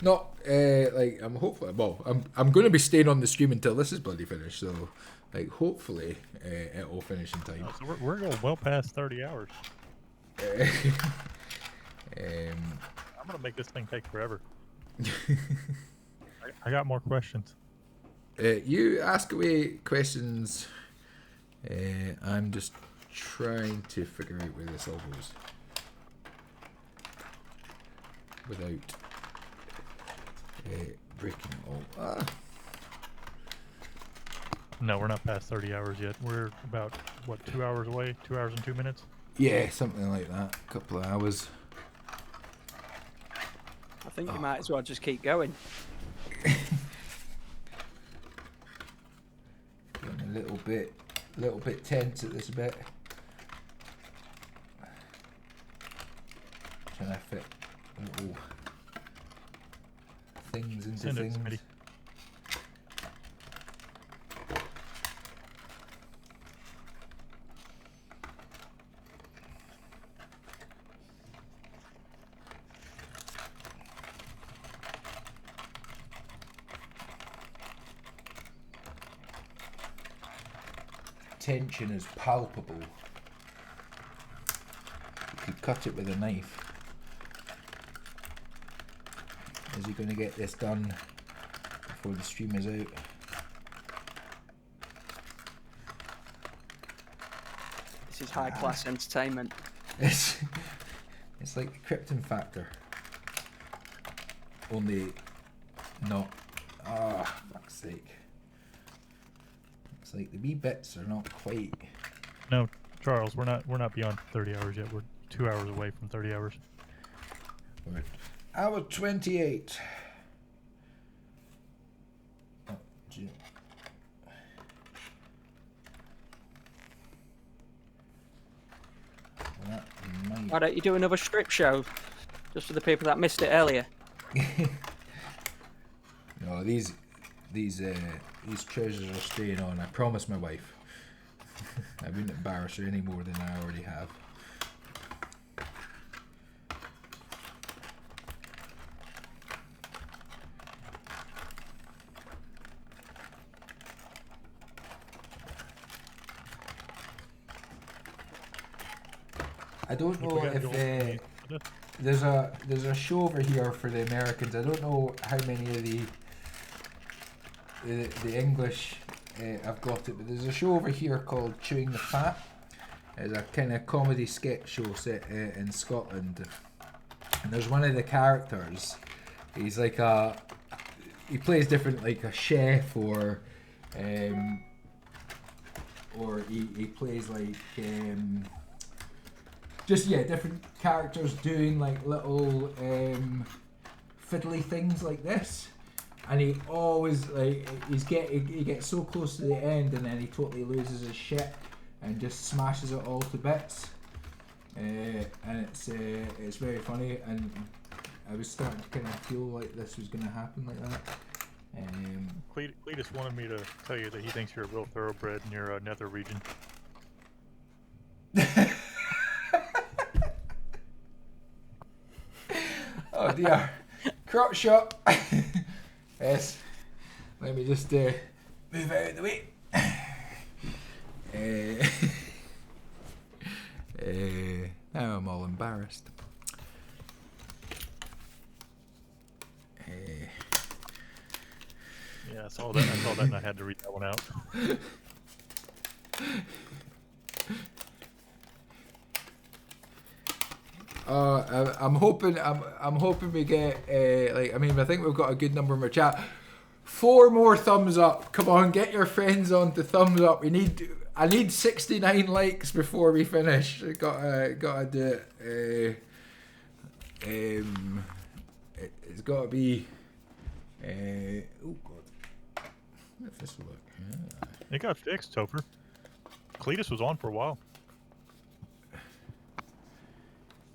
Not like I'm hopefully. Well, I'm going to be staying on the stream until this is bloody finished. So, like, hopefully it'll finish in time. Oh, so we're going well past 30 hours. I'm gonna make this thing take forever. I got more questions. You ask away questions. I'm just trying to figure out where this all goes without breaking it all. No, we're not past 30 hours yet. We're about, what, 2 hours away? 2 hours and 2 minutes? Yeah, something like that. A couple of hours. I think you might as well just keep going. Getting a little bit tense at this bit. Trying to fit little things into Send it, things. Smitty. Tension is palpable. You could cut it with a knife. Is he going to get this done before the stream is out? This is high class entertainment. It's like the Krypton Factor. Only not. Fuck's sake. It's like the wee bits are not quite. No, Charles, we're not beyond 30 hours yet. We're 2 hours away from 30 hours. Right. Hour 28. Oh, gee. That might... Why don't you do another strip show? Just for the people that missed it earlier. No, these treasures are staying on. I promised my wife. I wouldn't embarrass her any more than I already have. I don't know if there's a show over here for the Americans. I don't know how many of the English have got it, but there's a show over here called Chewing the Fat. It's a kind of comedy sketch show set in Scotland, and there's one of the characters. He's like he plays different, like a chef or he plays like different characters doing like little fiddly things like this. And he always he gets so close to the end, and then he totally loses his shit and just smashes it all to bits. And it's very funny, and I was starting to kind of feel like this was going to happen like that. Cletus wanted me to tell you that he thinks you're a real thoroughbred in your nether region. Oh dear. Crotch shot. Yes. Let me just move out of the way. Now I'm all embarrassed. Yeah, I saw that and I had to read that one out. I'm hoping we get I think we've got a good number in our chat. 4 more thumbs up. Come on, get your friends on to thumbs up. I need 69 likes before we finish. Gotta do it. It's gotta be. Oh god. If this will look. Yeah. It got fixed, Topher. Cletus was on for a while.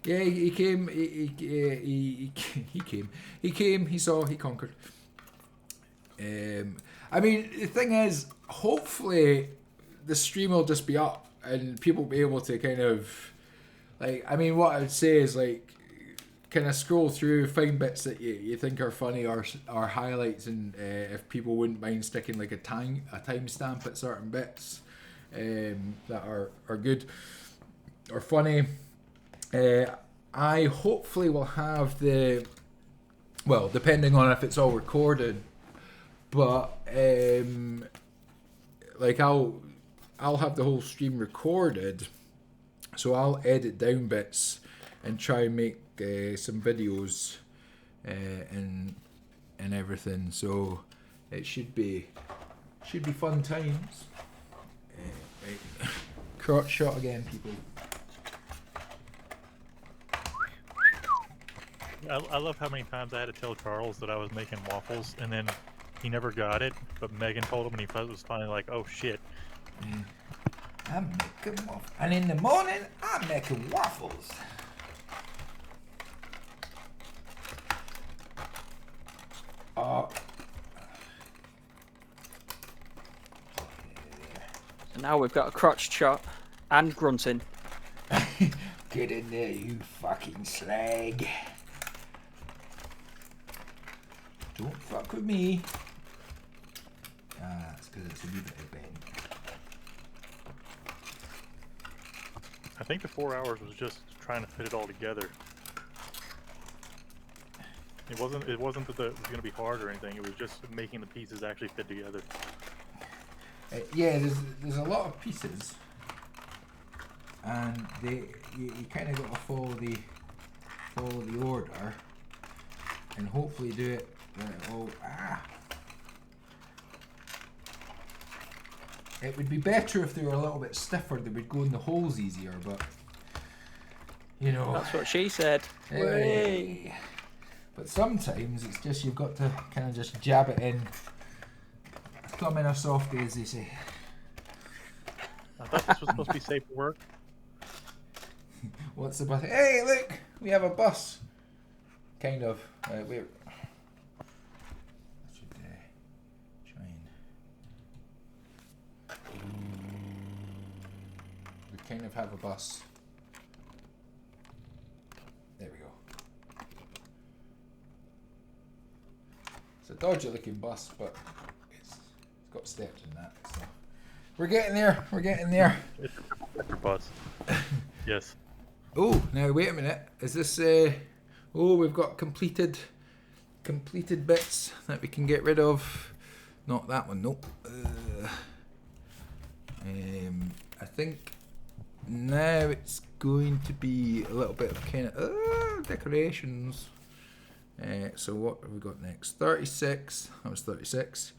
Yeah, he came. He came. He saw. He conquered. I mean, the thing is, hopefully, the stream will just be up and people will be able to kind of, like. I mean, what I would say is like, kind of scroll through, find bits that you think are funny or highlights, and if people wouldn't mind sticking like a timestamp at certain bits that are good or funny. I hopefully will have well, depending on if it's all recorded, but like I'll have the whole stream recorded, so I'll edit down bits and try and make some videos and everything. So it should be fun times. Right. Crotch shot again, people. I love how many times I had to tell Charles that I was making waffles, and then he never got it, but Megan told him, and he was finally like, oh shit. I'm making waffles. And in the morning, I'm making waffles. So now we've got a crotch chop and grunting. Get in there, you fucking slag. Don't fuck with me. That's because it's a wee bit of bend. I think the 4 hours was just trying to fit it all together. It wasn't that it was going to be hard or anything. It was just making the pieces actually fit together. Yeah, there's a lot of pieces, and you kind of got to follow the order, and hopefully do it. It would be better if they were a little bit stiffer. They would go in the holes easier, but you know. That's what she said. Hey. But sometimes it's just you've got to kind of just jab it in. Come in a softie, as they say. I thought this was supposed to be safe for work. What's the bus? Hey, look, we have a bus. Kind of. Wait. I should try and. We kind of have a bus. There we go. It's a dodgy looking bus, but it's got steps in that. So we're getting there. We're getting there. It's a bus. Yes. Oh, now wait a minute. Is this? Oh, we've got completed bits that we can get rid of. Not that one. Nope. I think now it's going to be a little bit of kind of decorations. So what have we got next? 36. That was 36.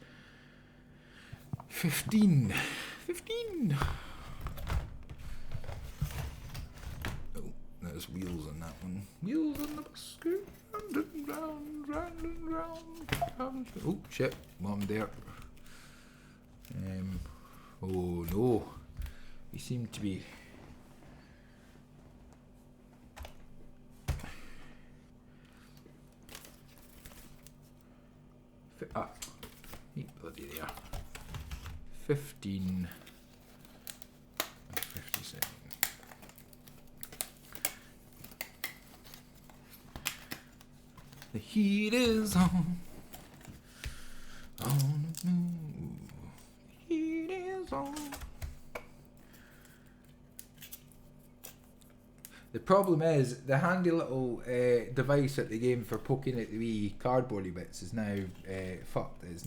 15. Oh, there's wheels on that one. Wheels on the bus. Round and round, round and round. Oh, shit. Mom there. Oh, no. We seem to be... bloody there. 15 and 57. The heat is on the move. The heat is on. The problem is the handy little device that they gave me for poking at the wee cardboardy bits is now fucked. It's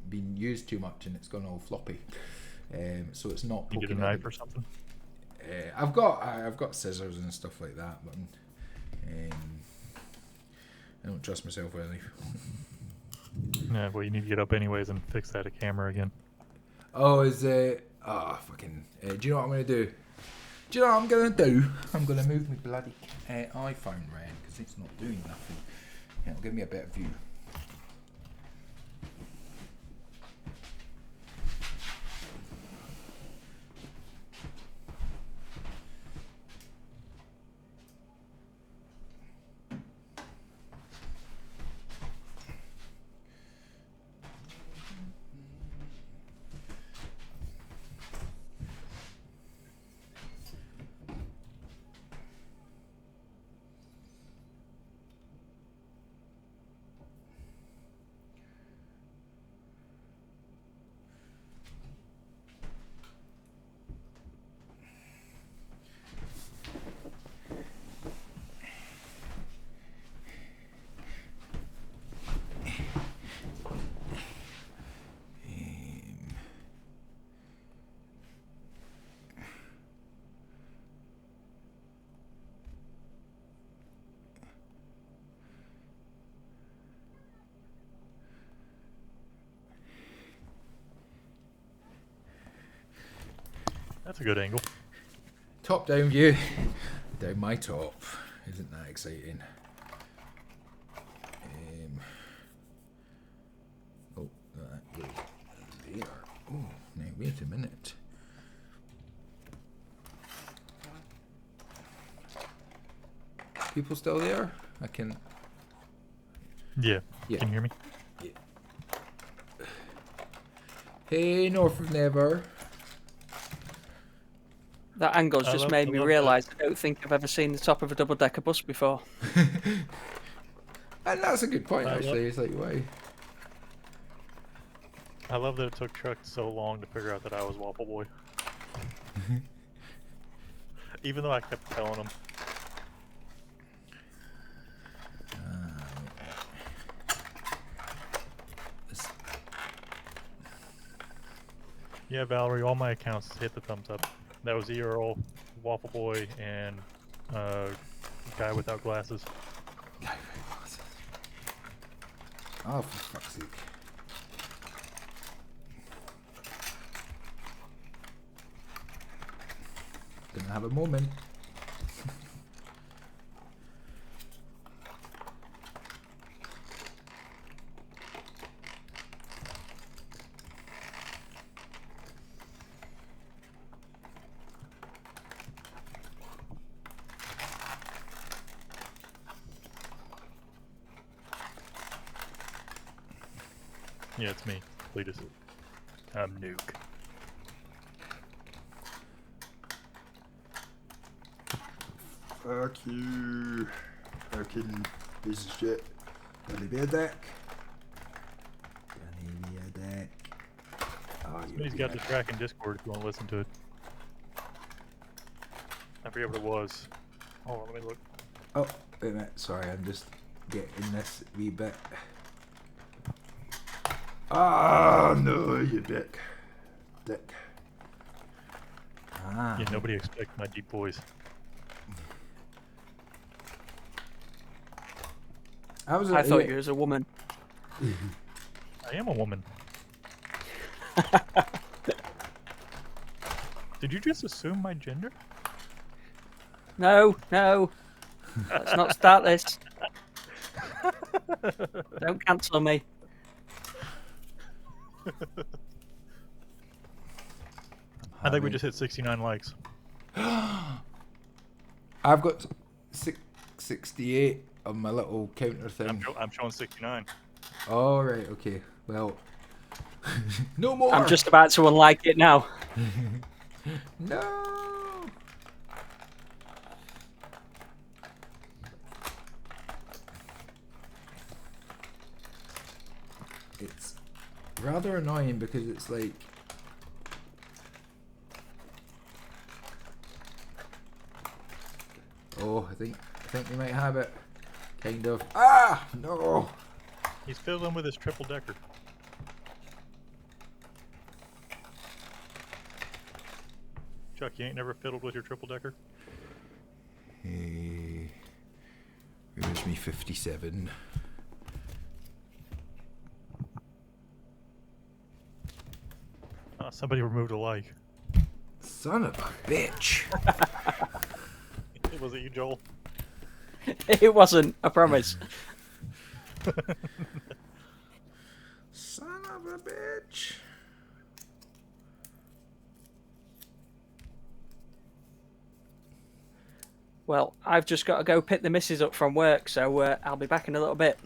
been used too much and it's gone all floppy. So it's not. You get a knife or something? I've got scissors and stuff like that, but I don't trust myself with a knife. Yeah, well, you need to get up anyways and fix that camera again. Oh, is it? Fucking. Do you know what I'm gonna do? Do you know what I'm going to do? I'm going to move my bloody iPhone round because it's not doing nothing. It'll give me a better view. That's a good angle. Top down view. Down my top. Isn't that exciting? Oh, that goes there. Oh, now wait a minute. People still there? I can. Yeah. Yeah. Can you hear me? Hey, North of Never. That angle's I just love- made I me love realise I don't think I've ever seen the top of a double-decker bus before. And that's a good point, I love- actually. It's like, why? I love that it took Chuck so long to figure out that I was Waffle Boy. Even though I kept telling him. Yeah, Valerie, all my accounts hit the thumbs up. That was Earl, Waffle Boy, and Guy Without Glasses. Oh, for fuck's sake. Gonna have a moment. Yeah, it's me, Cletus. I'm Nuke. Fuck you. Fucking piece of shit. Gonna be a deck. Gonna be a deck. Oh, Somebody's got the track in Discord if you want to listen to it. I forget what it was. Hold on, let me look. Oh, wait a minute. Sorry, I'm just getting this wee bit. Ah, no, you dick. Dick. Ah. Yeah, nobody expects my deep voice. I thought you was a woman. I am a woman. Did you just assume my gender? No, no. Let's not start this. Don't cancel me. I think we just hit 69 likes. I've got 68 on my little counter thing. I'm showing 69. Oh, right, okay. Well, no more. I'm just about to unlike it now. No. It's rather annoying because it's like oh, I think we might have it. Kind of. Ah, no. He's fiddling with his triple decker. Chuck, you ain't never fiddled with your triple decker? Hey, where's me 57? Somebody removed a like. Son of a bitch. Was it you, Joel? It wasn't, I promise. Son of a bitch. Well, I've just got to go pick the missus up from work, so I'll be back in a little bit.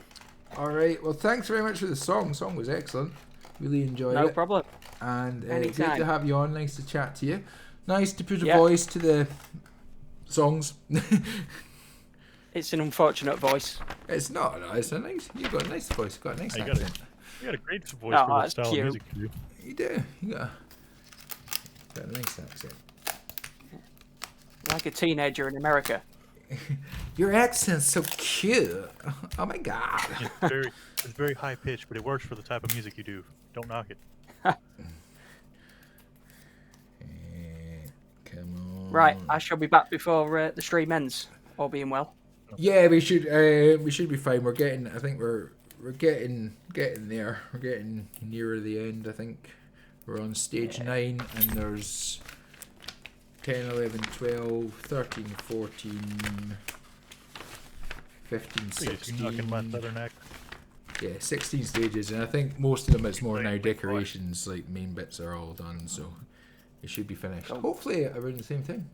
All right. Well, thanks very much for the song. The song was excellent. Really enjoyed it. No problem. And great Anytime. to have you on. Nice to chat to you. Nice to put a Yeah. voice to the songs. It's an unfortunate voice. It's not. No, it's a nice. You got a nice voice. Got a nice You accent. got a great voice Oh, for the that's style cute. of music you do. You do. You got a nice accent. Like a teenager in America. Your accent's so cute. Oh my god. It's very high pitched, but it works for the type of music you do. Don't knock it. Come on. Right, I shall be back before the stream ends, all being well. Yeah, we should be fine. We're getting. I think we're getting there. We're getting nearer the end. I think we're on stage 9, and there's 10, 11, 12, 13, 14, 15, So you're just knocking my 16. feather neck. Yeah, 16 stages, and I think most of them it's more now decorations, like main bits are all done, so it should be finished. Hopefully around the same time.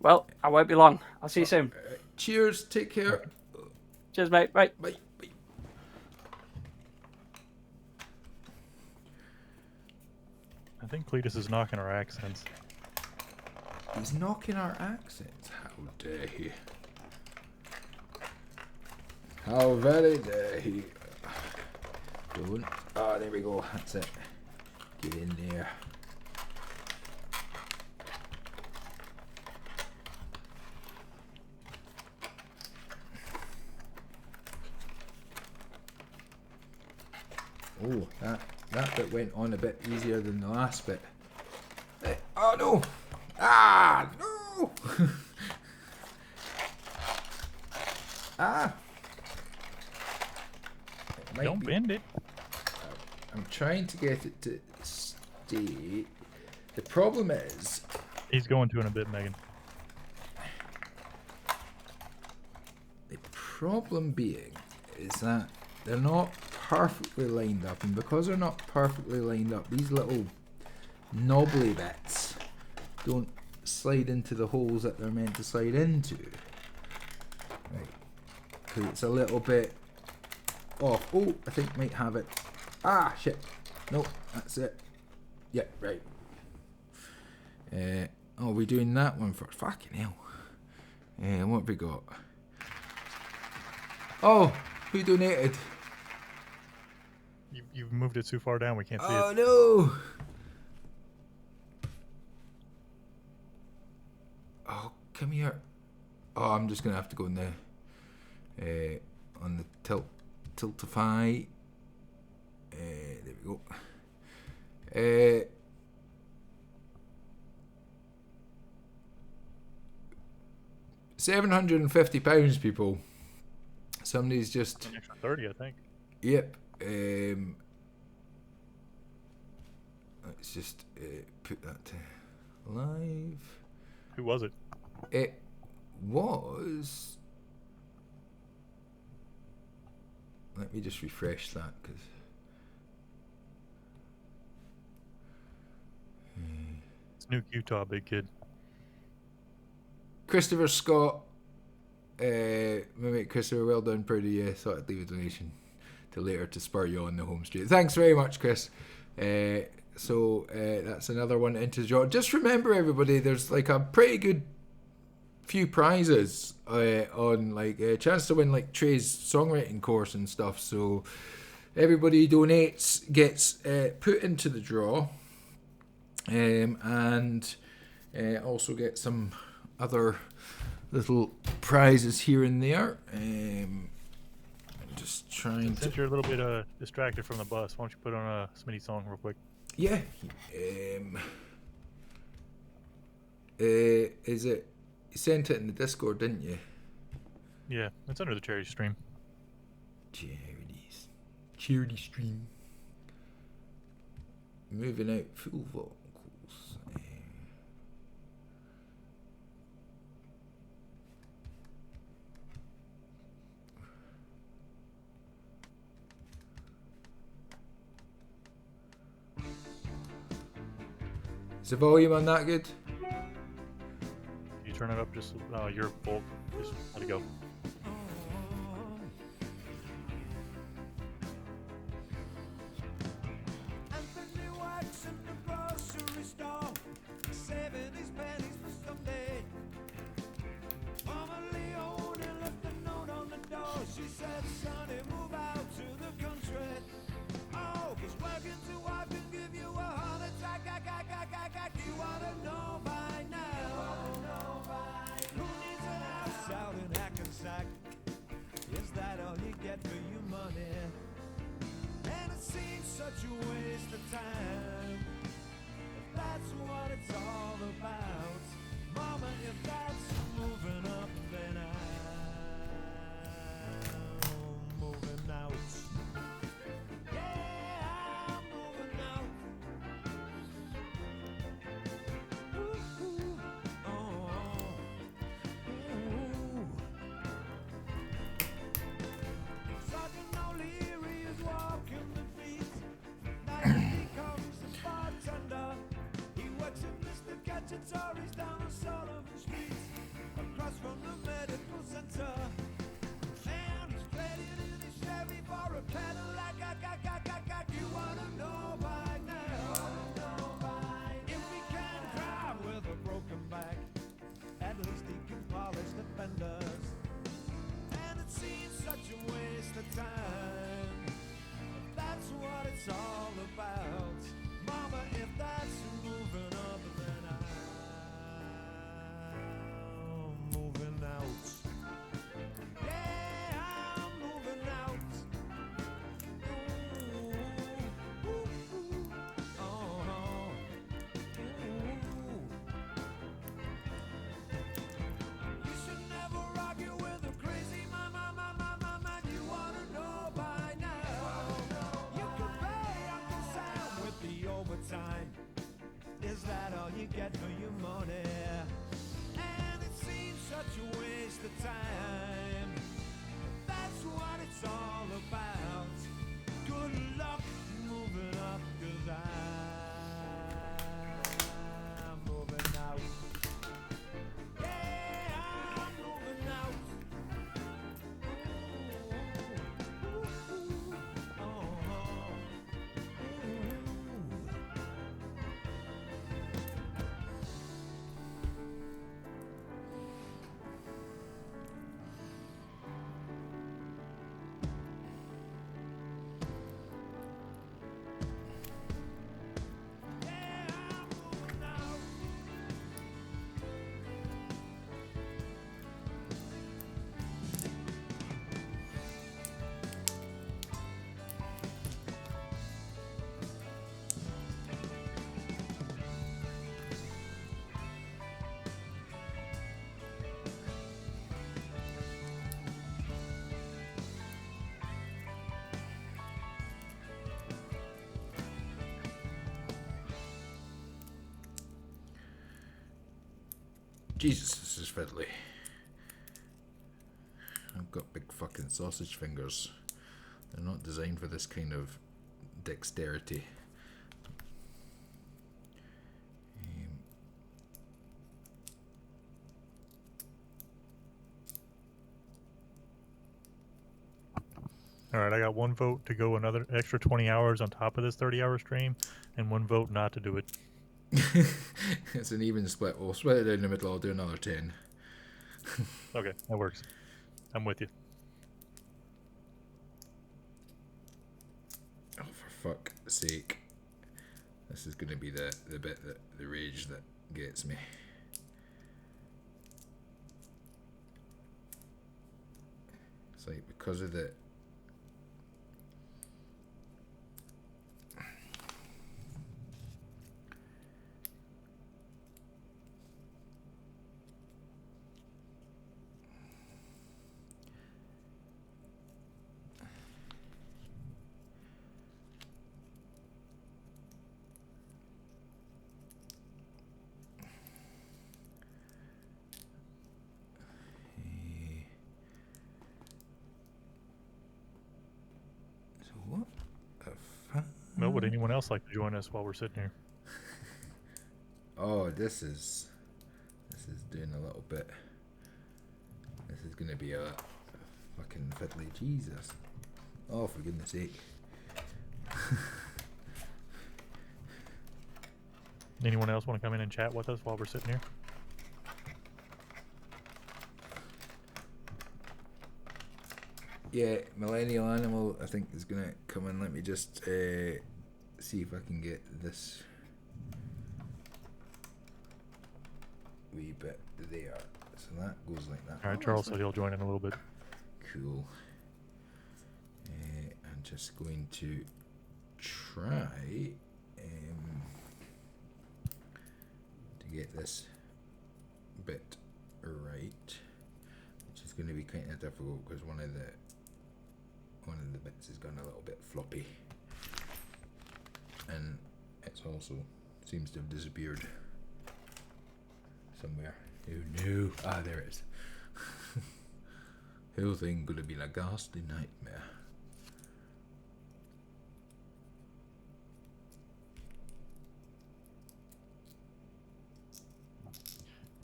Well, I won't be long. I'll see you soon. Cheers, take care. Cheers, mate. Bye. Bye. I think Cletus is knocking our accents. He's knocking our accents. How dare he? How very dare he? Don't. Ah, there we go. That's it. Get in there. Oh, that bit went on a bit easier than the last bit. Hey, oh no! Ah, no! Ah! It might Don't be- bend it. I'm trying to get it to stay. The problem is, He's going to in a bit, Megan. the problem being is that they're not perfectly lined up, and because they're not perfectly lined up, these little knobbly bits don't slide into the holes that they're meant to slide into. Right. Because it's a little bit off. Oh, I think might have it. Ah, shit. No, that's it. Yeah, right. Oh, we're doing that one for fucking hell. What have we got? Oh, who donated? You've moved it too far down. We can't see Oh it. no! Oh, come here. Oh, I'm just gonna have to go in there. On the Tiltify. There we go. £750, people. Somebody's just. An extra 30, I think. Yep. Let's just put that to live. Who was it? It was. Let me just refresh that because. It's Nuke Utah, big kid. Christopher Scott. My mate Christopher, well done, proud of you. Thought I'd leave a donation till later to spur you on the home straight. Thanks very much, Chris. So that's another one into the draw. Just remember, everybody, there's like a pretty good few prizes on like a chance to win like Trey's songwriting course and stuff. So everybody who donates gets put into the draw, and also get some other little prizes here and there. I'm just trying Since to. you're a little bit distracted from the bus, why don't you put on a Smitty song real quick? Yeah. Is it? You sent it in the Discord, didn't you? Yeah, it's under the charity stream. Charities. Charity stream. Moving out full vocals. Is the volume on that good? You turn it up just your volt. Just let it go. Anthony works in the grocery store, saving his pennies for someday. Mama Leone left a note on the door. She said, "Sonny, move out to the country. Oh, 'cause working too hard can give you a heart attack. You wanna know by now? Who needs an house out in Hackensack? watching Tories down on Solomon Street, across from the medical center. And he's playing in his Chevy for a Cadillac. You wanna know by now if he can drive with a broken back. At least he can polish the fenders. And it seems such a waste of time. That's what it's all about. Mama, if that's moving up, then I'm moving out. Yeah, I'm moving out. Ooh, ooh, ooh. Oh, ooh. You should never argue with a crazy man. You wanna know by now. You can pay Uncle Sam with the overtime. Is that all you get for your money? And it seems such a waste of time. That's what it's all about. Good luck moving up, 'cause I'm moving out. Yeah, I'm moving out. Jesus, this is fiddly. I've got big fucking sausage fingers. They're not designed for this kind of dexterity. All right, I got one vote to go another extra 20 hours on top of this 30-hour stream, and one vote not to do it. It's an even split. We'll split it in the middle. I'll do another 10. Okay, that works. I'm with you. Oh, for fuck's sake. This is going to be the bit that the rage that gets me. It's like because of the Well, would anyone else like to join us while we're sitting here? Oh, this is doing a little bit. This is gonna be a fucking fiddly. Jesus. Oh, for goodness sake. Anyone else want to come in and chat with us while we're sitting here? Yeah, Millennial Animal, I think, is gonna come in. Let me just see if I can get this wee bit there. So that goes like that. All right, Charles said he'll join in a little bit. Cool. I'm just going to try to get this bit right, which is going to be kind of difficult because one of the bits has gone a little bit floppy, and it's also seems to have disappeared somewhere. Oh no! Ah, there it is. Whole thing could have been a ghastly nightmare.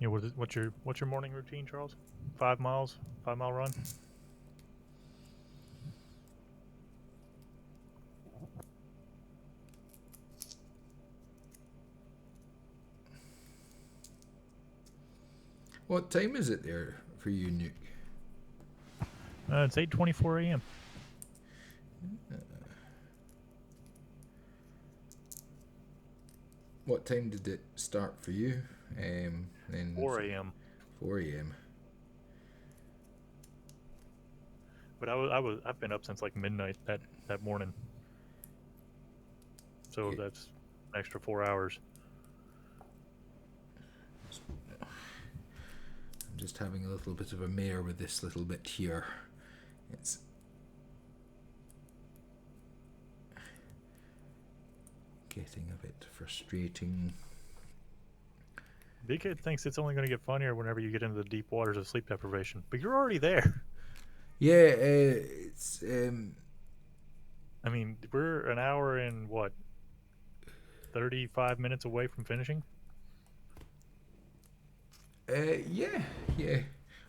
Yeah, what's your morning routine, Charles? 5 miles, 5 mile run. What time is it there for you, Nuke? It's 8:24 a.m. What time did it start for you? Then 4 a.m. 4 a.m. But I've been up since like midnight that morning. So that's an extra 4 hours. I'm just having a little bit of a mare with this little bit here. It's getting a bit frustrating. Big Kid thinks it's only going to get funnier whenever you get into the deep waters of sleep deprivation, but you're already there. Yeah, it's I mean, we're an hour and what, 35 minutes away from finishing. Yeah.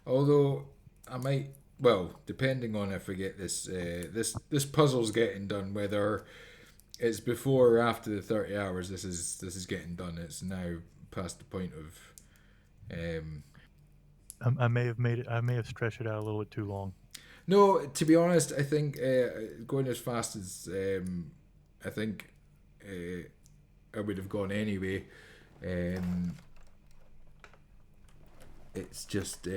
Although I might, well, depending on if I get this puzzle's getting done, whether it's before or after the 30 hours. This is getting done. It's now past the point of. I may have stretched it out a little bit too long. No, to be honest, I think going as fast as I think I would have gone anyway. It's just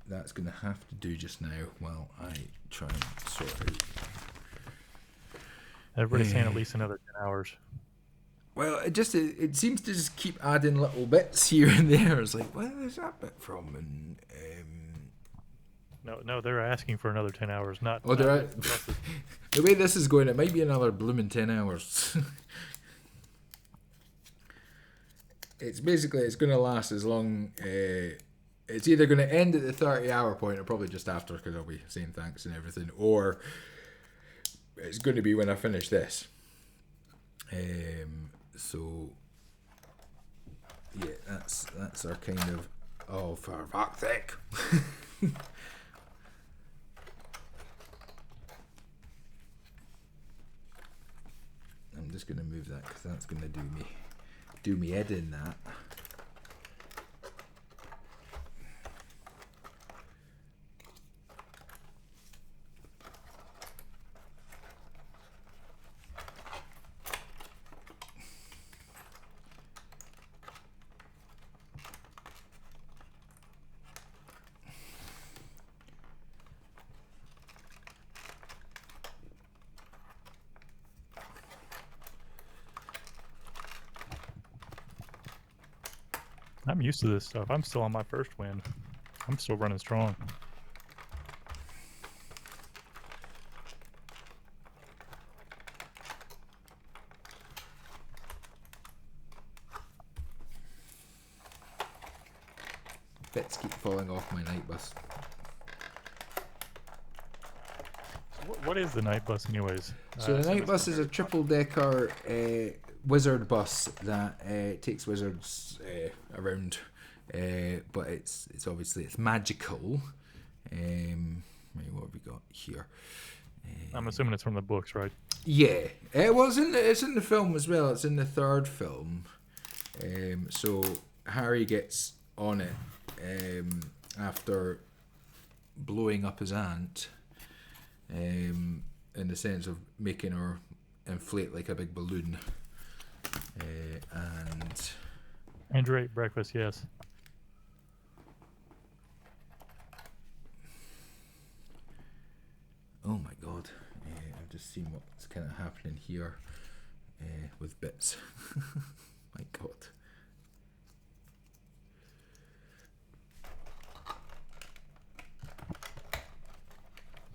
that's gonna have to do just now while I try and sort out. Everybody's saying at least another 10 hours. Well, it seems to just keep adding little bits here and there. It's like, where's that bit from? And no, they're asking for another 10 hours. Not. Oh, they're the way this is going, it might be another blooming 10 hours. It's going to last as long. It's either going to end at the 30-hour point, or probably just after, because I'll be saying thanks and everything, or it's going to be when I finish this. So yeah, that's our kind of, oh, for fuck's sake. I'm just going to move that because that's going to do me head in that. I'm used to this stuff. I'm still on my first win. I'm still running strong. Bits keep falling off my night bus. What is the night bus, anyways? So the night bus is a triple-decker wizard bus that takes wizards around, but it's obviously it's magical. Right, what have we got here? I'm assuming it's from the books, right? Yeah, well, it's in the film as well. It's in the third film. So Harry gets on it after blowing up his aunt. In the sense of making her inflate like a big balloon. And Andrew ate breakfast, yes. oh my god, I've just seen what's kind of happening here with bits. My god.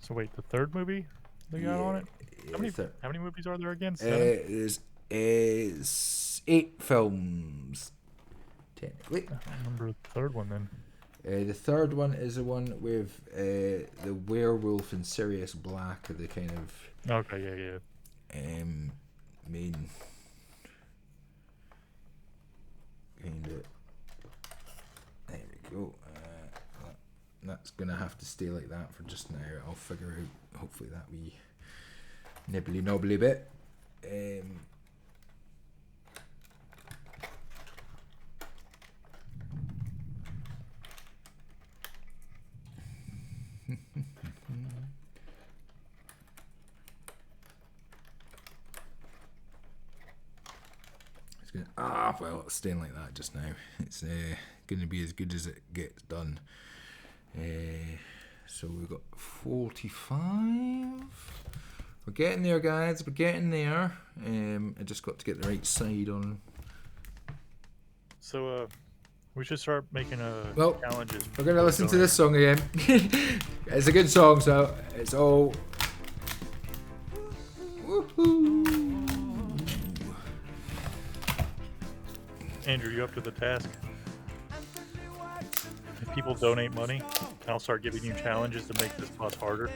So wait, the third movie they got on it? How many movies are there again? 7? There's 8 films, technically. I remember the third one then. The third one is the one with the werewolf and Sirius Black are the kind of okay, yeah. main. kind of. There we go. That's gonna have to stay like that for just now. I'll figure out hopefully that wee nibbly knobbly bit. It's gonna, well, it's staying like that just now. It's gonna be as good as it gets done. So we've got 45. We're getting there, guys. We're getting there. I just got to get the right side on. So we should start making challenges. We're gonna listen to this song again. It's a good song, so it's all. Woohoo! Andrew, you up to the task? If people donate money, I'll start giving you challenges to make this bus harder.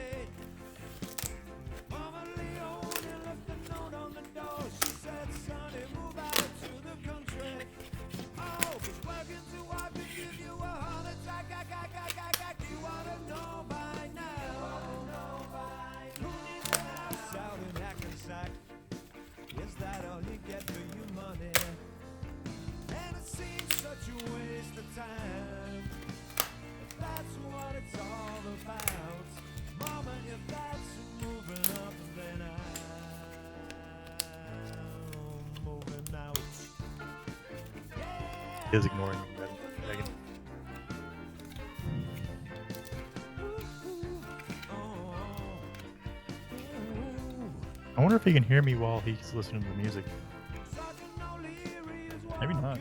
He is ignoring you, Megan. I wonder if he can hear me while he's listening to the music. Maybe not.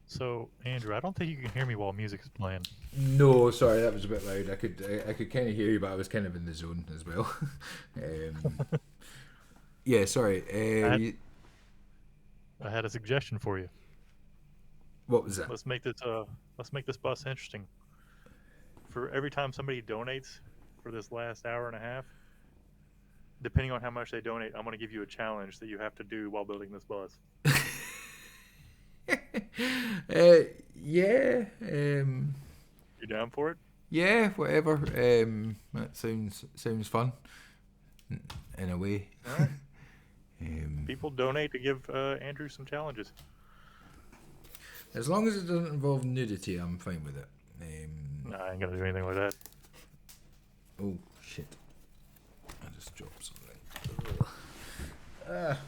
So, Andrew, I don't think you can hear me while music is playing. No, sorry, that was a bit loud. I could kind of hear you, but I was kind of in the zone as well. Yeah, sorry. I had a suggestion for you. What was that? Let's make this bus interesting. For every time somebody donates for this last hour and a half, depending on how much they donate, I'm going to give you a challenge that you have to do while building this bus. Yeah. You down for it? Yeah, whatever. That sounds fun. in a way. Alright. People donate to give Andrew some challenges. As long as it doesn't involve nudity, I'm fine with it. No, I ain't gonna do anything like that. Oh shit! I just dropped something. Ah.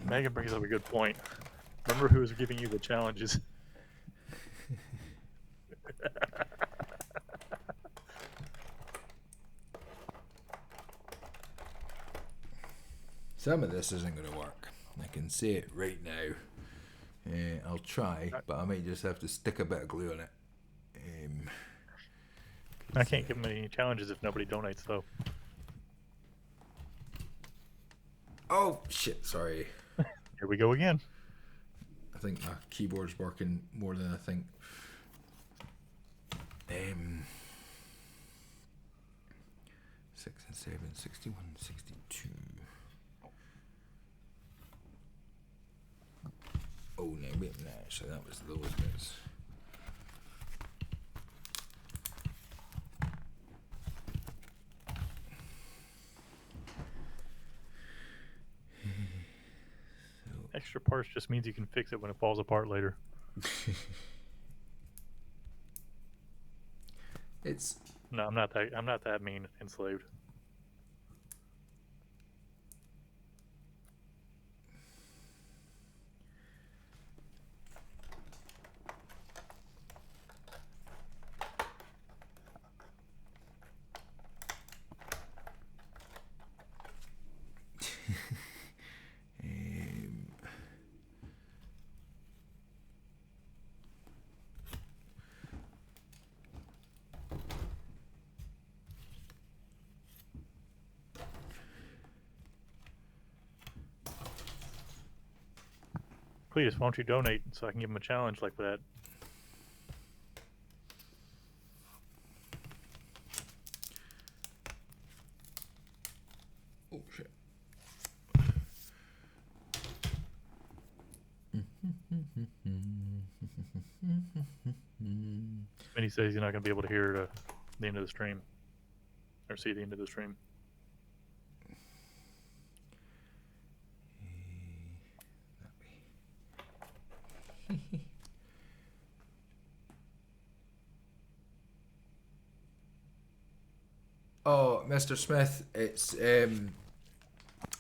Megan brings up a good point. Remember who was giving you the challenges? Some of this isn't going to work. I can say it right now. I'll try, but I might just have to stick a bit of glue on it. I can't give him any challenges if nobody donates, though. Oh shit! Sorry. Here we go again. I think my keyboard's working more than I think. 6 and 7, 61, 62. Oh no, wait a minute, actually that was those bits. Extra parts just means you can fix it when it falls apart later. It's No, I'm not that mean, enslaved. Please, why don't you donate so I can give him a challenge like that? oh shit. And he says he's not going to be able to hear the end of the stream. Or see the end of the stream. Oh, Mr. Smith, it's been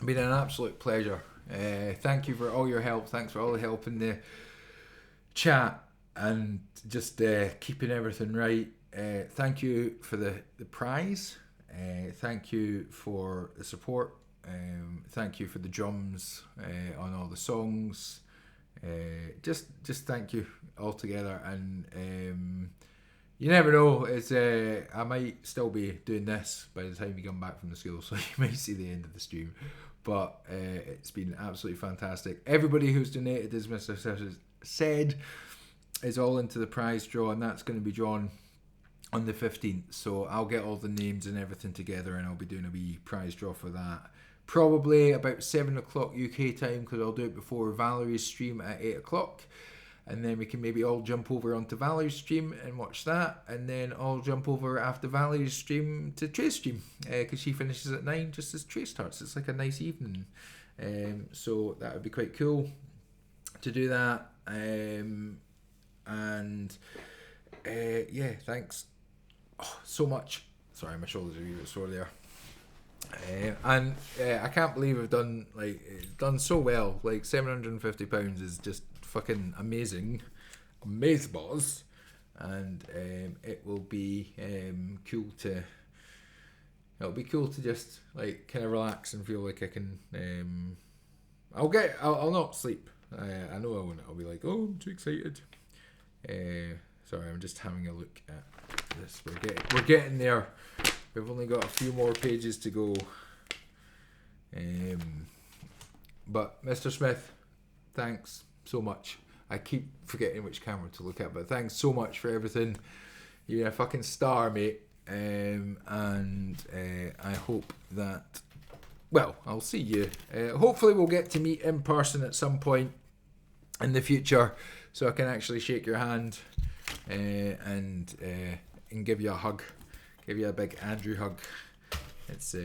an absolute pleasure. Thank you for all your help. Thanks for all the help in the chat and just keeping everything right. Thank you for the prize. Thank you for the support. Thank you for the drums on all the songs. Just thank you all together, and you never know. It's I might still be doing this by the time you come back from the school, so you might see the end of the stream. But it's been absolutely fantastic. Everybody who's donated, as Mr. Smith said, is all into the prize draw, and that's going to be drawn on the 15th. So I'll get all the names and everything together, and I'll be doing a wee prize draw for that. Probably about 7 o'clock UK time, because I'll do it before Valerie's stream at 8 o'clock. And then we can maybe all jump over onto Valerie's stream and watch that. And then I'll jump over after Valerie's stream to Trey's stream, because she finishes at 9 just as Trey starts. It's like a nice evening. So that would be quite cool to do that. Yeah, thanks so much. Sorry, my shoulders are a wee bit sore there. I can't believe I've done so well. Like £750 is just fucking amazing, amazeballs, and it will be cool to. It'll be cool to just like kind of relax and feel like I can. I'll not sleep. I know I won't. I'll be like, oh, I'm too excited. Sorry, I'm just having a look at this. We're getting there. We've only got a few more pages to go. But Mr. Smith, thanks so much. I keep forgetting which camera to look at, but thanks so much for everything. You're a fucking star, mate. And I hope that, well, I'll see you. Hopefully we'll get to meet in person at some point in the future, so I can actually shake your hand and give you a hug, give you a big Andrew hug. It's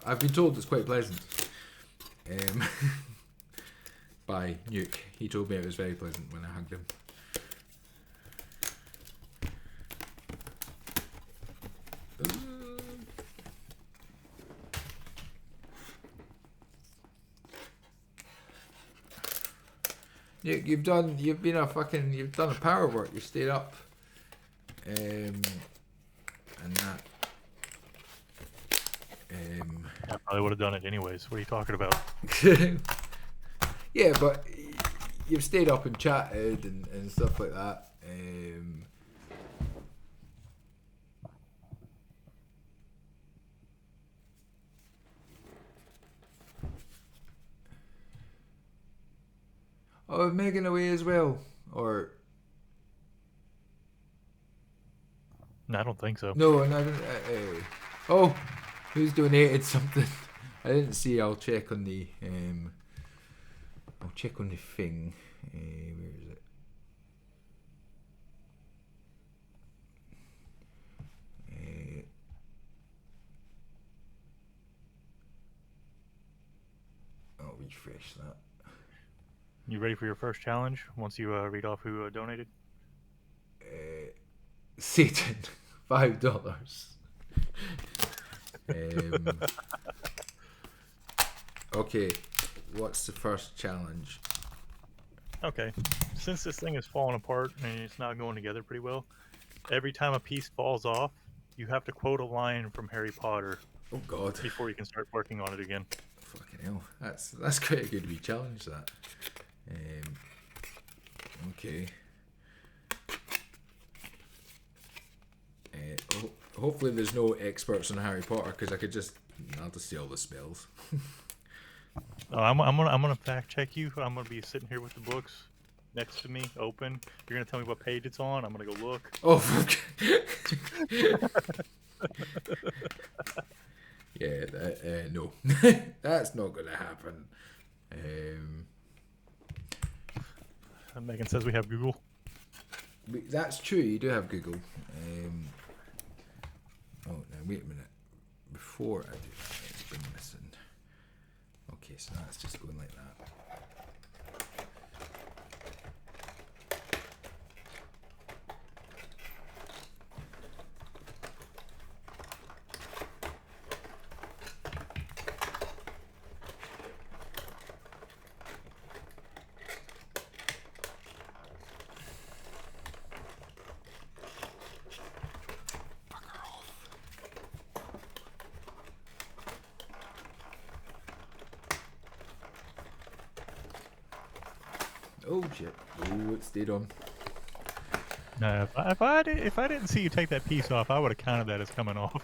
I've been told it's quite pleasant. By Nuke, he told me it was very pleasant when I hugged him. You've done a power work. You stayed up, and that. I probably would have done it anyways. What are you talking about? Yeah, but you've stayed up and chatted and stuff like that. Oh, Megan away as well, or No, I don't think so. no? And I don't. Oh, who's donated something? I didn't see. I'll check on the. I'll check on the thing. Where is it? I'll refresh that. You ready for your first challenge? Once you read off who donated. Satan, $5. Okay, what's the first challenge? Okay, since this thing is falling apart and it's not going together pretty well, every time a piece falls off, you have to quote a line from Harry Potter. Oh God! Before you can start working on it again. Fucking hell, that's quite a good wee challenge. That. Okay. Hopefully there's no experts on Harry Potter, because I'll just say all the spells. Oh, I'm gonna fact check you. I'm gonna be sitting here with the books next to me, open. You're gonna tell me what page it's on. I'm gonna go look. Oh, fuck. Yeah, no, that's not gonna happen. Megan says we have Google. That's true. You do have Google. Oh, now wait a minute. Before I do that, it's been missing. Okay, so that's just going like that. Oh shit! Oh, it stayed on. No, if I didn't see you take that piece off, I would have counted that as coming off.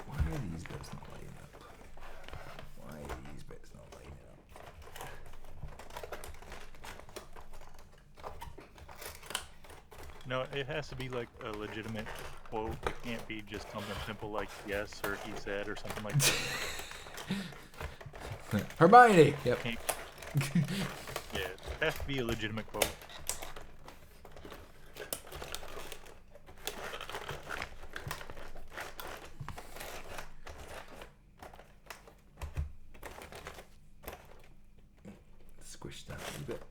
Why are these bits not lining up? Why are these bits not lining up? No, it has to be like a legitimate quote. It can't be just something simple like yes or he said or something like that. Hermione. Yep. Yeah, it has to be a legitimate quote. Squish that a little bit.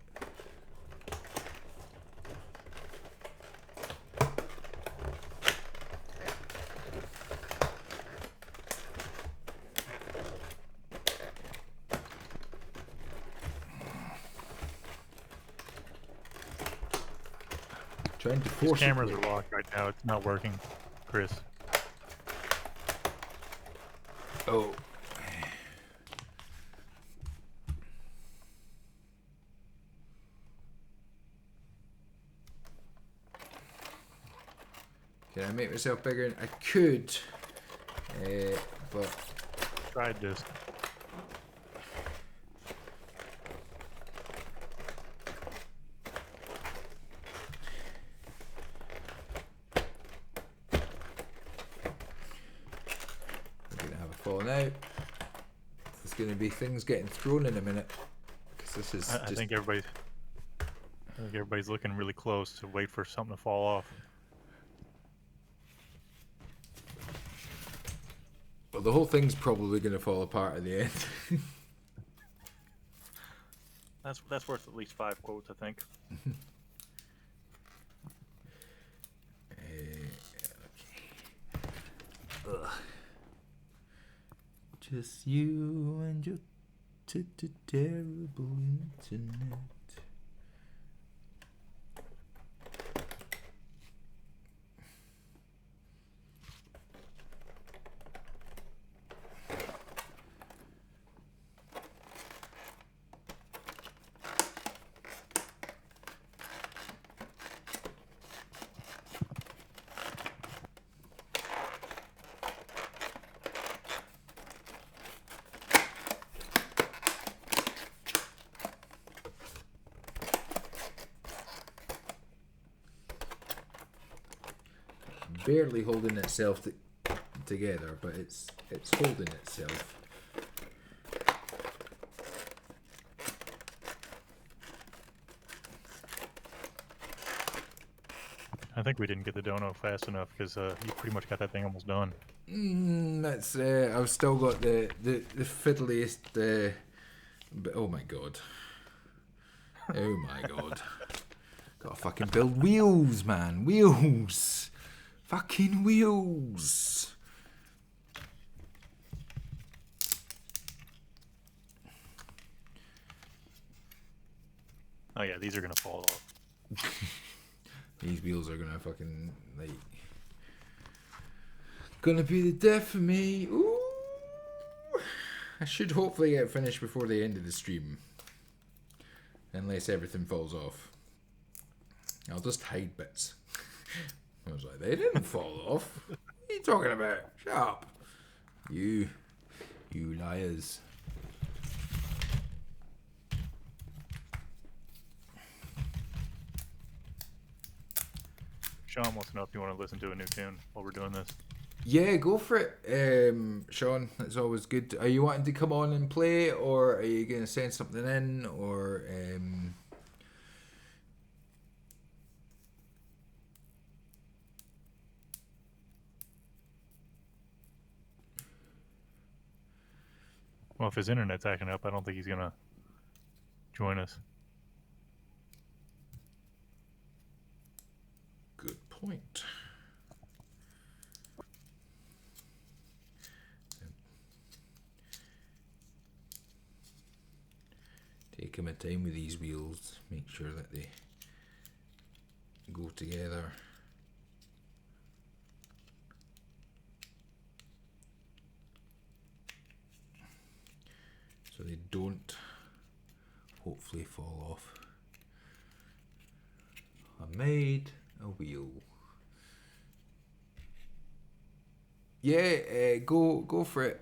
Trying to These force cameras it. are locked right now. It's not working, Chris. Oh. Can I make myself bigger? I could. But Tried this. we're gonna have a falling out. There's gonna be things getting thrown in a minute because this is I think everybody's looking really close to wait for something to fall off. Well, the whole thing's probably gonna fall apart at the end. That's worth at least 5 quotes, I think. Ugh. Just you and your terrible internet. Barely holding itself together, but it's holding itself. I think we didn't get the dono fast enough because you pretty much got that thing almost done. That's I've still got the fiddliest. But oh my god! Oh my god! Gotta fucking build wheels, man. Wheels. Fucking wheels. Oh yeah, these are gonna fall off. These wheels are gonna fucking like gonna be the death of me. Ooh. I should hopefully get finished before the end of the stream, unless everything falls off. I'll just hide bits. I was like, they didn't fall off. What are you talking about? Shut up. You liars. Sean wants to know if you want to listen to a new tune while we're doing this. Yeah, go for it, Sean. It's always good. Are you wanting to come on and play, or are you going to send something in, or Well, if his internet's acting up, I don't think he's gonna join us. Good point. Taking my time with these wheels, make sure that they go together. So they don't hopefully fall off. I made a wheel. Yeah, go for it.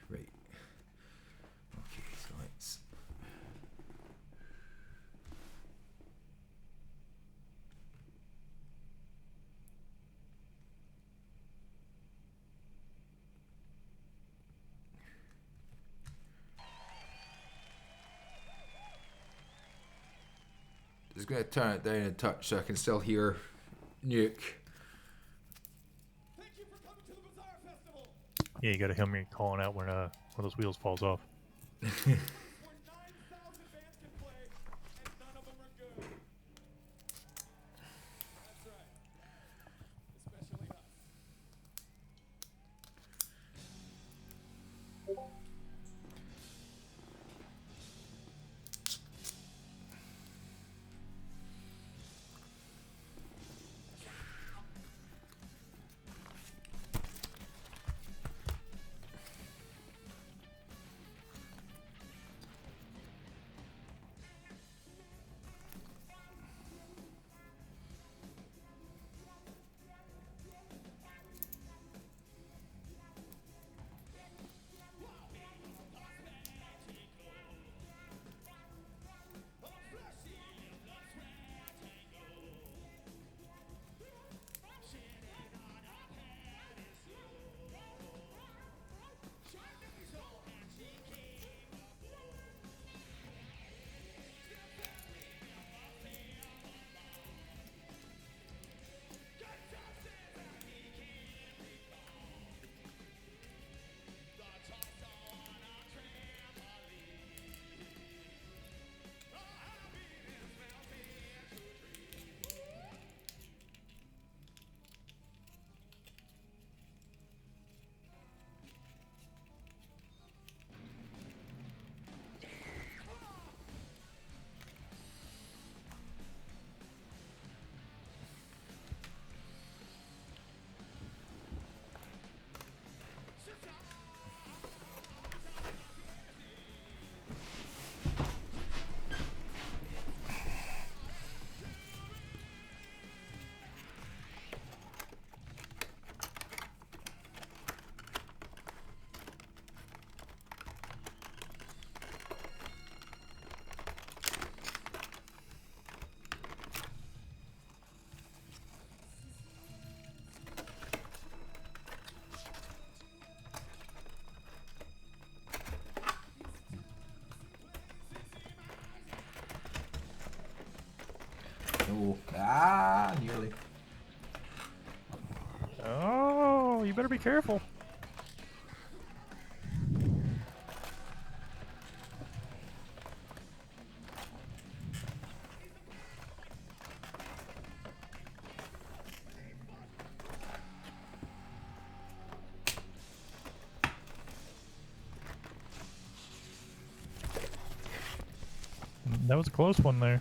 Right. Okay, so let's. Just gonna turn it down a touch so I can still hear Nuke. Thank Yeah, you gotta hear me calling out when those wheels falls off. Oh, nearly. Oh, you better be careful. That was a close one there.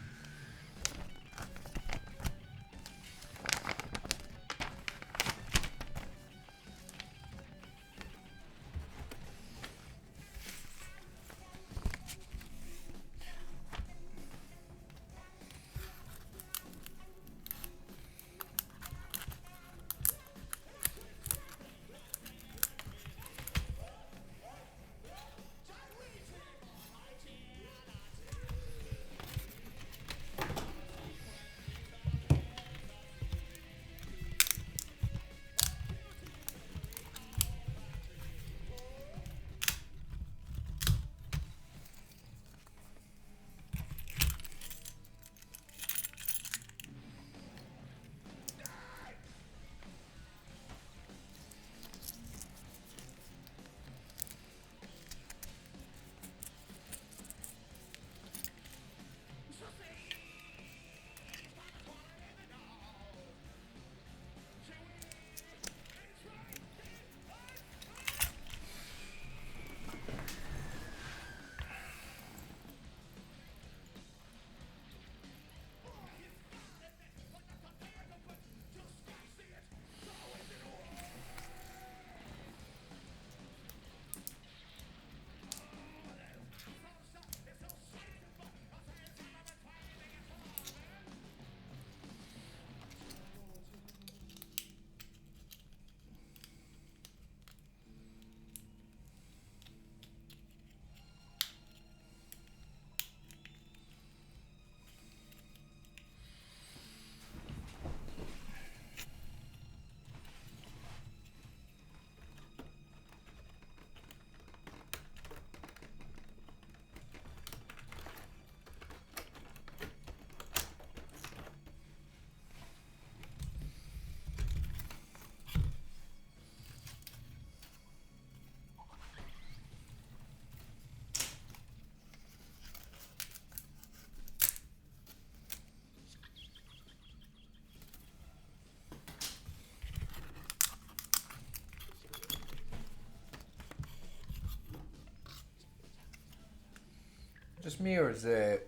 just me, or is the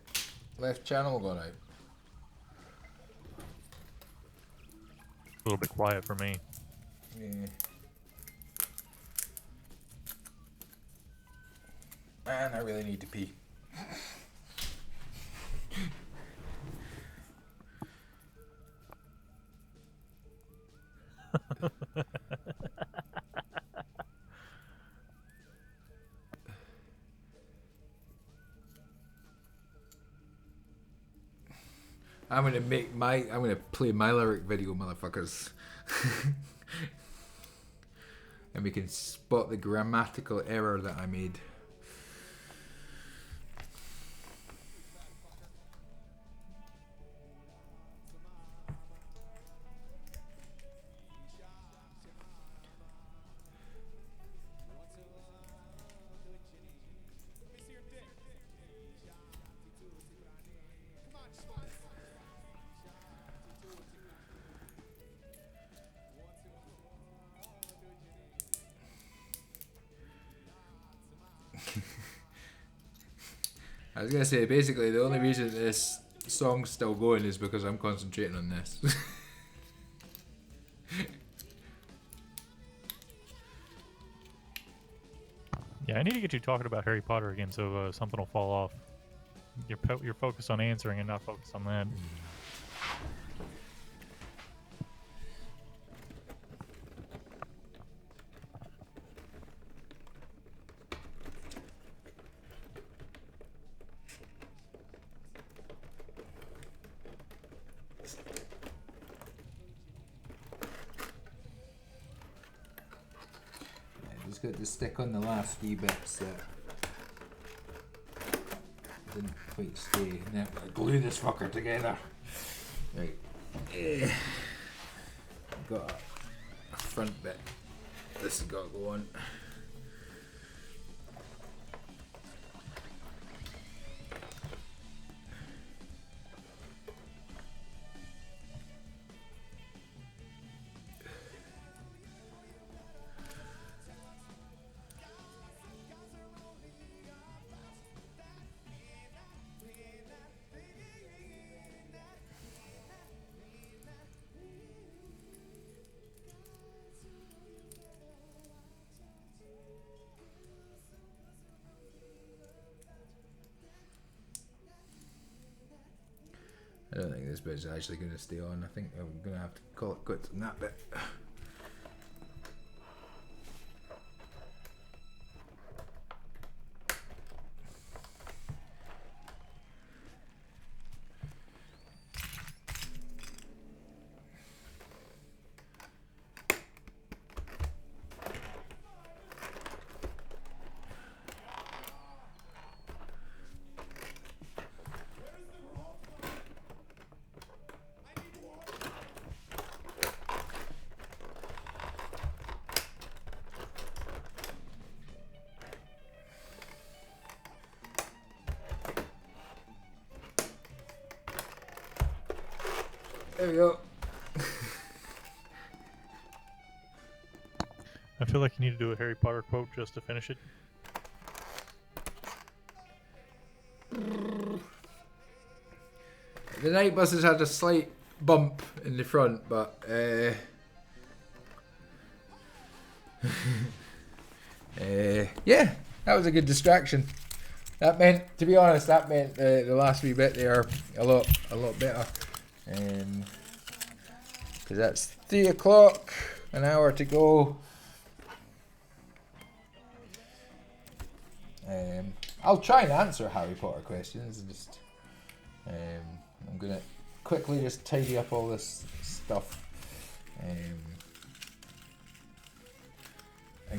left channel going out? A little bit quiet for me. Yeah. Man, I really need to pee. I'm gonna play my lyric video, motherfuckers. And we can spot the grammatical error that I made. I was gonna say, basically, the only reason this song's still going is because I'm concentrating on this. Yeah, I need to get you talking about Harry Potter again, so something will fall off. You're focused on answering and not focused on that. Just got to stick on the last few bits that didn't quite stay. And then glue this fucker together. Right. Got a front bit. This has got to go on. I don't think this bit's actually going to stay on. I think I'm going to have to call it quits on that bit. There we go. I feel like you need to do a Harry Potter quote just to finish it. The night buses had a slight bump in the front, but yeah, that was a good distraction. That meant, to be honest, the last wee bit there a lot better. Because that's 3 o'clock, an hour to go. I'll try and answer Harry Potter questions. Just I'm gonna quickly just tidy up all this stuff and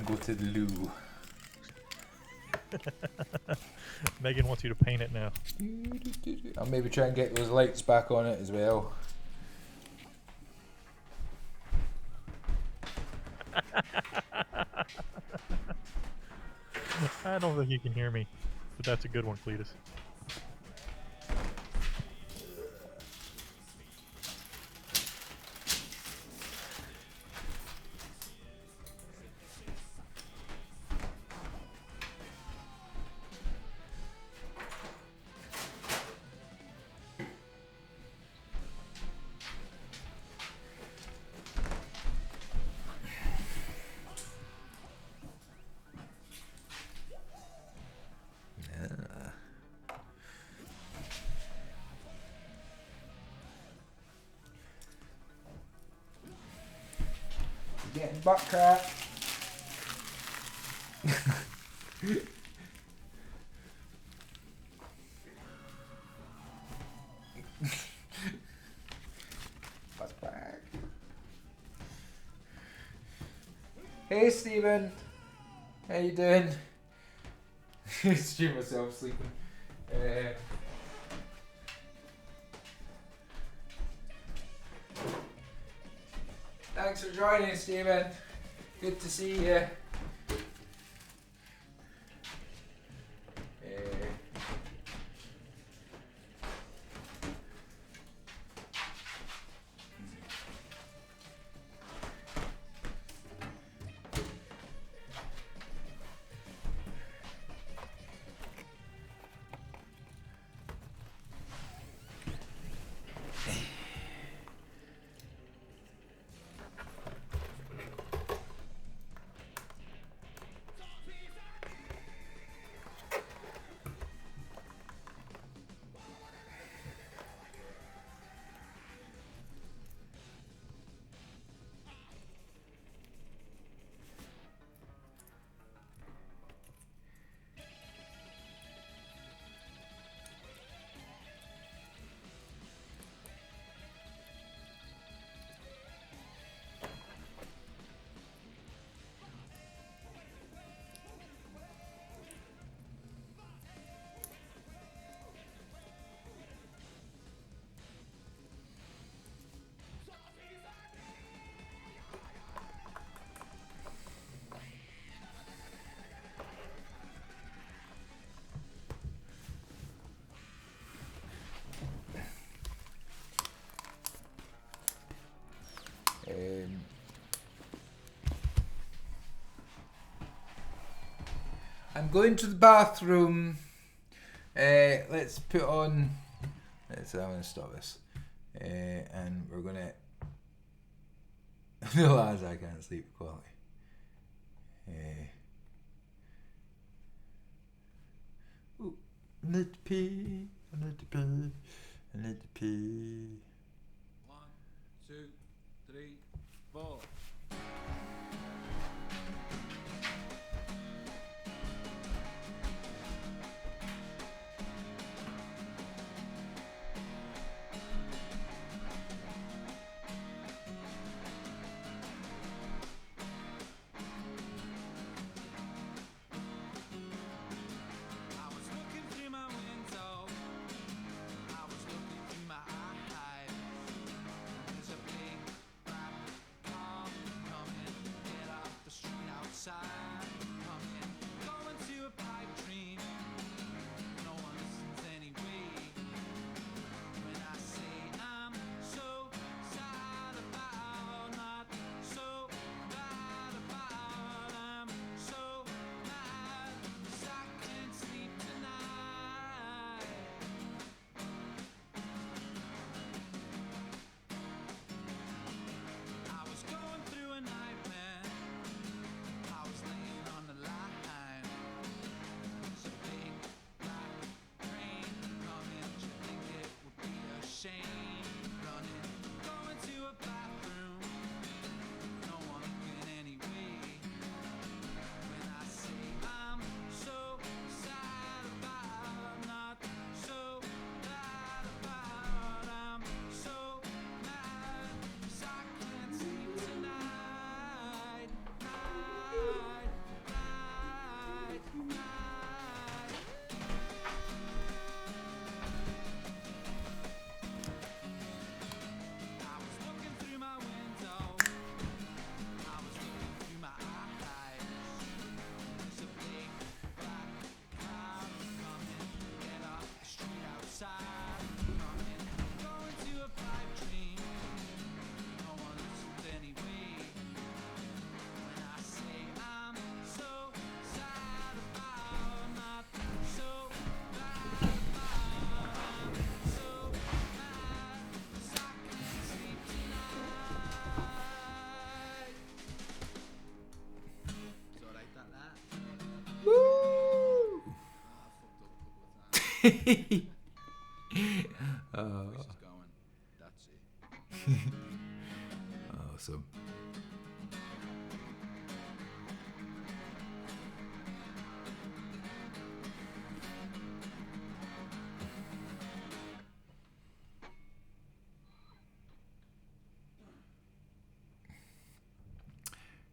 go to the loo. Megan wants you to paint it now. I'll maybe try and get those lights back on it as well. I don't think you can hear me, but that's a good one, Cletus. Getting butt crack. Butt crack. Hey Stephen, how you doing? Stream myself sleeping. Thanks for joining, Stephen. Good to see you. I'm going to the bathroom. Let's put on. I'm gonna stop this, and we're gonna. The lads, I can't sleep quality. Ooh, I need to pee. I need to pee. I need to pee. 1, 2, 3, 4. Awesome.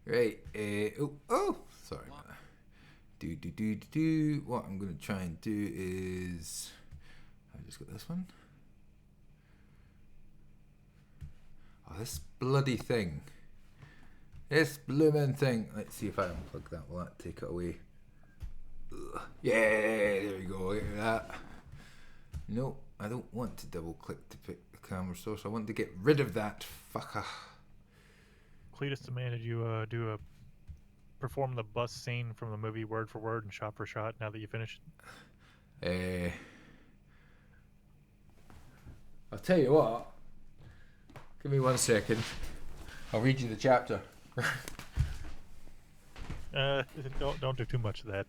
Right. Sorry. What I'm going to try and do is... I just got this one. Oh, this bloody thing. This blooming thing. Let's see if I unplug that. Will that take it away? Ugh. Yeah, there we go. Look at that. No, I don't want to double click to pick the camera source. I want to get rid of that fucker. Cletus demanded you perform the bus scene from the movie word for word and shot for shot now that you finished. I'll tell you what. Give me 1 second. I'll read you the chapter. Don't do too much of that.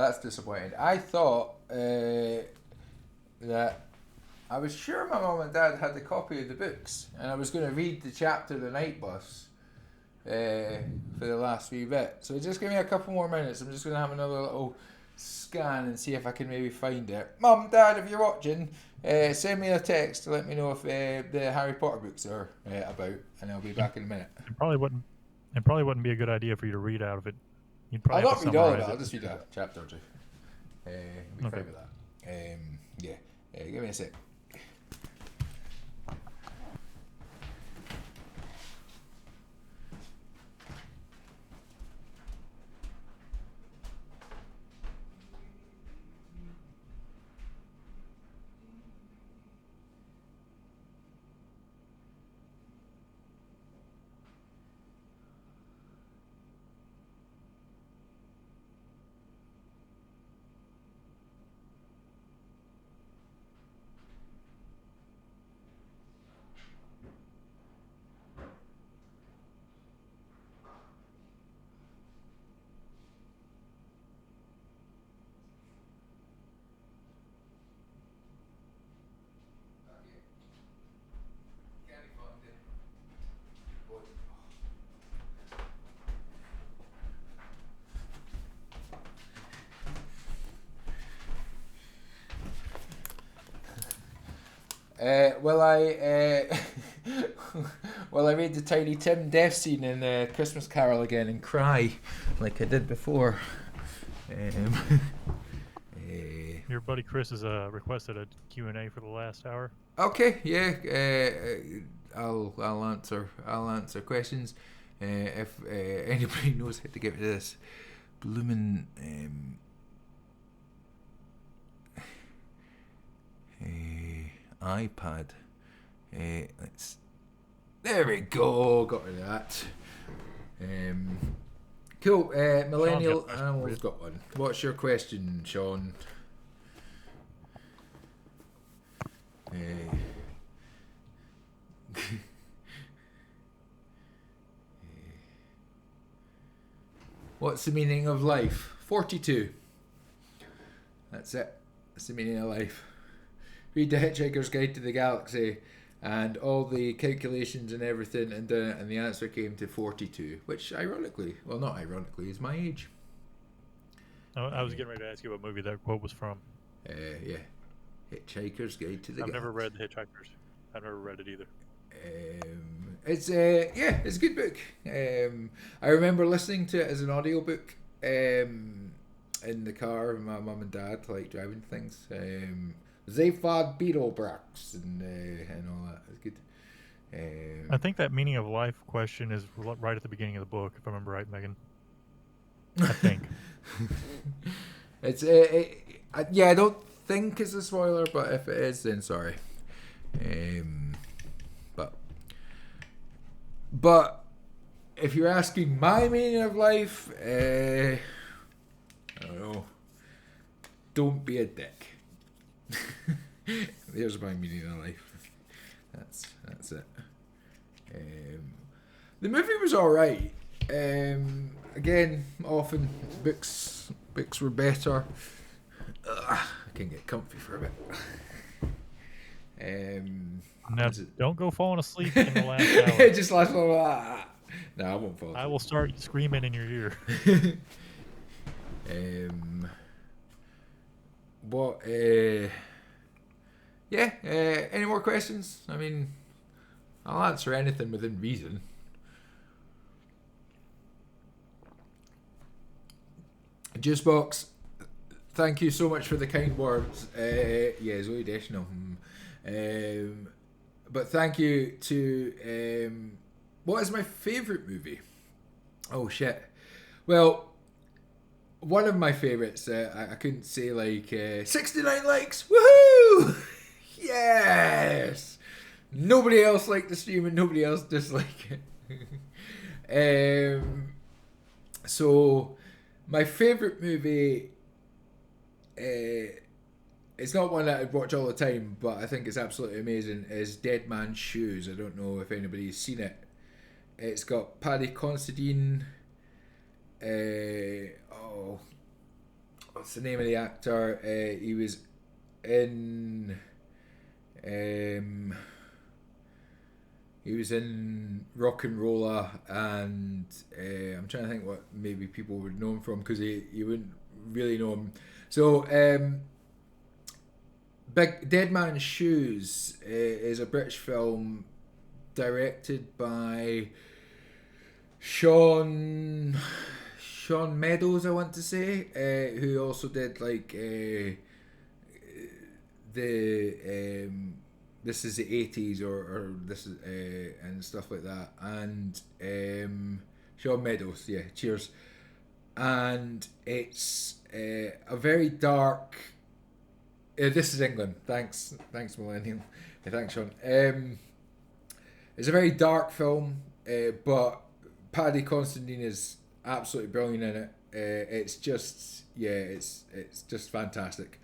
That's disappointing. I thought that I was sure my mum and dad had the copy of the books, and I was going to read the chapter The Night Bus for the last wee bit. So just give me a couple more minutes. I'm just going to have another little scan and see if I can maybe find it. Mum, Dad, if you're watching, send me a text to let me know if the Harry Potter books are about, and I'll be back in a minute. It probably wouldn't be a good idea for you to read out of it. You'd probably I'll have not to read all of it. summarize I'll just read a chapter or two. Be Okay. fine with that. Yeah. Give me a sec. Well, I read the Tiny Tim death scene in Christmas Carol again and cry like I did before. Your buddy Chris has requested a Q&A for the last hour. Okay, yeah. I'll answer questions. If anybody knows how to get to this bloomin' iPad. There we go. Got rid of that. Cool. Millennial Sean's got a question for Animals you. got one. What's your question, Sean? What's the meaning of life? 42. That's it. That's the meaning of life. Read The Hitchhiker's Guide to the Galaxy and all the calculations and everything, and the answer came to 42, which ironically, well, not ironically, is my age. I was getting ready to ask you what movie that quote was from. Yeah. Hitchhiker's Guide to the I've Galaxy. never read The Hitchhikers. I've never read it either. It's it's a good book. I remember listening to it as an audiobook in the car with my mum and dad, like driving things. Zaphod Beetlebrax and all that. It's good. I think that meaning of life question is right at the beginning of the book, if I remember right, Megan. I think. It's I don't think it's a spoiler, but if it is, then sorry. But if you're asking my meaning of life, I don't know. Don't be a dick. There's my meaning of life. That's it. The movie was alright. Again, often books were better. I can get comfy for a bit. Now, don't go falling asleep in the last hour. It just lasts for no, I won't fall asleep. I will start screaming in your ear. What? Yeah. Any more questions? I mean, I'll answer anything within reason. Juicebox, thank you so much for the kind words. Yeah, Zoe Deschanel. But thank you to what is my favourite movie? Oh shit. Well, one of my favourites, I couldn't say, like 69 likes. Woohoo! Yes. Nobody else liked the stream and nobody else disliked it. So my favourite movie, it's not one that I'd watch all the time, but I think it's absolutely amazing, is Dead Man's Shoes. I don't know if anybody's seen it. It's got Paddy Considine. What's the name of the actor? He was in Rock and Roller, and I'm trying to think what maybe people would know him from, because he went really know him. So, Big Dead Man's Shoes is a British film directed by Sean Meadows, I want to say, who also did like the This Is the 80s or this is and stuff like that, and Sean Meadows, yeah, cheers. And it's a very dark. This is England. Thanks, Millennium. Thanks, Sean. It's a very dark film, but Paddy Considine is absolutely brilliant in it. It's just fantastic.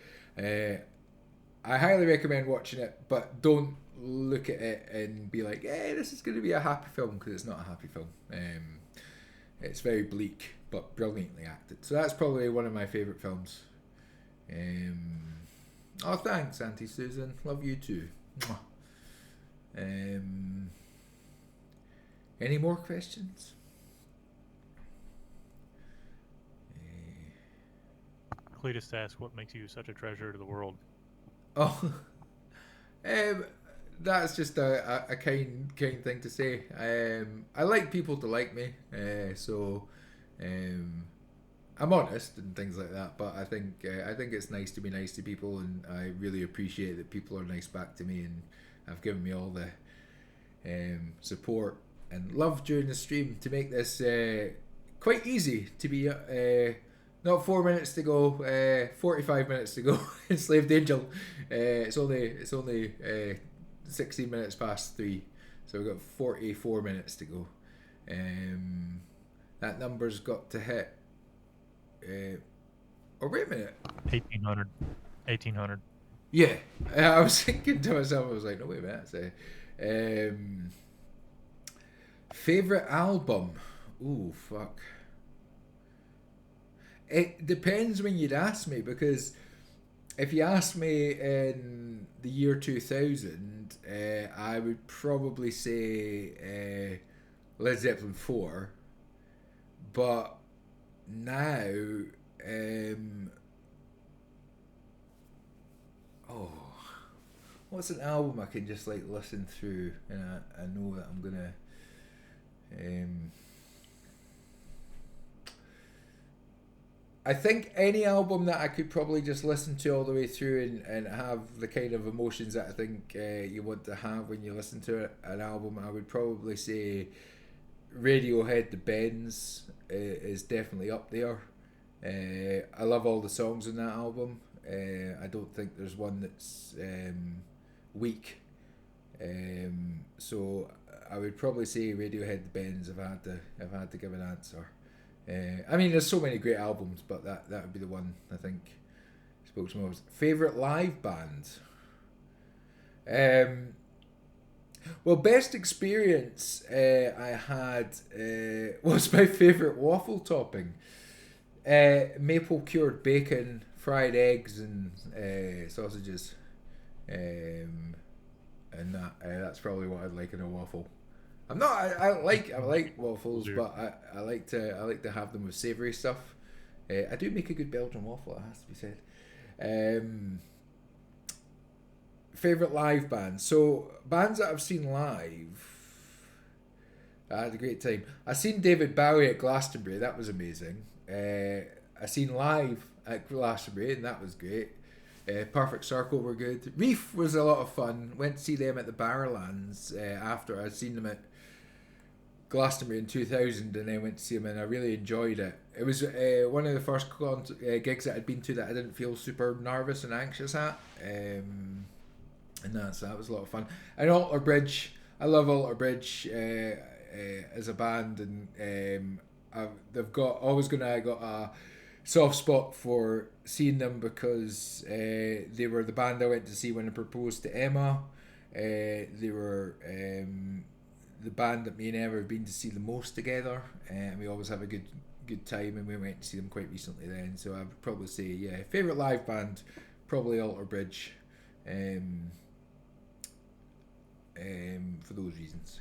I highly recommend watching it, but don't look at it and be like, "Hey, this is going to be a happy film," because it's not a happy film. It's very bleak, but brilliantly acted. So that's probably one of my favourite films. Oh, thanks, Auntie Susan. Love you too. Any more questions? Cletus asks, what makes you such a treasure to the world? Oh, that's just a kind thing to say. I like people to like me, so I'm honest and things like that. But I think it's nice to be nice to people, and I really appreciate that people are nice back to me and have given me all the support and love during the stream to make this quite easy to be. Not 4 minutes to go, 45 minutes to go. Enslaved Angel. It's only 16 minutes past 3, so we've got 44 minutes to go. That number's got to hit. Oh, wait a minute. 1800. Yeah, I was thinking to myself. I was like, no, wait a minute. That's favorite album. Ooh, fuck. It depends when you'd ask me, because if you asked me in the year 2000, I would probably say Led Zeppelin 4. But now, what's an album I can just like listen through and I know that I'm gonna. I think any album that I could probably just listen to all the way through and have the kind of emotions that I think you want to have when you listen to an album, I would probably say Radiohead, The Bends is definitely up there. I love all the songs in that album. I don't think there's one that's weak. So I would probably say Radiohead, The Bends if I had to give an answer. I mean, there's so many great albums, but that would be the one I think spoke to me most. Favorite live band? Well, best experience I had was my favorite waffle topping. Maple cured bacon, fried eggs, and sausages, and that's probably what I'd like in a waffle. I like waffles, but I like to have them with savoury stuff. I do make a good Belgian waffle, it has to be said. Favourite live band. So bands that I've seen live, I had a great time. I seen David Bowie at Glastonbury, that was amazing. I seen live at Glastonbury, and that was great. Perfect Circle were good. Reef was a lot of fun. Went to see them at the Barrowlands after I'd seen them at Glastonbury in 2000, and then went to see them, and I really enjoyed it. It was one of the first gigs that I'd been to that I didn't feel super nervous and anxious at, and that was a lot of fun. And Alter Bridge, I love Alter Bridge as a band, and I got a soft spot for seeing them because they were the band I went to see when I proposed to Emma. They were the band that me and Emma have been to see the most together, and we always have a good time, and we went to see them quite recently then. So I would probably say, favourite live band, probably Alter Bridge, for those reasons.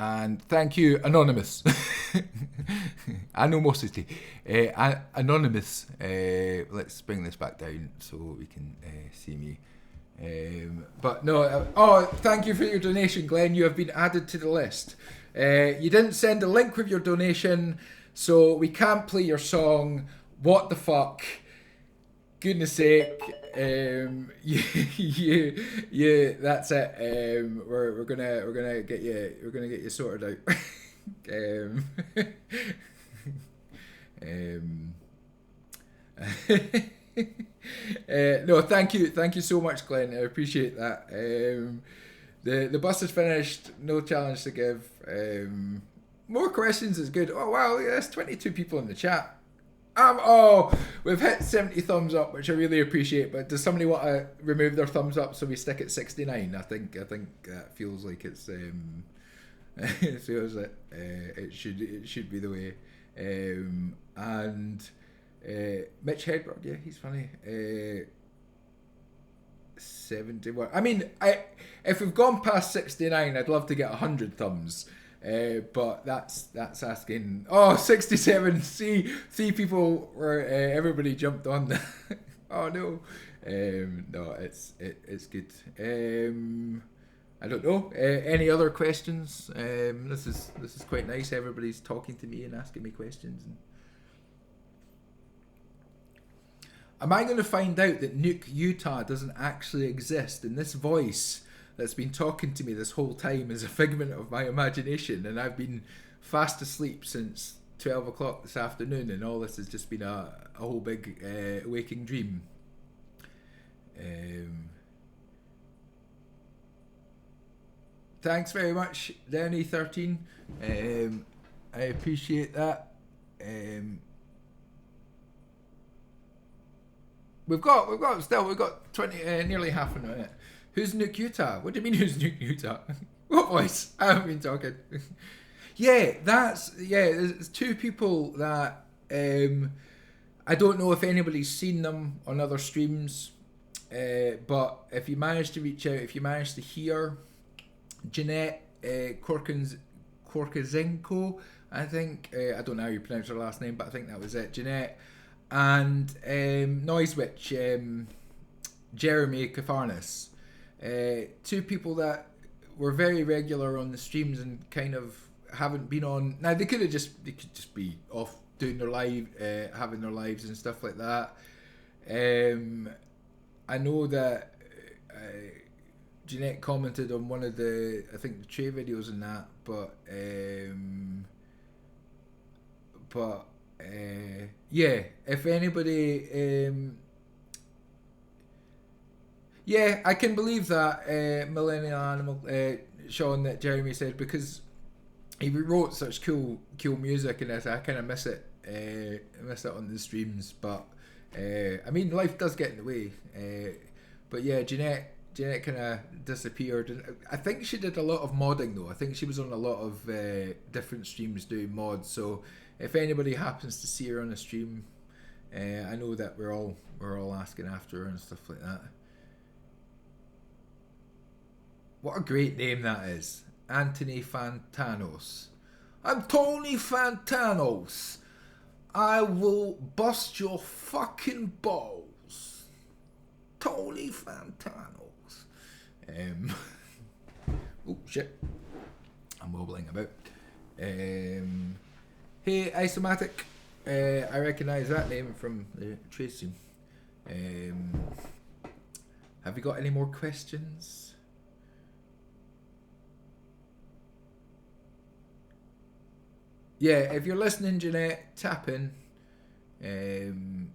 And thank you, Anonymous. Animosity. Anonymous. Let's bring this back down so we can see me. But no, thank you for your donation, Glenn. You have been added to the list. You didn't send a link with your donation, so we can't play your song. What the fuck? Goodness sake. Yeah, that's it. We're gonna get you sorted out. No, thank you so much, Glenn. I appreciate that. The bus is finished. No challenge to give. More questions is good. Oh wow, there's 22 people in the chat. We've hit 70 thumbs up, which I really appreciate. But does somebody want to remove their thumbs up so we stick at 69? I think that feels like it's it feels that it should be the way. And Mitch Hedberg, yeah, he's funny. 71. I mean, if we've gone past 69, I'd love to get 100 thumbs. But that's asking. 67. See people where everybody jumped on that. Oh no. No, it's good. I don't know. Any other questions? This is quite nice. Everybody's talking to me and asking me questions. Am I going to find out that Nuke Utah doesn't actually exist, and this voice that's been talking to me this whole time is a figment of my imagination, and I've been fast asleep since 12 o'clock this afternoon, and all this has just been a whole big waking dream? Thanks very much, Danny13. I appreciate that. We've got 20, nearly half a minute. Who's Nuke Utah? What do you mean, who's Nuke Utah? What voice? I haven't been talking. There's two people that I don't know if anybody's seen them on other streams, but if you manage to reach out, if you manage to hear Jeanette Korkazenko, I think, I don't know how you pronounce her last name, but I think that was it, Jeanette, and Noise Witch, Jeremy Kafarnis. Two people that were very regular on the streams and kind of haven't been on. Now they could just be off doing their live, having their lives and stuff like that. I know that Jeanette commented on one of the, I think, the Trey videos and that, but yeah, if anybody, yeah, I can believe that, Millennial Animal, Sean, that Jeremy said, because he wrote such cool music, and I kind of miss it. I miss it on the streams, but I mean, life does get in the way. But yeah, Jeanette kind of disappeared, and I think she did a lot of modding though. I think she was on a lot of different streams doing mods. So if anybody happens to see her on a stream, I know that we're all asking after her and stuff like that. What a great name that is. Anthony Fantanos. I'm Tony Fantanos. I will bust your fucking balls. Tony Fantanos. Oh shit. I'm wobbling about. Hey Isomatic. I recognise that name from the tracing. Have you got any more questions? Yeah, if you're listening, Jeanette, tap in. And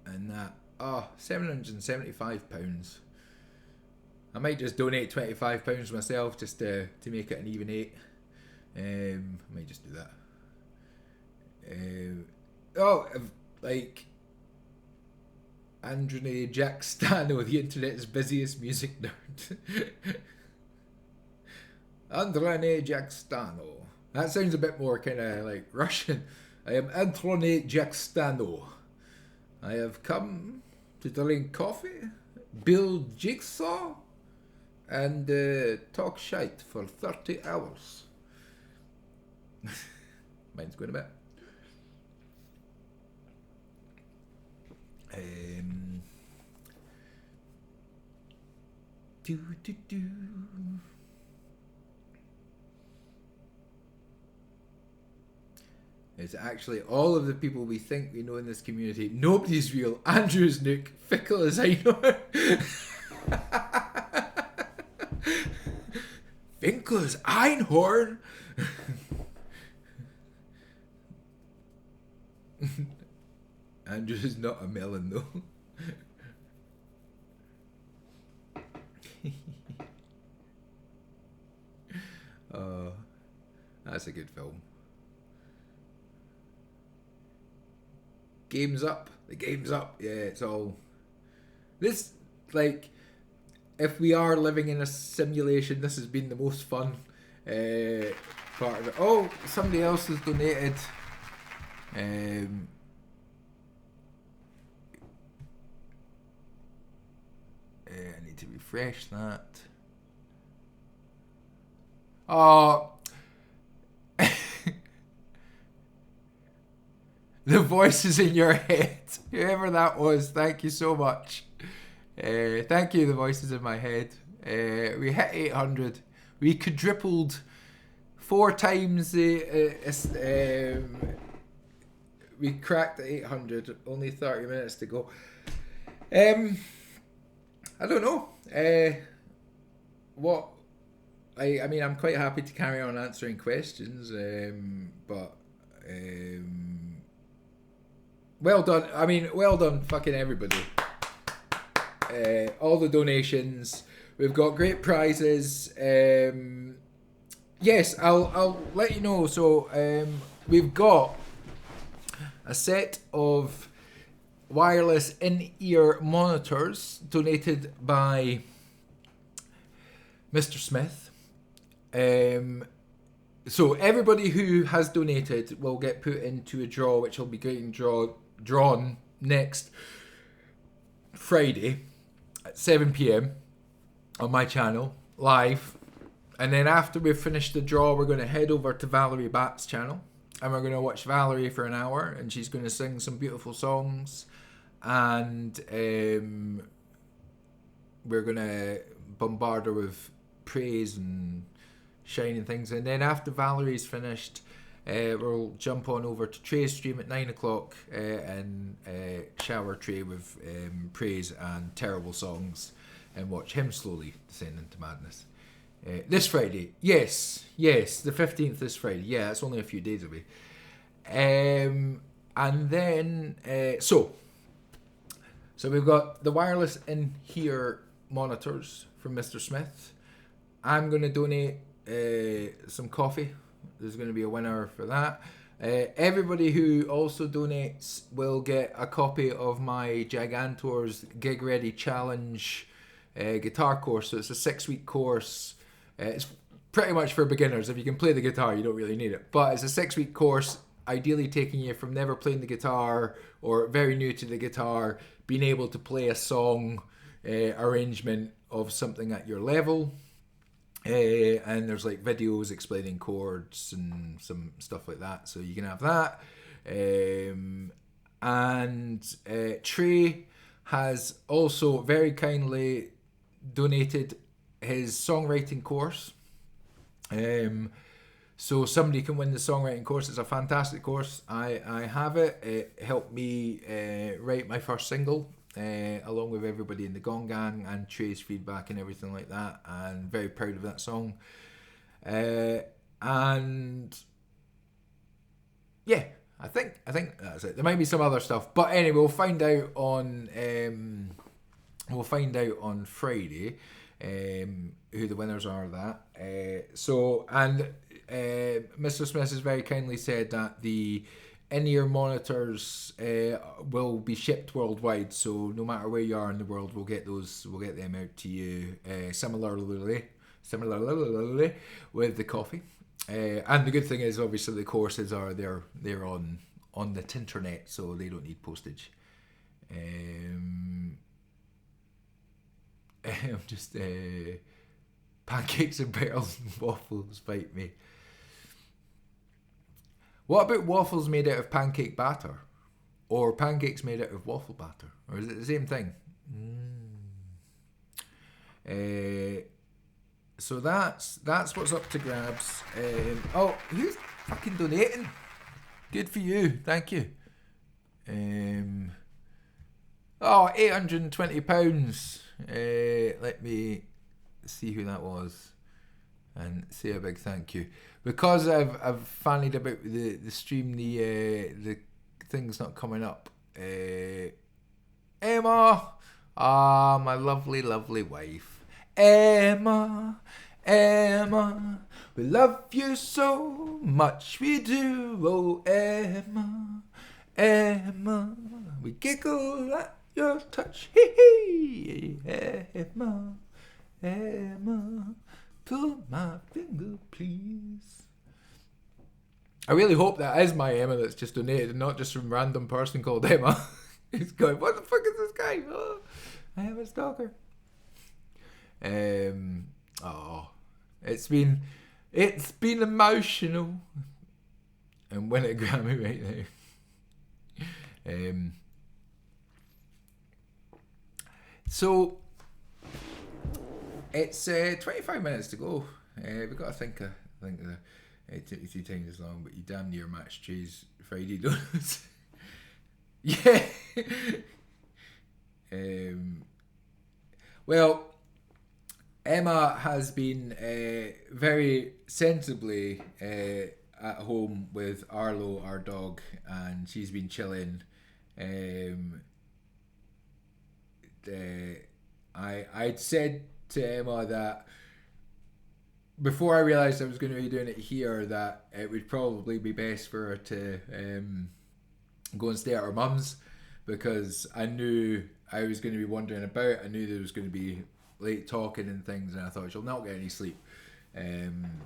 that. £775. I might just donate £25 myself just to make it an even 8. I might just do that. Like Androne Jack Stano, the internet's busiest music nerd. Androne Jack Stano. That sounds a bit more kind of like Russian. I am Androne Jack Stano. I have come to drink coffee, build jigsaw, and talk shite for 30 hours. Mine's going a bit. Do. It's actually all of the people we think we know in this community. Nobody's real. Andrew's Nuke, fickle as I know. Finkler's Einhorn. Andrew's not a melon though. That's a good film. Game's up. The game's up. Yeah, it's all. This, like, if we are living in a simulation, this has been the most fun part of it. Oh, somebody else has donated. I need to refresh that. Oh. The voices in your head. Whoever that was, thank you so much. Thank you, the voices in my head. We hit 800. We quadrupled 4 times the... we cracked the 800. Only 30 minutes to go. I don't know. What... I mean, I'm quite happy to carry on answering questions, but... well done. I mean, well done fucking everybody. All the donations. We've got great prizes. Yes, I'll let you know. So we've got a set of wireless in-ear monitors donated by Mr. Smith. So everybody who has donated will get put into a draw, which will be getting drawn next Friday at 7 p.m. on my channel, live. And then after we've finished the draw, we're going to head over to Valerie Batt's channel. And we're going to watch Valerie for an hour. And she's going to sing some beautiful songs. And we're going to bombard her with praise and shining things. And then after Valerie's finished, we'll jump on over to Trey's stream at 9 o'clock and shower Trey with praise and terrible songs and watch him slowly descend into madness. This Friday, yes, the 15th this Friday. Yeah, it's only a few days away. And then, so we've got the wireless in here monitors from Mr. Smith. I'm going to donate some coffee. There's going to be a winner for that. Everybody who also donates will get a copy of my Gigantor's Gig Ready Challenge guitar course. So it's a 6-week course. It's pretty much for beginners. If you can play the guitar, you don't really need it. But it's a 6-week course, ideally taking you from never playing the guitar or very new to the guitar, being able to play a song arrangement of something at your level. And there's like videos explaining chords and some stuff like that, so you can have that. And Trey has also very kindly donated his songwriting course. So somebody can win the songwriting course. It's a fantastic course. I have it. It helped me write my first single. Along with everybody in the Gong Gang and Trey's feedback and everything like that, and very proud of that song. And yeah, I think that's it. There might be some other stuff, but anyway, we'll find out on Friday who the winners are of that. Mr. Smith has very kindly said that the in-ear monitors will be shipped worldwide, so no matter where you are in the world, we'll get them out to you. Similarly with the coffee. And the good thing is, obviously, the courses are they're on the Tinternet, so they don't need postage. I'm just pancakes and pearls and waffles bite me. What about waffles made out of pancake batter? Or pancakes made out of waffle batter? Or is it the same thing? So that's what's up to grabs. Oh, who's fucking donating? Good for you. Thank you. Oh, £820. Let me see who that was and say a big thank you. Because I've fannied about the stream, the thing's not coming up. Emma, my lovely wife. Emma, we love you so much, we do. Oh, Emma, we giggle at your touch. Hee hee, Emma, pull my finger, please. I really hope that is my Emma that's just donated and not just some random person called Emma. He's going, what the fuck is this guy? Oh, I am a stalker. It's been emotional. And when it Grammy right now. So it's 25 minutes to go. We've got to think of 23 times as long, but you damn near matched Trey's Friday donuts. Yeah. Well, Emma has been very sensibly at home with Arlo, our dog, and she's been chilling. I'd said to Emma that before I realised I was going to be doing it here, that it would probably be best for her to go and stay at her mum's, because I knew I was going to be wandering about. I knew there was going to be late talking and things, and I thought she'll not get any sleep, and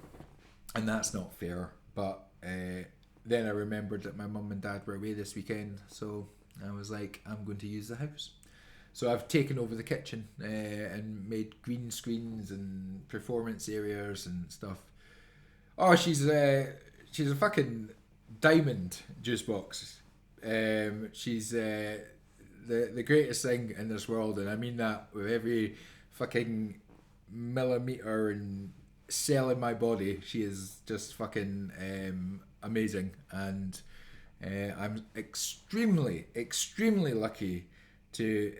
that's not fair. But then I remembered that my mum and dad were away this weekend, so I was like, I'm going to use the house. So I've taken over the kitchen and made green screens and performance areas and stuff. Oh, she's a fucking diamond, juice box. She's the greatest thing in this world, and I mean that with every fucking millimeter and cell in my body. She is just fucking amazing, and I'm extremely lucky to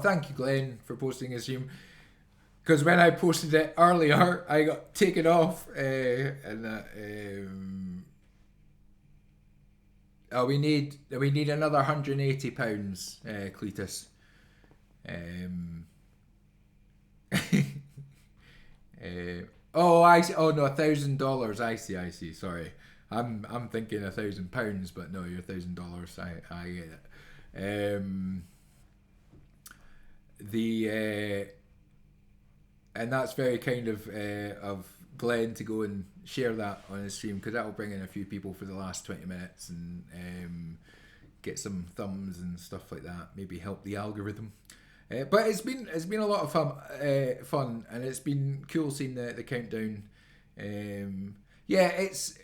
thank you, Glenn, for posting his stream, because when I posted it earlier I got taken off we need another £180, Cletus. I see. Oh no, $1,000. I see. Sorry, I'm thinking £1,000, but no, you're $1,000. I get it. And that's very kind of Glenn to go and share that on his stream, because that will bring in a few people for the last 20 minutes and get some thumbs and stuff like that. Maybe help the algorithm. But it's been a lot of fun, and it's been cool seeing the countdown. It's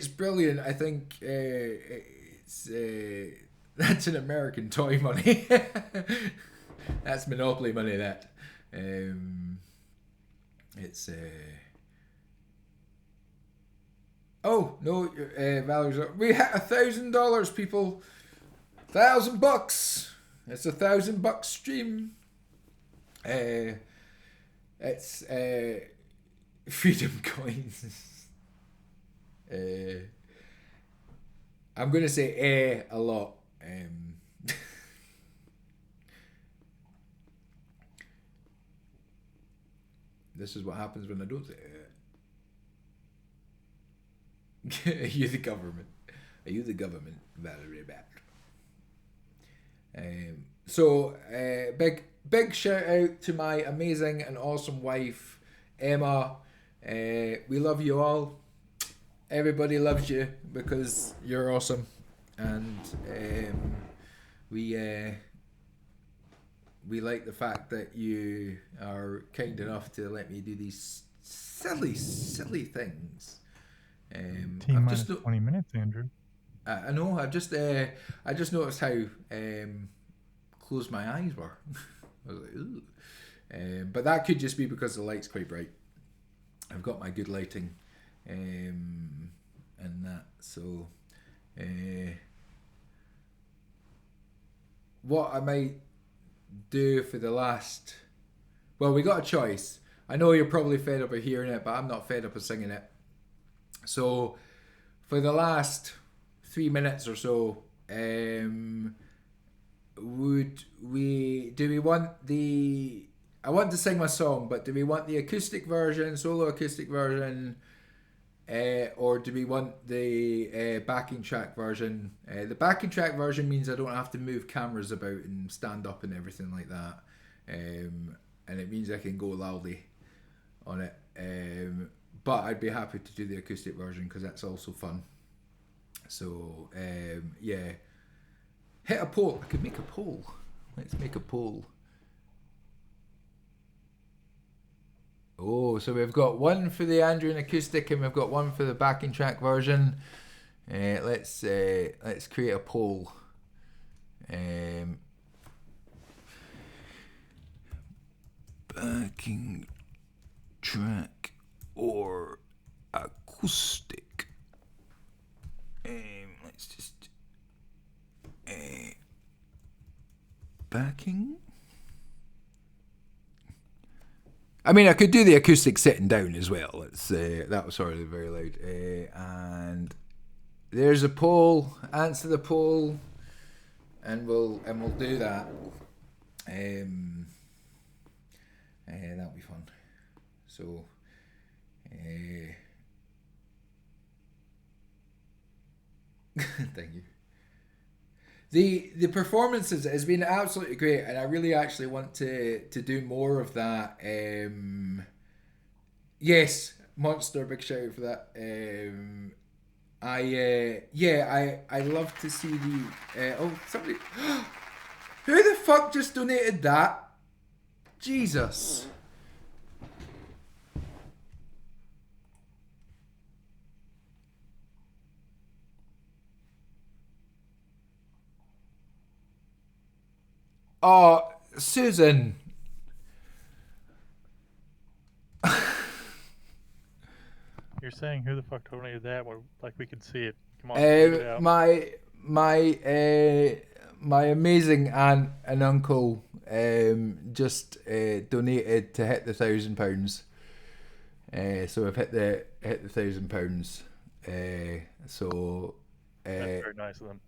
brilliant. I think that's an American toy money. That's Monopoly money. That it's. Oh no, Valerie's. We hit $1,000, people. $1,000. It's $1,000 stream. It's freedom coins. I'm gonna say a lot. This is what happens when I don't say Are you the government? Are you the government, Valerie Bat? So big shout out to my amazing and awesome wife, Emma. We love you all. Everybody loves you because you're awesome, and we like the fact that you are kind enough to let me do these silly things T I've minus just 20 minutes, Andrew. I know. I just noticed how closed my eyes were. I was like, ooh. But that could just be because the light's quite bright. I've got my good lighting, and that. So, what I might do for the last, well, we got a choice. I know you're probably fed up of hearing it, but I'm not fed up of singing it. So, for the last 3 minutes or so, I want to sing my song, but do we want the acoustic version, solo acoustic version, or do we want the backing track version? The backing track version means I don't have to move cameras about and stand up and everything like that, and it means I can go loudly on it. But I'd be happy to do the acoustic version because that's also fun. So yeah, hit a poll. I could make a poll. Let's make a poll. Oh, so we've got one for the Andrew and acoustic, and we've got one for the backing track version. Let's create a poll. Backing track or acoustic. Let's just backing. I mean, I could do the acoustic sitting down as well. That was sorry, very loud. And there's a poll. Answer the poll, and we'll do that. That'll be fun. So, thank you. The performances has been absolutely great, and I really actually want to do more of that. Yes, Monster, big shout out for that. I love to see the somebody who the fuck just donated that? Jesus. Oh, Susan. You're saying who the fuck donated that? Like we could see it. Come on, figure it out. My amazing aunt and uncle just donated to hit the £1,000. So we've hit the £1,000. So that's very nice of them.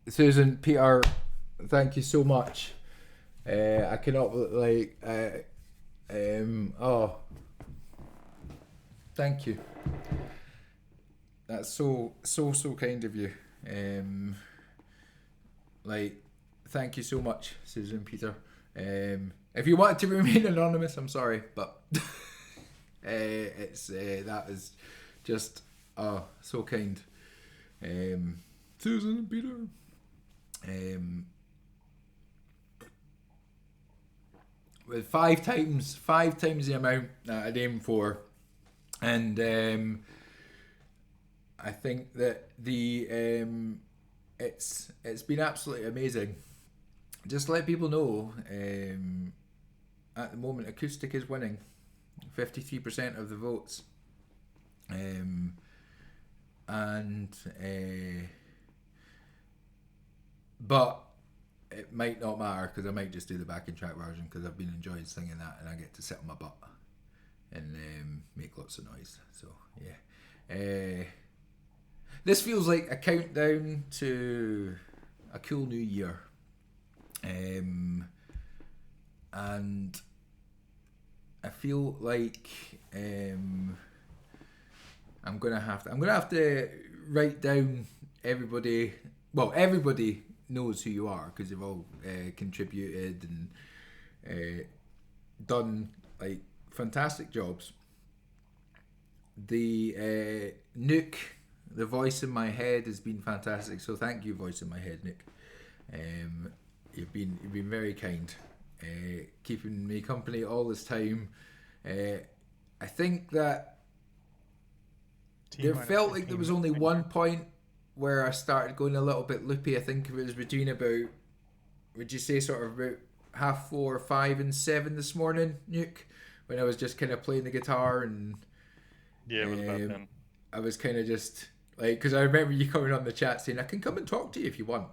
Susan, Peter, thank you so much. I cannot thank you. That's so kind of you. Thank you so much, Susan, Peter. If you want to remain anonymous, I'm sorry, but it's that is just so kind. Susan and Peter. With five times the amount that I'd aimed for, and I think that it's been absolutely amazing. Just to let people know, at the moment acoustic is winning 53% of the votes, but it might not matter because I might just do the backing track version because I've been enjoying singing that and I get to sit on my butt and make lots of noise. So yeah, this feels like a countdown to a cool new year, and I feel like I'm gonna have to write down everybody. Well, everybody knows who you are because they've all contributed and done like fantastic jobs. The Nook, the voice in my head, has been fantastic. So thank you, voice in my head, Nick. You've been very kind, keeping me company all this time. I think that there felt like there was only one point where I started going a little bit loopy. I think it was between about, would you say, sort of about 4:30, 5 and 7 this morning, Nuke, when I was just kind of playing the guitar and yeah, it was about then. I was kind of just like, because I remember you coming on the chat saying I can come and talk to you if you want.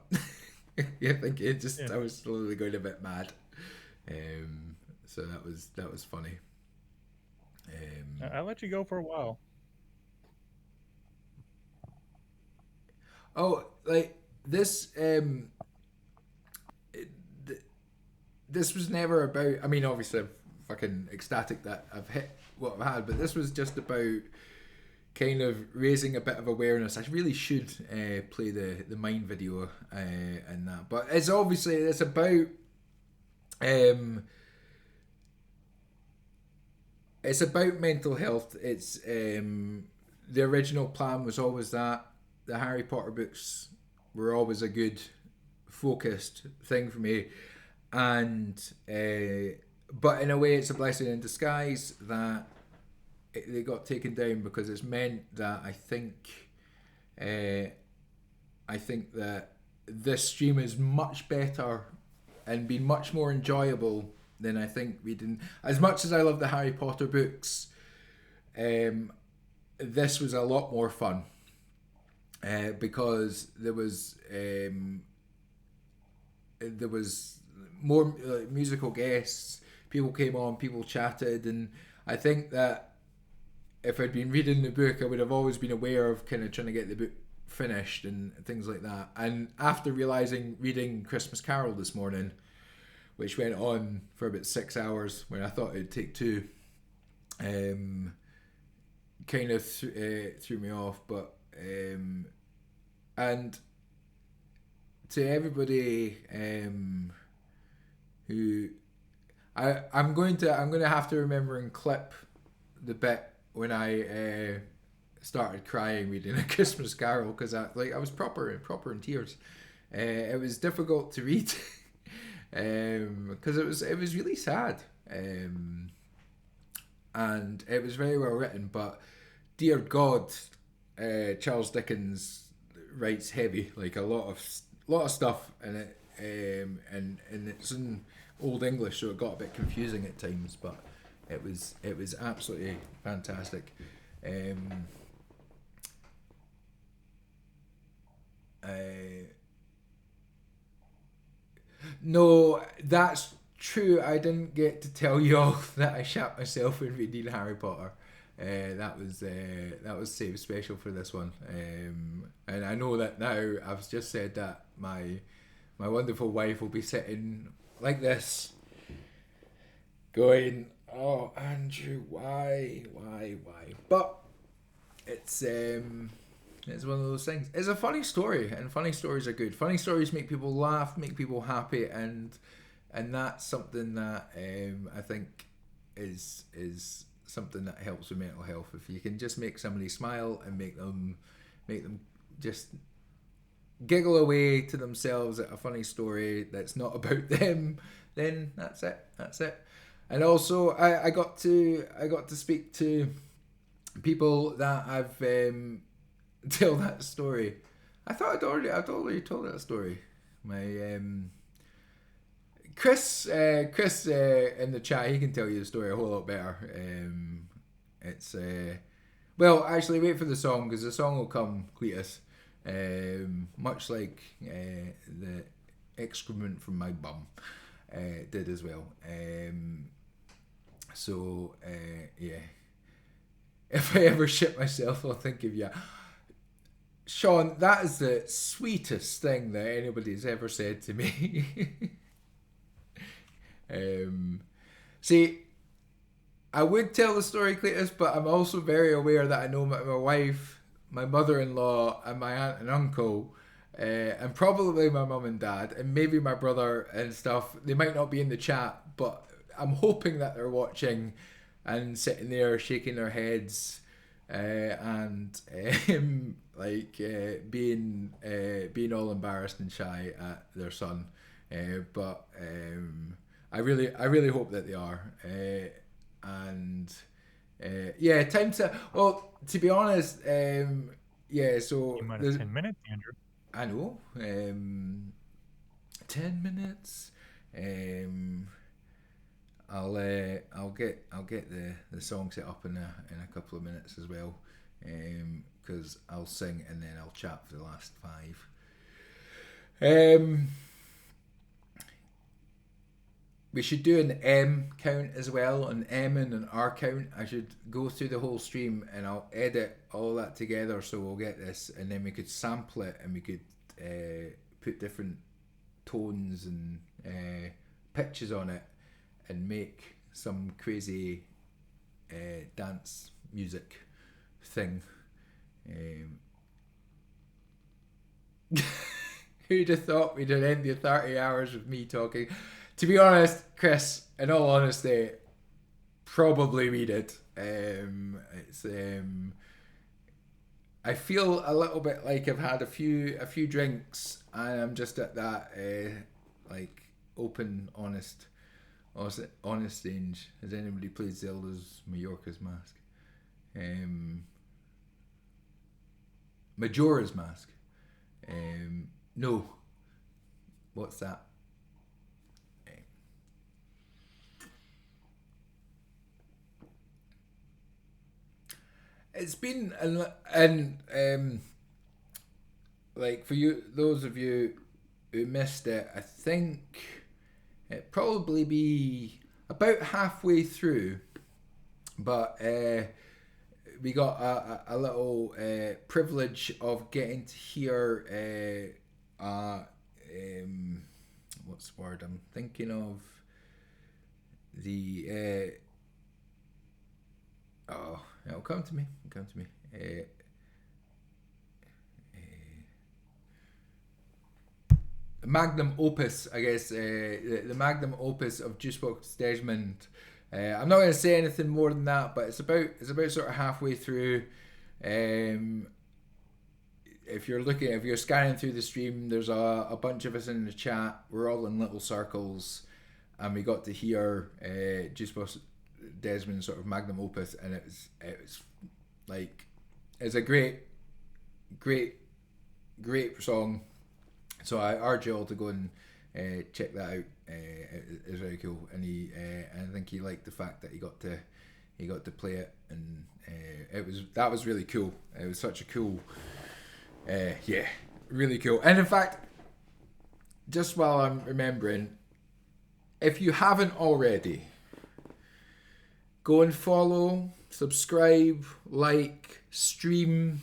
I think it just I was slowly going a bit mad. So that was funny. I let you go for a while. Oh, like this. This was never about. I mean, obviously, I'm fucking ecstatic that I've hit what I've had, but this was just about kind of raising a bit of awareness. I really should play the Mind video and that, but it's obviously it's about. It's about mental health. It's the original plan was always that the Harry Potter books were always a good focused thing for me, and but in a way it's a blessing in disguise that they got taken down, because it's meant that I think that this stream is much better and been much more enjoyable than I think we did. As much as I love the Harry Potter books, this was a lot more fun because there was more musical guests. People came on, people chatted, and I think that if I'd been reading the book, I would have always been aware of kind of trying to get the book finished and things like that. And after reading Christmas Carol this morning, which went on for about 6 hours when I thought it'd take 2, kind of threw me off. But and to everybody who I'm going to have to remember and clip the bit when I started crying reading A Christmas Carol, because I was proper in tears. It was difficult to read. Because it was really sad, and it was very well written. But dear God, Charles Dickens writes heavy, like a lot of stuff in it, and it's in Old English, so it got a bit confusing at times. But it was absolutely fantastic. No, that's true. I didn't get to tell you all that I shat myself in reading Harry Potter. That was saved special for this one. And I know that now I've just said that my wonderful wife will be sitting like this, going, "Oh, Andrew, why?" But it's one of those things. It's a funny story, and funny stories are good. Funny stories make people laugh, make people happy, and that's something that I think is something that helps with mental health. If you can just make somebody smile and make them just giggle away to themselves at a funny story that's not about them, then that's it. And also, I got to speak to people that I've tell that story. I thought I'd already told that story. My Chris in the chat, he can tell you the story a whole lot better. It's well, actually, wait for the song, because the song will come, Cletus. Much like the excrement from my bum did as well. So yeah, if I ever shit myself, I'll think of you. Sean, that is the sweetest thing that anybody's ever said to me. See, I would tell the story, Cletus, but I'm also very aware that I know my wife, my mother-in-law, and my aunt and uncle, and probably my mum and dad, and maybe my brother and stuff. They might not be in the chat, but I'm hoping that they're watching and sitting there shaking their heads and being all embarrassed and shy at their son. But I really hope that they are. And Yeah, time to. Well, to be honest, yeah. So You might there's- have 10 minutes, Andrew. I know. 10 minutes. I'll get the song set up in a couple of minutes as well. Because I'll sing and then I'll chat for the last 5. We should do an M count as well, an M and an R count. I should go through the whole stream and I'll edit all that together so we'll get this, and then we could sample it and we could put different tones and pitches on it and make some crazy dance music thing. Who'd have thought we'd end the 30 hours with me talking? To be honest, Chris, in all honesty, probably we did. I feel a little bit like I've had a few drinks and I'm just at that like open, honest stage. Has anybody played Zelda's Majora's Mask? Majora's Mask. No. What's that? It's been and like for you, those of you who missed it, I think it'd probably be about halfway through, but we got a little privilege of getting to hear what's the word I'm thinking of, the it'll come to me. Magnum opus, I guess, the magnum opus of Juicebox Desmond. I'm not going to say anything more than that, but it's about sort of halfway through. If you're scanning through the stream, there's a bunch of us in the chat. We're all in little circles, and we got to hear Juicebox Desmond's sort of magnum opus, and it was like, it's a great song. So I urge you all to go and check that out. It's very cool, and I think he liked the fact that he got to play it, and that was really cool. It was such a cool, really cool. And in fact, just while I'm remembering, if you haven't already, go and follow, subscribe, like, stream,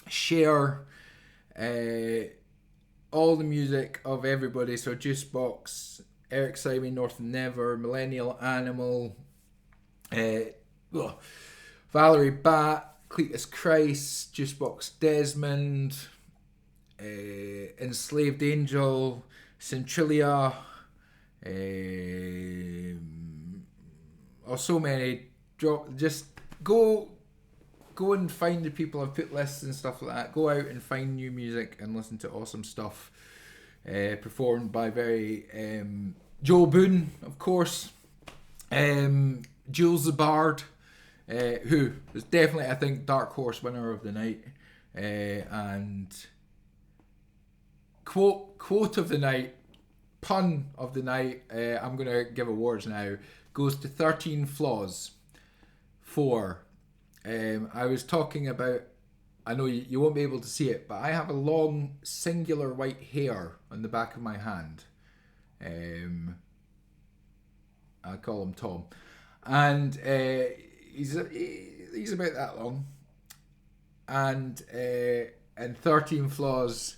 share all the music of everybody. So Juicebox, Eric Simon, North Never, Millennial Animal, Valerie Bat, Cletus Christ, Juicebox Desmond, Enslaved Angel, Centrilia, so many. Just go and find the people. I've put lists and stuff like that. Go out and find new music and listen to awesome stuff performed by very Joe Boone, of course, Jules the Bard, who is definitely, I think, Dark Horse winner of the night, and quote of the night, pun of the night. I'm gonna give awards now. Goes to 13 Flaws for. I was talking about, I know you won't be able to see it, but I have a long singular white hair on the back of my hand. I call him Tom, and he's about that long, and 13 Flaws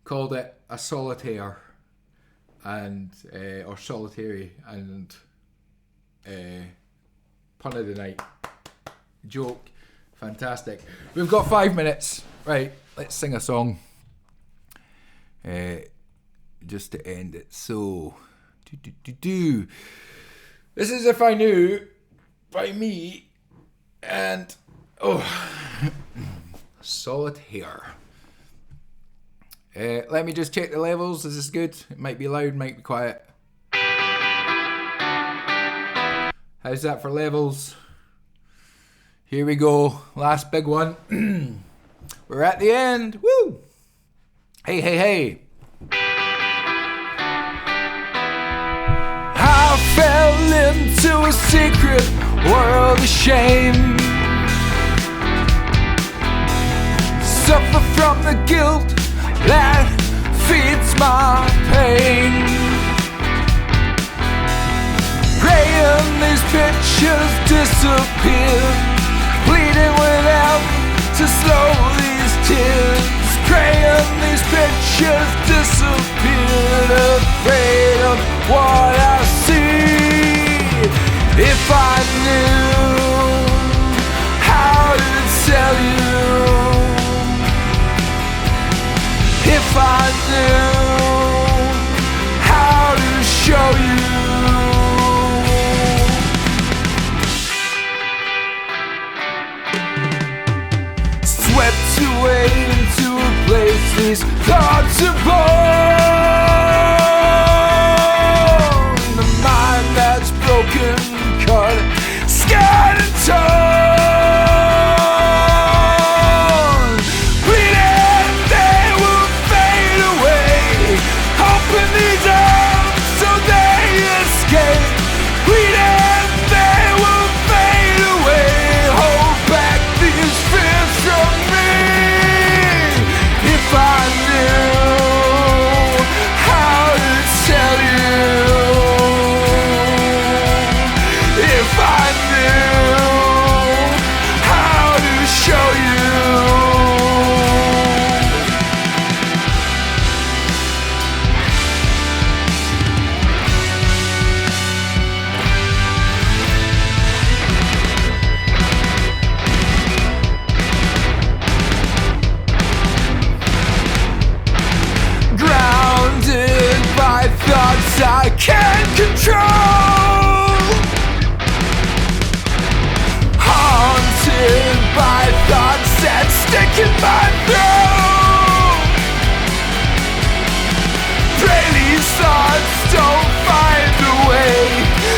called it a solitaire, and or solitary, and pun of the night. Joke. Fantastic. We've got 5 minutes. Right, let's sing a song. Just to end it. So, this is If I Knew by me, and Solitaire. Let me just check the levels. Is this good? It might be loud, might be quiet. How's that for levels? Here we go. Last big one. We're at the end. Woo! Hey, hey, hey. I fell into a secret world of shame. Suffer from the guilt that feeds my pain. Praying these pictures disappear, bleeding without to slow these tears. Praying these pictures disappear, afraid of what I see. If I knew how to tell you, if I knew how to show you. Swept away into a place these thoughts are born. The mind that's broken, cut, scarred and torn. Bleeding, they will fade away. Open these arms so they escape. Bleeding, they will fade away. Hold back these fears from me. If I knew how to tell you, if I knew how to show you. Grounded by thoughts I can't control, haunted by thoughts that stick in my throat. Pray these thoughts don't find a way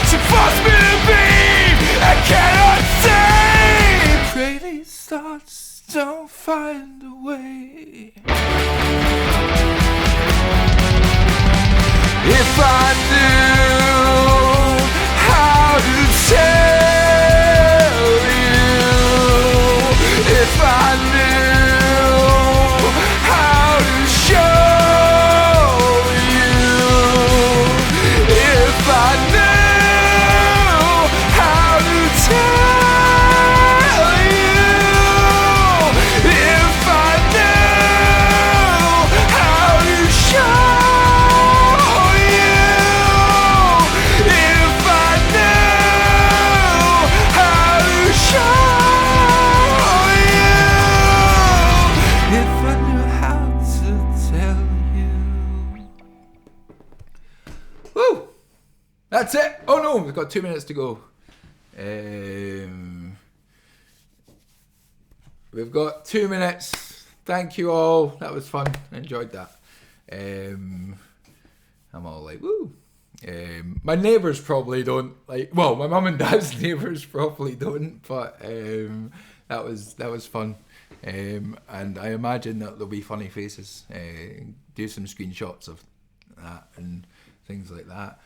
to force me to be I cannot say. Pray these thoughts don't find a way. If I knew how to tell you, if I knew how to show you, if I knew how to tell you, if I knew how to show. That's it. Oh no, we've got 2 minutes to go. We've got 2 minutes. Thank you all. That was fun. Enjoyed that. I'm all like, woo. My neighbours probably don't like. Well, my mum and dad's neighbours probably don't. But that was fun. And I imagine that there'll be funny faces. Do some screenshots of that and things like that.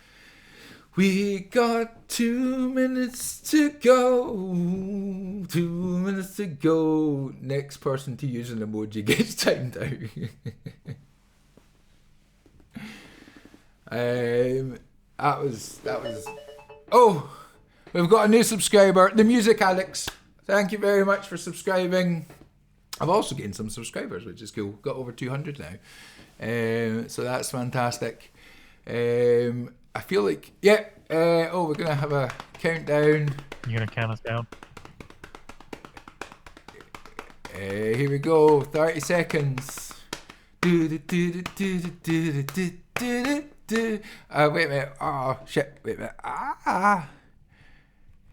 We got 2 minutes to go. 2 minutes to go. Next person to use an emoji gets timed out. That was. Oh, we've got a new subscriber, the Music Alex. Thank you very much for subscribing. I've also gained some subscribers, which is cool. Got over 200 now. So that's fantastic. I feel like, yeah. We're gonna have a countdown. You gonna count us down? Here we go. 30 seconds. Wait a minute. Oh shit. Wait a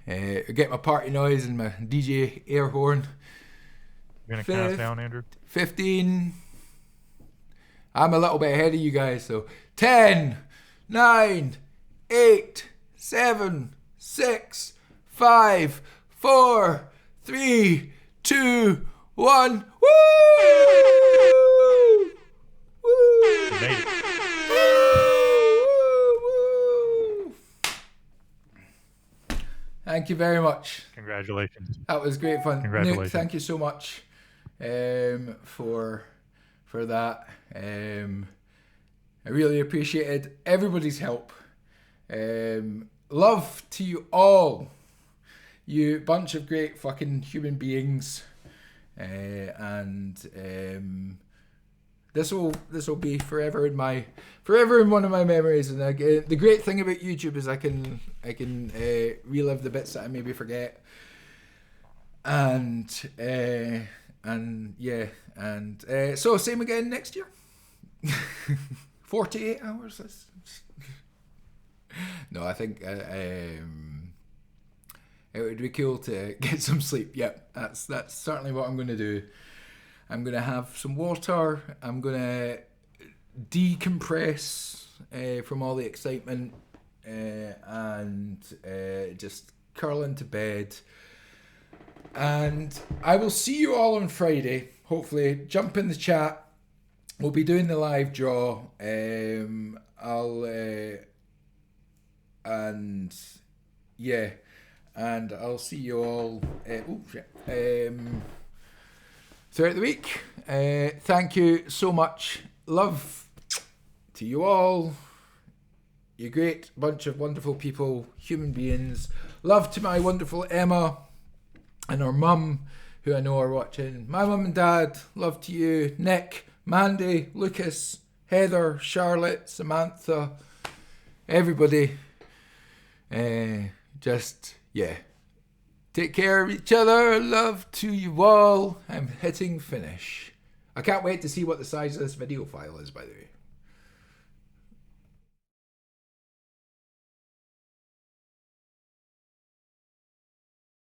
minute. Get my party noise and my DJ air horn. You gonna count us down, Andrew? 15. I'm a little bit ahead of you guys, so 10, 9, 8, 7, 6, 5, 4, 3, 2, 1. Woo! Woo! You made it. Thank you very much. Congratulations. That was great fun. Congratulations. Nick, thank you so much for that. I really appreciated everybody's help. Love to you all, you bunch of great fucking human beings. This will be forever in one of my memories. And the great thing about YouTube is I can relive the bits that I maybe forget. And so same again next year. 48 hours. No, I think it would be cool to get some sleep. Yep, that's certainly what I'm going to do. I'm going to have some water. I'm going to decompress from all the excitement and just curl into bed. And I will see you all on Friday. Hopefully, jump in the chat. We'll be doing the live draw. And I'll see you all throughout the week. Thank you so much. Love to you all. You great bunch of wonderful people, human beings. Love to my wonderful Emma and her mum, who I know are watching. My mum and dad, love to you. Nick, Mandy, Lucas, Heather, Charlotte, Samantha, everybody. Take care of each other. Love to you all. I'm hitting finish. I can't wait to see what the size of this video file is, by the way.